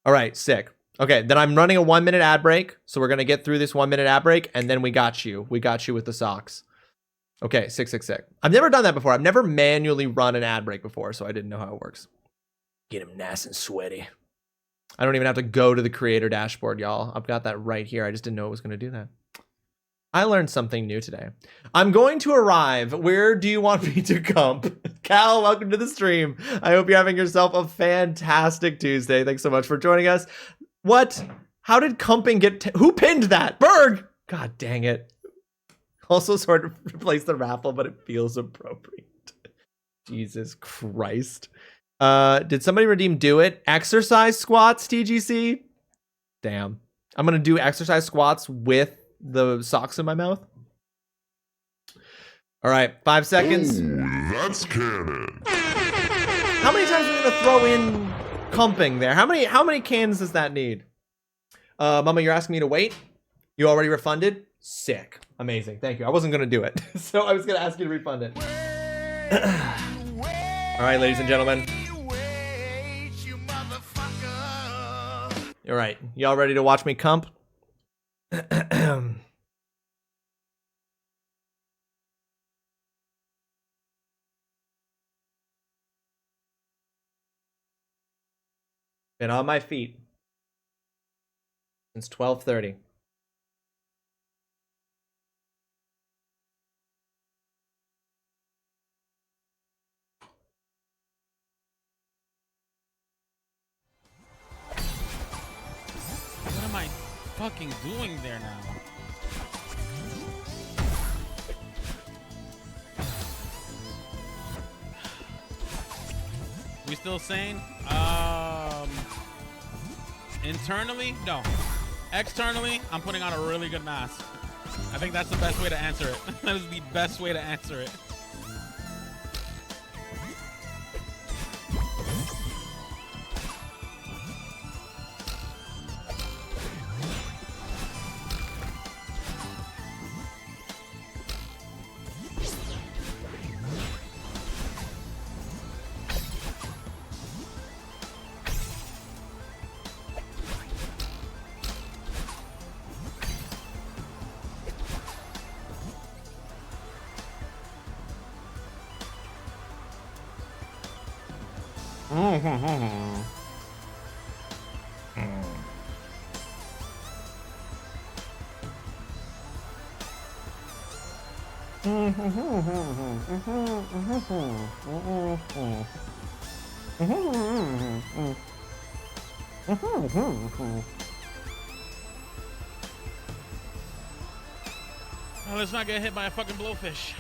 All right, sick. Okay, then I'm running a 1 minute ad break. So we're going to get through this 1 minute ad break. And then we got you. We got you with the socks. Okay, 666. I've never done that before. I've never manually run an ad break before, so I didn't know how it works. Get him nice and sweaty. I don't even have to go to the creator dashboard, y'all. I've got that right here. I just didn't know it was going to do that. I learned something new today. I'm going to arrive. Where do you want me to comp? Cal, welcome to the stream. I hope you're having yourself a fantastic Tuesday. Thanks so much for joining us. What? How did comping get... Who pinned that? Berg! God dang it. Also sort of replace the raffle, but it feels appropriate. Jesus Christ. Did somebody redeem do it? Exercise squats, TGC? Damn. I'm going to do exercise squats with the socks in my mouth. All right, 5 seconds. Ooh, that's canon. How many times are we going to throw in comping there? How many cans does that need? Mama, you're asking me to wait? You already refunded? Sick. Amazing. Thank you. I wasn't going to do it. So I was going to ask you to refund it. All right, ladies and gentlemen. All right. Y'all ready to watch me comp? Been on my feet since 12:30. What am I fucking doing there now? We still sane? Internally? No. Externally, I'm putting on a really good mask. I think that's the best way to answer it. That is the best way to answer it. Now let's not get hit by a fucking blowfish.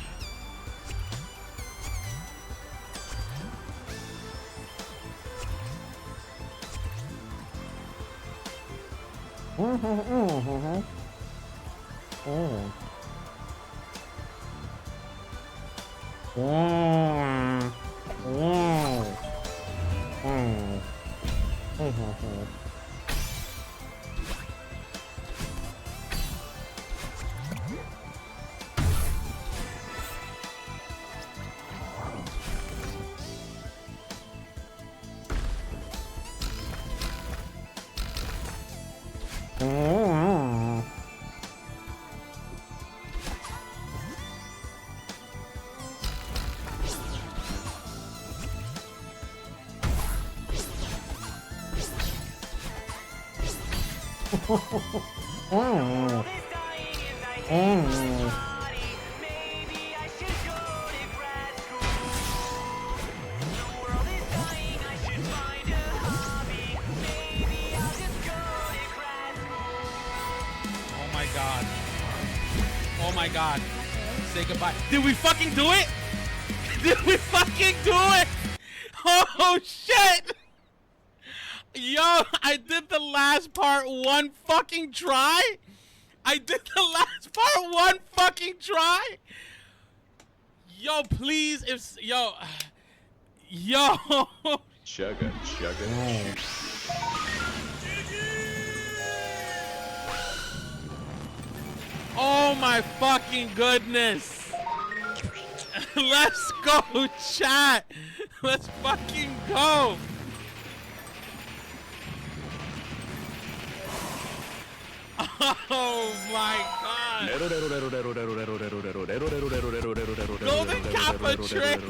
Oh my god. Say goodbye. Did we fucking do it? Did we fucking do it? Oh shit! Yo, I did the last part one fucking try? I did the last part one fucking try? Yo, please, if yo. Chugga, chugga. Oh my fucking goodness. Let's go, chat. Let's fucking go. Oh my god! Golden Kappa trick!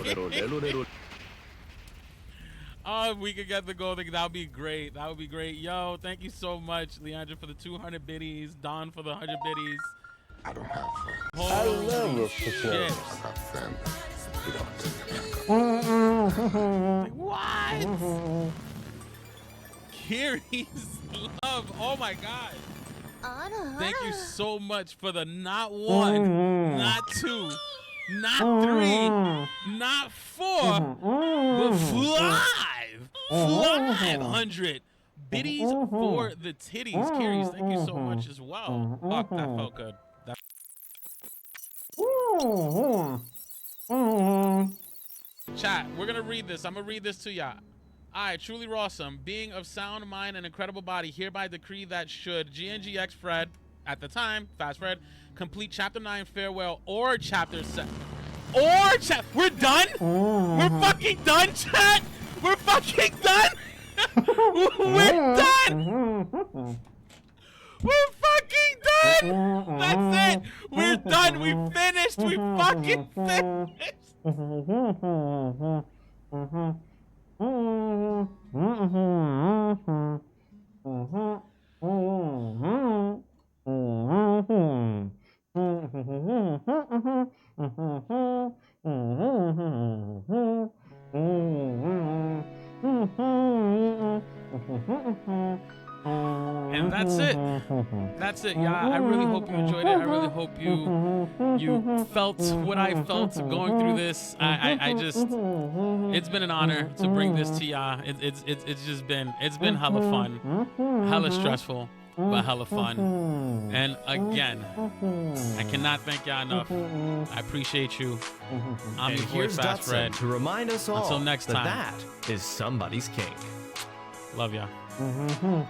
Oh, if we could get the golden, that would be great. That would be great. Yo, thank you so much, Leandra, for the 200 biddies. Don for the 100 biddies. I don't have friends. I love those shit. I got family. You don't take it back. What? Kiri's love. Oh my god. Thank you so much for the not one, not two, not three, not four, but five 500 biddies for the titties. Kiri's, thank you so much as well. Fuck, that felt good. Chat, we're gonna read this. I'm gonna read this to y'all. I, TrulyRawesome, being of sound mind and incredible body, hereby decree that should GNGX Fred, at the time, Fast Fred, complete Chapter 9 Farewell or Chapter 7. We're done? We're fucking done, chat? We're fucking done? We're done! We're fucking done! That's it! We're done! We finished! We fucking finished! And that's it. That's it, y'all. I really hope you enjoyed it. I really hope you felt what I felt going through this. I just, it's been an honor to bring this to y'all. It's been hella fun, hella stressful, but hella fun. And again, I cannot thank y'all enough. I appreciate you. I'm And here, here's Fast Dutson Fred. to remind us all Until next time. that is somebody's kink. Love y'all. Mm-hmm.